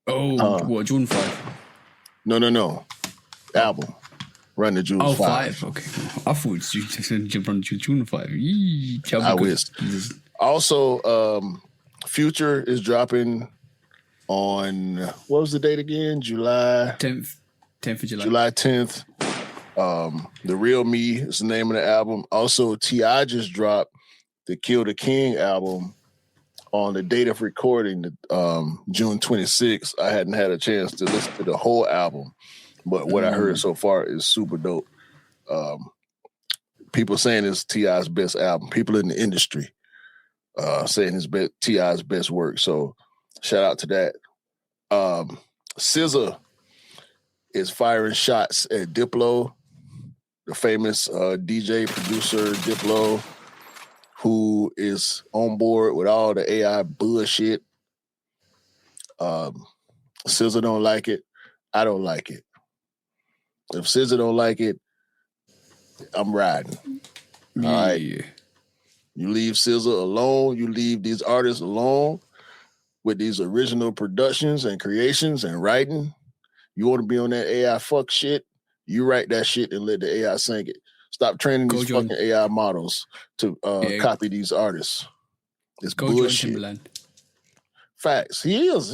Oh, what, June 5? No. Album. Run the Jewels 5. Okay. I thought you said Run the Jewels June 5. I wish. Also, Future is dropping on, what was the date again? July 10th of July. July 10th. The Real Me is the name of the album. Also, T.I. just dropped the Kill the King album on the date of recording, June 26th. I hadn't had a chance to listen to the whole album, but what I heard so far is super dope. People saying it's T.I.'s best album. People in the industry saying it's T.I.'s best work. So shout out to that. SZA is firing shots at Diplo, the famous DJ producer Diplo, who is on board with all the AI bullshit. SZA don't like it. I don't like it. If SZA don't like it, I'm riding. Yeah. All right. You leave SZA alone. You leave these artists alone with these original productions and creations and writing. You want to be on that AI fuck shit, you write that shit and let the AI sing it. Stop training these fucking AI models to copy these artists. It's bullshit. Facts. He is.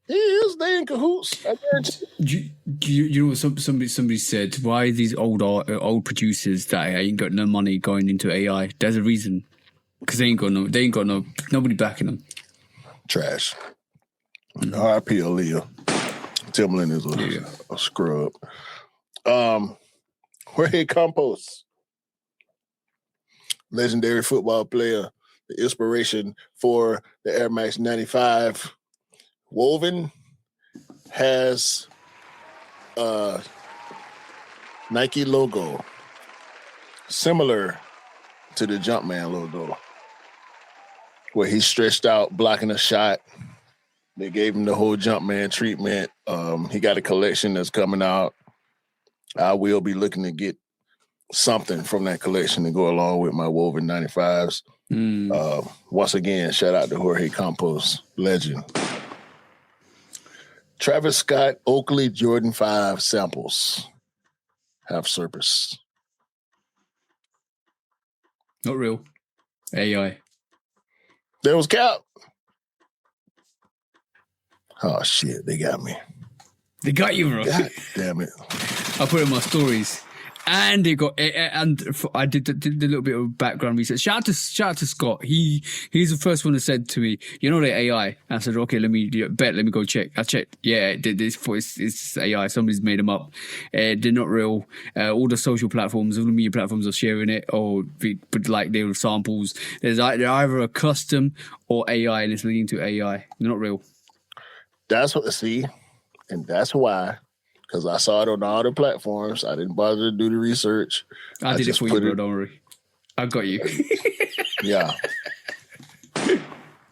They in cahoots. I guarantee. You know what somebody said? Why these old producers that ain't got no money going into AI? There's a reason. Because they ain't got nobody backing them. Trash. R.I.P. Aaliyah. Timbaland is a scrub. Jorge Campos, legendary football player, the inspiration for the Air Max 95. Woven has a Nike logo similar to the Jumpman logo, where he stretched out blocking a shot. They gave him the whole Jumpman treatment. He got a collection that's coming out. I will be looking to get something from that collection to go along with my Woven 95s. Once again, shout out to Jorge Campos, legend. Travis Scott Oakley Jordan 5 samples have surfaced. Not real. AI. There was Cap. Oh shit, they got me. They got you, bro. God damn it. I put it in my stories. And they got, and I did a little bit of background research. Shout out to Scott. He's the first one that said to me, "You know, they're AI." I said, "Okay, let me go check." I checked. Yeah, it's AI. Somebody's made them up. They're not real. All the social platforms, all the media platforms are sharing it, but like they were samples. They're either a custom or AI, and it's leading to AI. They're not real. That's why. Because I saw it on all the platforms. I didn't bother to do the research. I did it for you, bro. Don't worry. I got you. Yeah.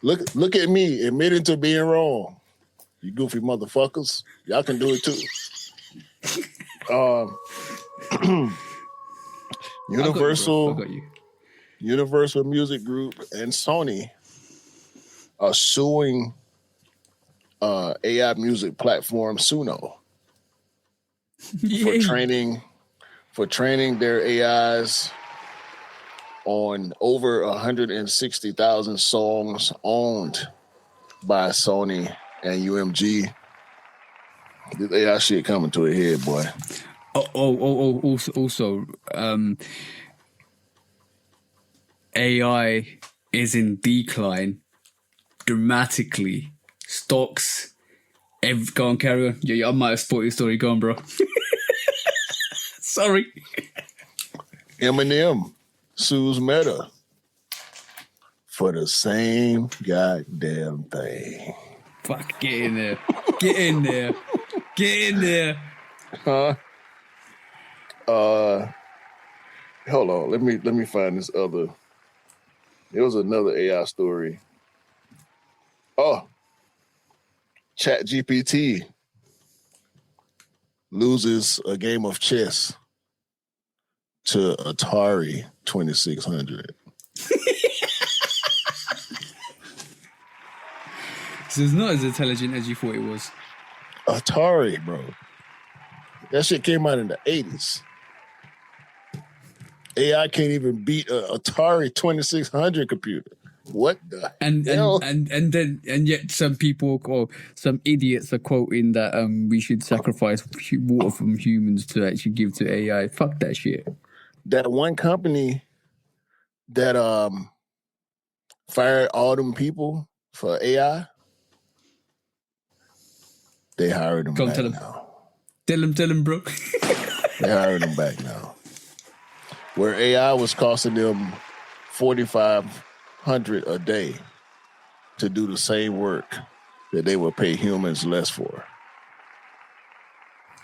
Look at me admitting to being wrong. You goofy motherfuckers. Y'all can do it too. Universal Music Group and Sony are suing AI music platform Suno. For training their AIs on over 160,000 songs owned by Sony and UMG. This AI shit coming to a head, boy. Also, AI is in decline dramatically. Stocks. Go on, carry on. Yeah, I might have spoiled your story. Go on, bro. Sorry. Eminem sues Meta for the same goddamn thing. Fuck, get in there. Get in there. Get in there. Huh? Hold on. Let me find this other. There was another AI story. Oh. ChatGPT loses a game of chess to Atari 2600. So it's not as intelligent as you thought it was. Atari, bro. That shit came out in the 80s. AI can't even beat an Atari 2600 computer. What the hell? And yet some people or some idiots are quoting that we should sacrifice water from humans to actually give to AI. Fuck that shit. That one company that fired all them people for AI, they hired them back now. Tell them, bro. They hired them back now. Where AI was costing them $4,500 a day to do the same work that they would pay humans less for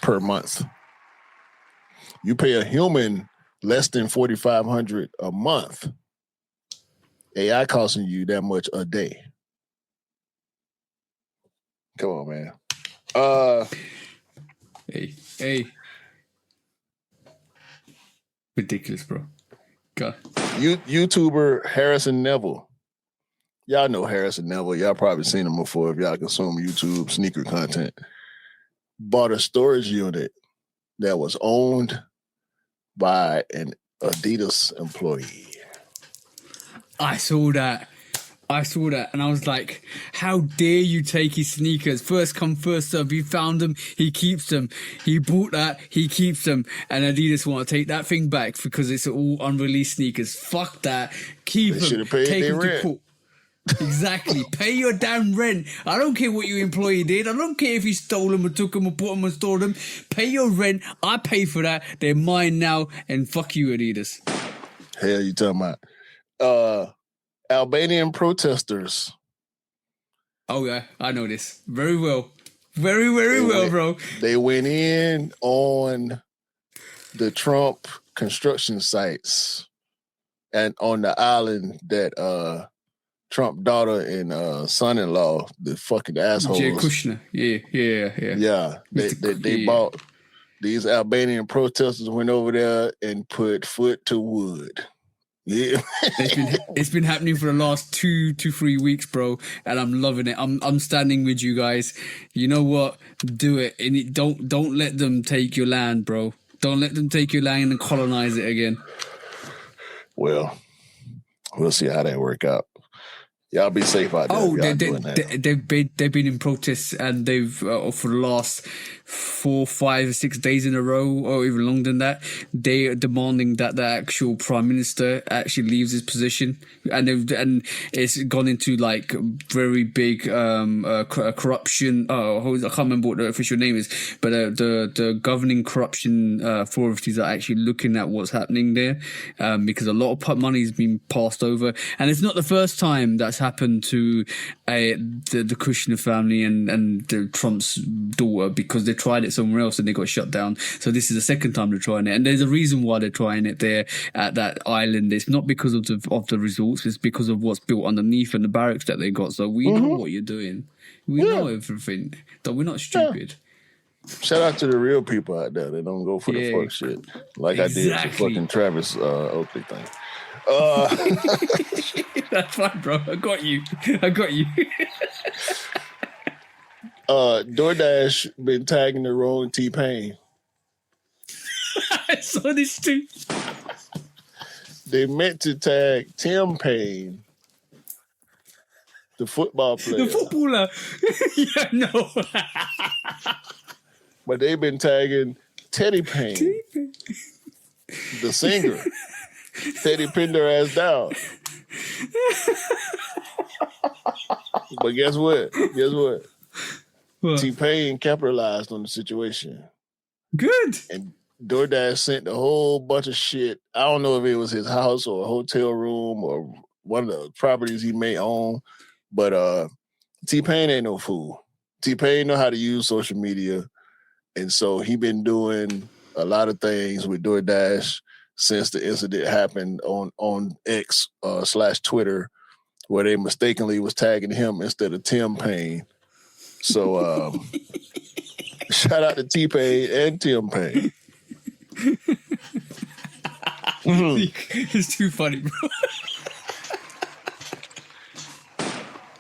per month. You pay a human less than $4,500 a month. AI costing you that much a day. Come on, man. Hey. Ridiculous, bro. God. YouTuber Harrison Neville. Y'all know Harrison Neville. Y'all probably seen him before if y'all consume YouTube sneaker content. Bought a storage unit that was owned by an Adidas employee. I saw that. And I was like, how dare you take his sneakers? First come, first serve. He found them, he keeps them. He bought that, he keeps them. And Adidas want to take that thing back because it's all unreleased sneakers. Fuck that. Keep them. They should have paid their rent. Exactly. Pay your damn rent. I don't care what your employee did. I don't care if he stole them or took them or put them or stored them. Pay your rent. I pay for that. They're mine now. And fuck you, Adidas. Hell, you talking about? Albanian protesters. Oh yeah, I know this very well. Very well, bro. They went in on the Trump construction sites and on the island that Trump daughter and son-in-law, the fucking assholes. Jay Kushner. Yeah. Yeah. They bought these Albanian protesters went over there and put foot to wood. Yeah. It's been happening for the last 2 to 3 weeks, bro, and I'm loving it. I'm standing with you guys. You know what? Do it. And don't let them take your land, bro. Don't let them take your land and colonize it again. Well, we'll see how that work out. Y'all be safe out there. Oh, they've been in protests, and they've for the last 4, 5, 6 days in a row, or even longer than that, they are demanding that the actual prime minister actually leaves his position, and it's gone into like very big corruption. I can't remember what the official name is, but the governing corruption authorities are actually looking at what's happening there, because a lot of money has been passed over, and it's not the first time that's happened to the Kushner family and the Trump's daughter, because they tried it somewhere else and they got shut down. So this is the second time they're trying it, and there's a reason why they're trying it there at that island. It's not because of the results; it's because of what's built underneath and the barracks that they got. So we know what you're doing. We know everything. So we're not stupid. Shout out to the real people out there that don't go for the fuck shit like I did the fucking Travis Oakley thing. That's fine, bro. I got you. DoorDash been tagging the wrong T-Pain. I saw this too. They meant to tag Tim Payne, the football player. The footballer. Yeah, no. But they've been tagging Teddy Payne, the singer. Teddy pinned her ass down. But guess what? What? T-Pain capitalized on the situation. Good. And DoorDash sent a whole bunch of shit. I don't know if it was his house or a hotel room or one of the properties he may own, but T-Pain ain't no fool. T-Pain know how to use social media, and so he been doing a lot of things with DoorDash since the incident happened on X / Twitter, where they mistakenly was tagging him instead of Tim Payne. So shout out to T-Pain and Tim Payne. It's too funny, bro.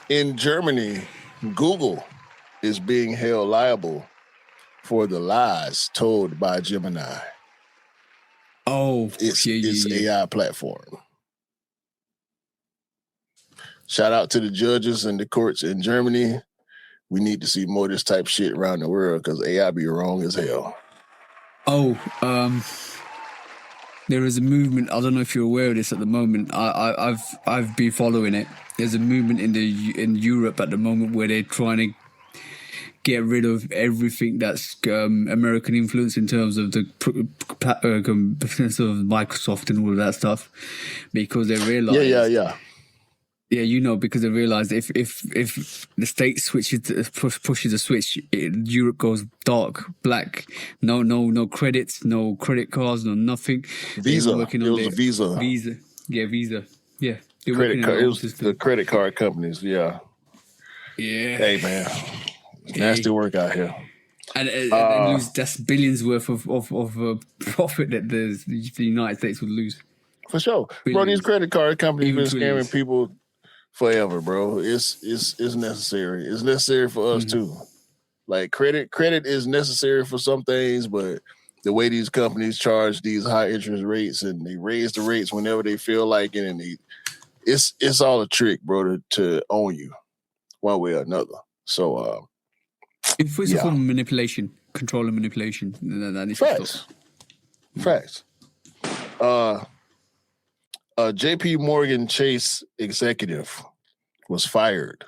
In Germany, Google is being held liable for the lies told by Gemini. Oh, it's AI platform. Shout out to the judges and the courts in Germany. We need to see more of this type of shit around the world because AI be wrong as hell. Oh, there is a movement. I don't know if you're aware of this at the moment. I've been following it. There's a movement in Europe at the moment where they're trying to get rid of everything that's American influence in terms of the sort of Microsoft and all of that stuff, because they realize because they realize if the state pushes a switch, Europe goes dark, black, no credits, no credit cards, no nothing. Visa, it was Visa. Visa. Credit card. It was the credit card companies. Yeah. Hey man. Nasty work out here. And that's billions worth of profit that the United States would lose. For sure. Billions. Bro, these credit card companies been trillions. scamming people forever, bro. It's necessary. It's necessary for us too. Like credit is necessary for some things, but the way these companies charge these high interest rates and they raise the rates whenever they feel like it, and it's all a trick, bro, to own you one way or another. So it's a form of manipulation, control and manipulation. That is Facts. JP Morgan Chase executive was fired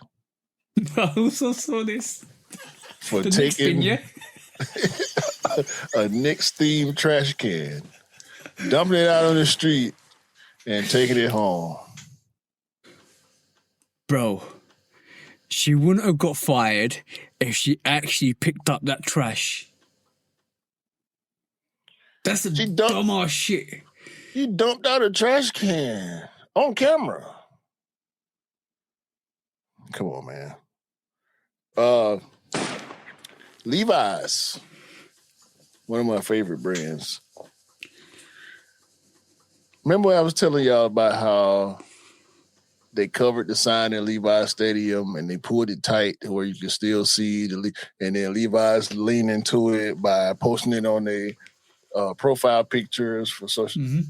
I also saw this. for The next taking thing, yeah. a Knicks themed trash can, dumping it out on the street, and taking it home. Bro, she wouldn't have got fired if she actually picked up that trash. That's the She dumped- dumb ass shit. You dumped out a trash can on camera. Come on, man. Levi's, one of my favorite brands. Remember I was telling y'all about how they covered the sign in Levi's Stadium and they pulled it tight to where you can still see and then Levi's leaned into it by posting it on their profile pictures for social. Mm-hmm.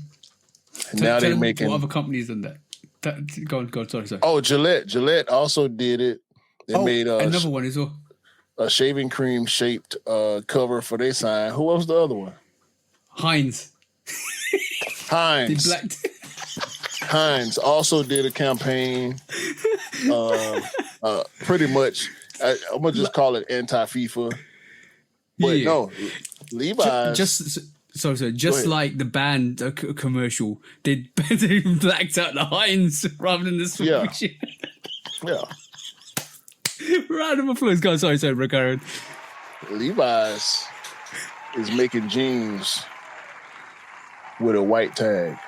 And now they're making. What other companies done that? Go on. Sorry. Oh, Gillette also did it. They made another one as well. A shaving cream shaped cover for their sign. Who was the other one? Heinz. Heinz also did a campaign. Pretty much, I'm gonna just call it anti-FIFA. But no, Levi's. Just like the band commercial, they blacked out the Heinz rather than the switch. Yeah. Round of applause. Go on, sorry, Karen. Levi's is making jeans with a white tag.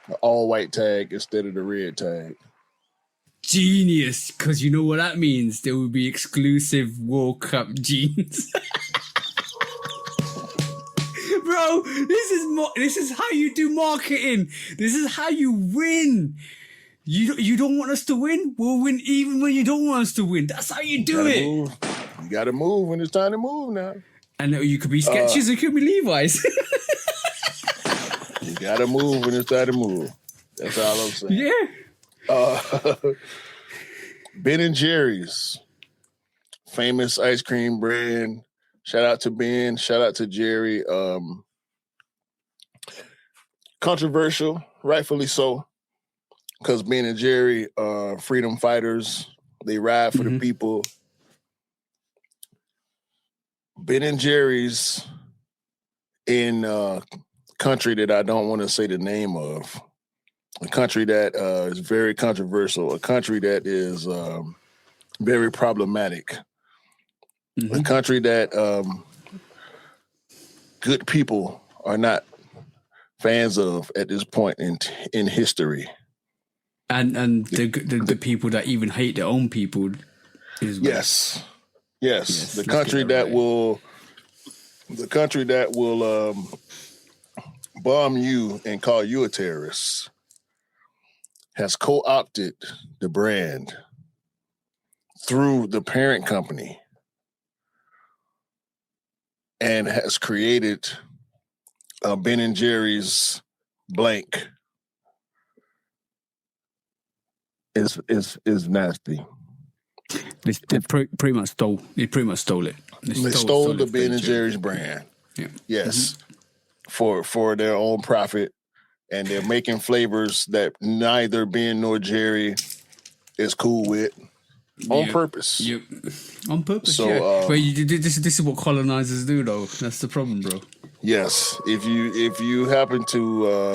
An all-white tag instead of the red tag. Genius, because you know what that means? There will be exclusive World Cup jeans. Bro, this is how you do marketing. This is how you win. You don't want us to win? We'll win even when you don't want us to win. That's how you do it. Move. You got to move when it's time to move now. And you could be Skechers, it could be Levi's. You got to move when it's time to move. That's all I'm saying. Yeah. Ben and Jerry's, famous ice cream brand. Shout out to Ben. Shout out to Jerry. Controversial, rightfully so, because Ben and Jerry are freedom fighters. They ride for the people. Ben and Jerry's in a country that I don't want to say the name of, a country that is very controversial, a country that is very problematic, a country that good people are not fans of at this point in history. And the people that even hate their own people is Yes. The country that will bomb you and call you a terrorist has co-opted the brand through the parent company and has created Ben and Jerry's blank. Is nasty. They pretty much stole. They pretty much stole it. They stole the Ben and Jerry's brand. Yeah. Yes, for their own profit, and they're making flavors that neither Ben nor Jerry is cool with on purpose. Yep. On purpose. So, yeah. But this is what colonizers do, though. That's the problem, bro. Yes. If you happen to,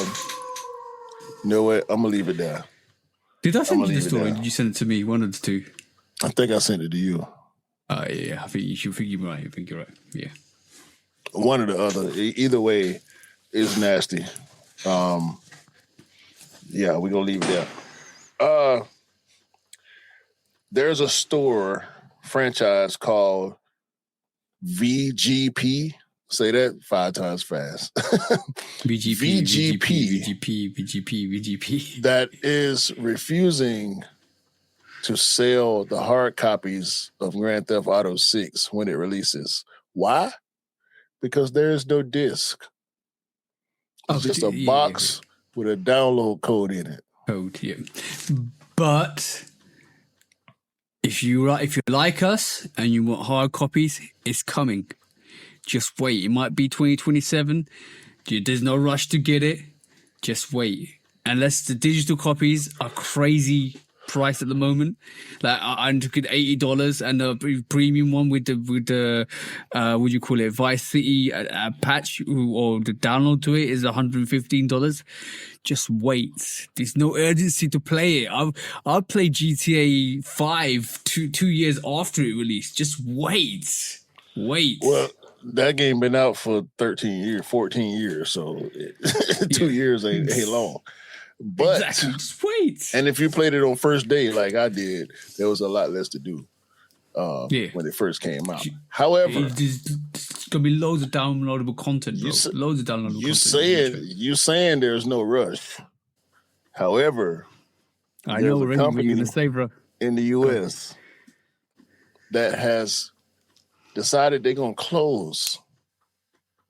you know what? I'm gonna leave it there. Did I send you the story? Did you send it to me? One of the two. I think I sent it to you. Yeah. I think you're right. I think you're right. Yeah. One or the other. Either way is nasty. Yeah, we're gonna leave it there. There's a store franchise called VGP. Say that 5 times fast. VGP. That is refusing to sell the hard copies of Grand Theft Auto 6 when it releases. Why? Because there is no disc. It's just a box with a download code in it. But if you like us and you want hard copies, it's coming. Just wait. It might be 2027. There's no rush to get it. Just wait. unless the digital copies are crazy price at the moment. Like I took it $80 and the premium one with the what do you call it, Vice City patch or the download to it is $115. Just wait. There's no urgency to play it. I'll play GTA 5 two years after it released. Just wait. Well, that game been out for 13 years, 14 years, so 2 years ain't long. But exactly. Just wait. And if you played it on first day like I did, there was a lot less to do when it first came out. However, there's gonna be loads of downloadable content, bro. Loads of downloadable content. You saying there's no rush. However, I know already what you're gonna say, bro. In the US that has decided they're gonna close.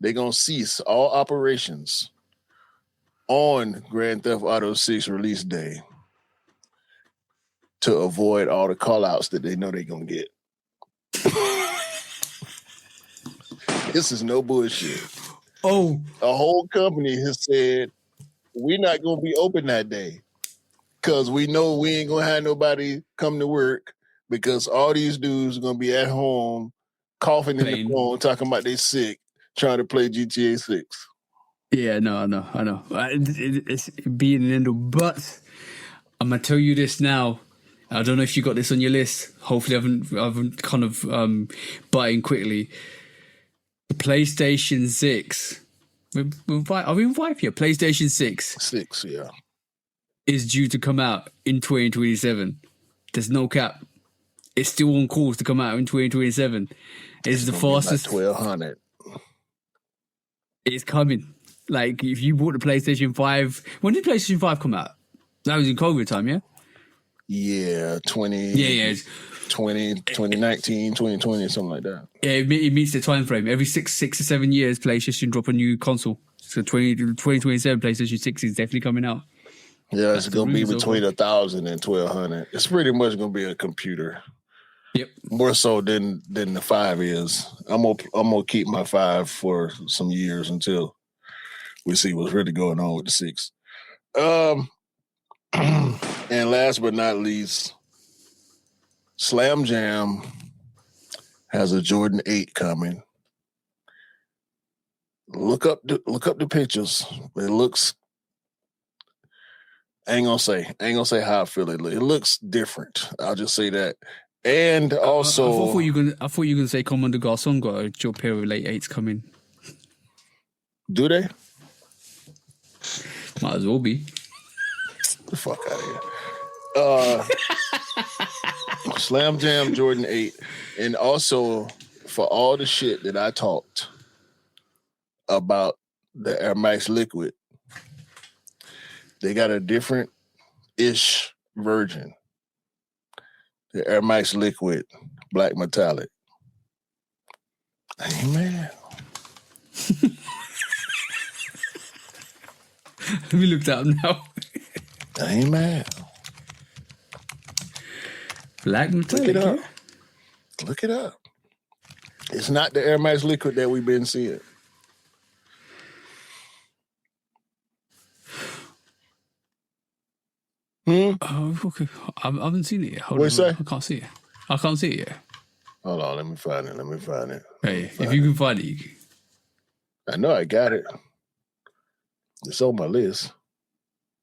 They're gonna cease all operations on Grand Theft Auto 6 release day to avoid all the call-outs that they know they're going to get. This is no bullshit. Oh. A whole company has said, we're not going to be open that day because we know we ain't going to have nobody come to work because all these dudes are going to be at home coughing in the phone, talking about they sick, trying to play GTA 6. Yeah, no, I know. It's being an end, but I'm gonna tell you this now. I don't know if you got this on your list. Hopefully, I haven't kind of butting quickly. The PlayStation 6. Are we in 5 here? PlayStation 6. Yeah. Is due to come out in 2027. There's no cap. It's still on course to come out in 2027. It's the fastest. 1200. It's coming. Like, if you bought the PlayStation 5... When did PlayStation 5 come out? That was in COVID time, yeah? Yeah, 2019, 2020, something like that. Yeah, it meets the time frame. Every six to 7 years, PlayStation drop a new console. So 2027, PlayStation 6 is definitely coming out. Yeah, it's going to be between 1,000 and 1,200. It's pretty much going to be a computer. Yep. More so than the 5 is. I'm gonna keep my 5 for some years until we see what's really going on with the 6. And last but not least, Slam Jam has a Jordan 8 coming. Look up the pictures. It looks. I ain't gonna say how I feel it. It looks different. I'll just say that. And also, I thought you were gonna say Commander Garçon got a pair of late 8s coming. Do they? Might as well be. The fuck out of here. Slam Jam Jordan 8. And also, for all the shit that I talked about the Air Max Liquid, they got a different-ish version. The Air Max Liquid Black Metallic. Amen. Let me look that up now. Amen. Black Metallic. Look it up. It's not the Air Max Liquid that we've been seeing. Oh, okay. I haven't seen it yet. What you say? I can't see it yet. Hold on, let me find it. Hey, if you can find it, you can. I know I got it. It's on my list.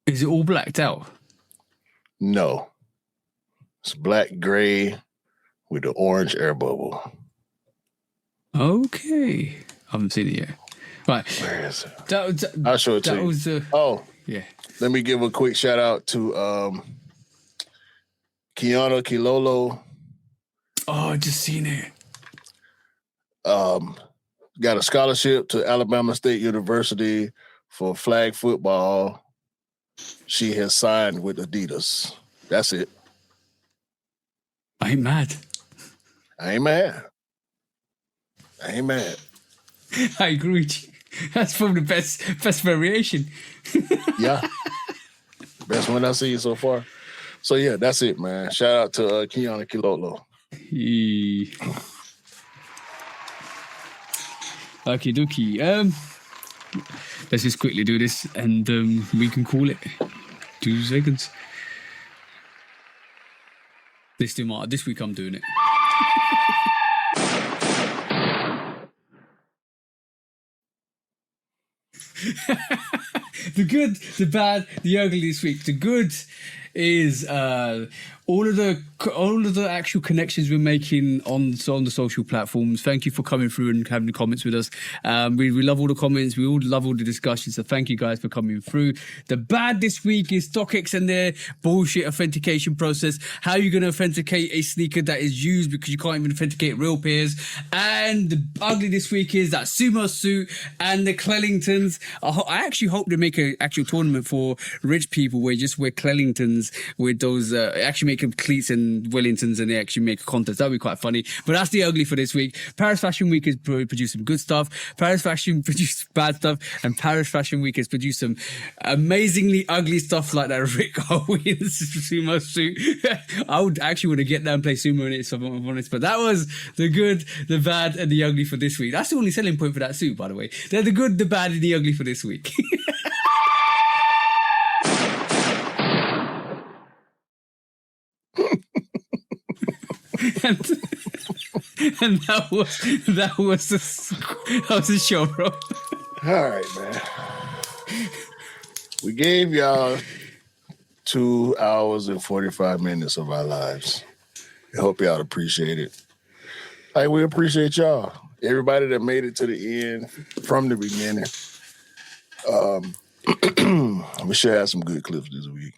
Is it all blacked out? No. It's black gray with the orange air bubble. Okay. I haven't seen it yet. Right. Where is it? I'll show it to you. Yeah. Let me give a quick shout out to Kiana Kilolo. Oh, I just seen it. Got a scholarship to Alabama State University for flag football. She has signed with Adidas. That's it. I ain't mad. I ain't mad. I agree with you. That's probably the best variation. Yeah. Best one I've seen so far. So, yeah, that's it, man. Shout out to Kiana Kilolo. Okie dokie. Let's just quickly do this and we can call it. 2 seconds. This week I'm doing it. The good, the bad, the ugly this week. The good is all of the actual connections we're making on the social platforms. Thank you for coming through and having the comments with us. We love all the comments. We all love all the discussions. So thank you guys for coming through. The bad this week is StockX and their bullshit authentication process. How are you going to authenticate a sneaker that is used because you can't even authenticate real pairs? And the ugly this week is that Sumo Suit and the Clellingtons. I actually hope they make an actual tournament for rich people where you just wear Clellingtons with those, actually make them Cleats and Wellingtons, and they actually make a contest. That'd be quite funny. But that's the ugly for this week. Paris Fashion Week has produced some good stuff. Paris Fashion produced bad stuff, and Paris Fashion Week has produced some amazingly ugly stuff like that Rick Owens sumo suit. I would actually want to get down and play sumo in it, if I'm honest. But that was the good, the bad, and the ugly for this week. That's the only selling point for that suit, by the way. They're the good, the bad, and the ugly for this week. and that was the show, bro. All right, man. We gave y'all 2 hours and 45 minutes of our lives. I hope y'all appreciate it. Like, we appreciate y'all. Everybody that made it to the end from the beginning. We should have some good clips this week.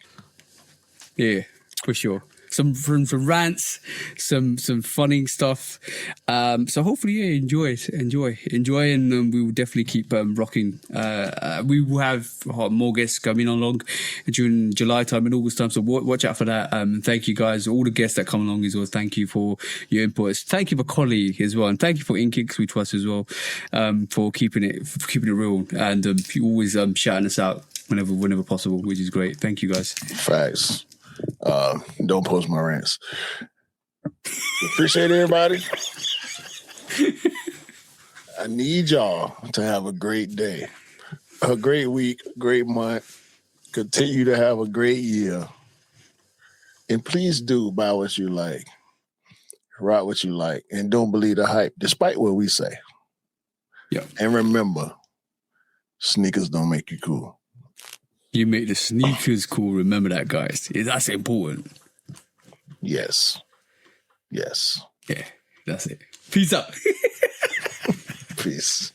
Yeah, for sure. Some rants, some funny stuff. So hopefully, yeah, enjoy, and we will definitely keep rocking. We will have more guests coming along during July time and August time. So watch out for that. Thank you guys, all the guests that come along as well. Thank you for your inputs. Thank you for Collie as well, and thank you for Kicks We Trust as well, for keeping it real and you always shouting us out whenever possible, which is great. Thank you guys. Facts. Don't post my rants. Appreciate everybody. I need y'all to have a great day, a great week, great month. Continue to have a great year. And please do buy what you like, rock what you like, and don't believe the hype, despite what we say. Yeah. And remember, sneakers don't make you cool. You make the sneakers cool. Remember that, guys. That's important. Yes. Yeah, that's it. Peace out. Peace.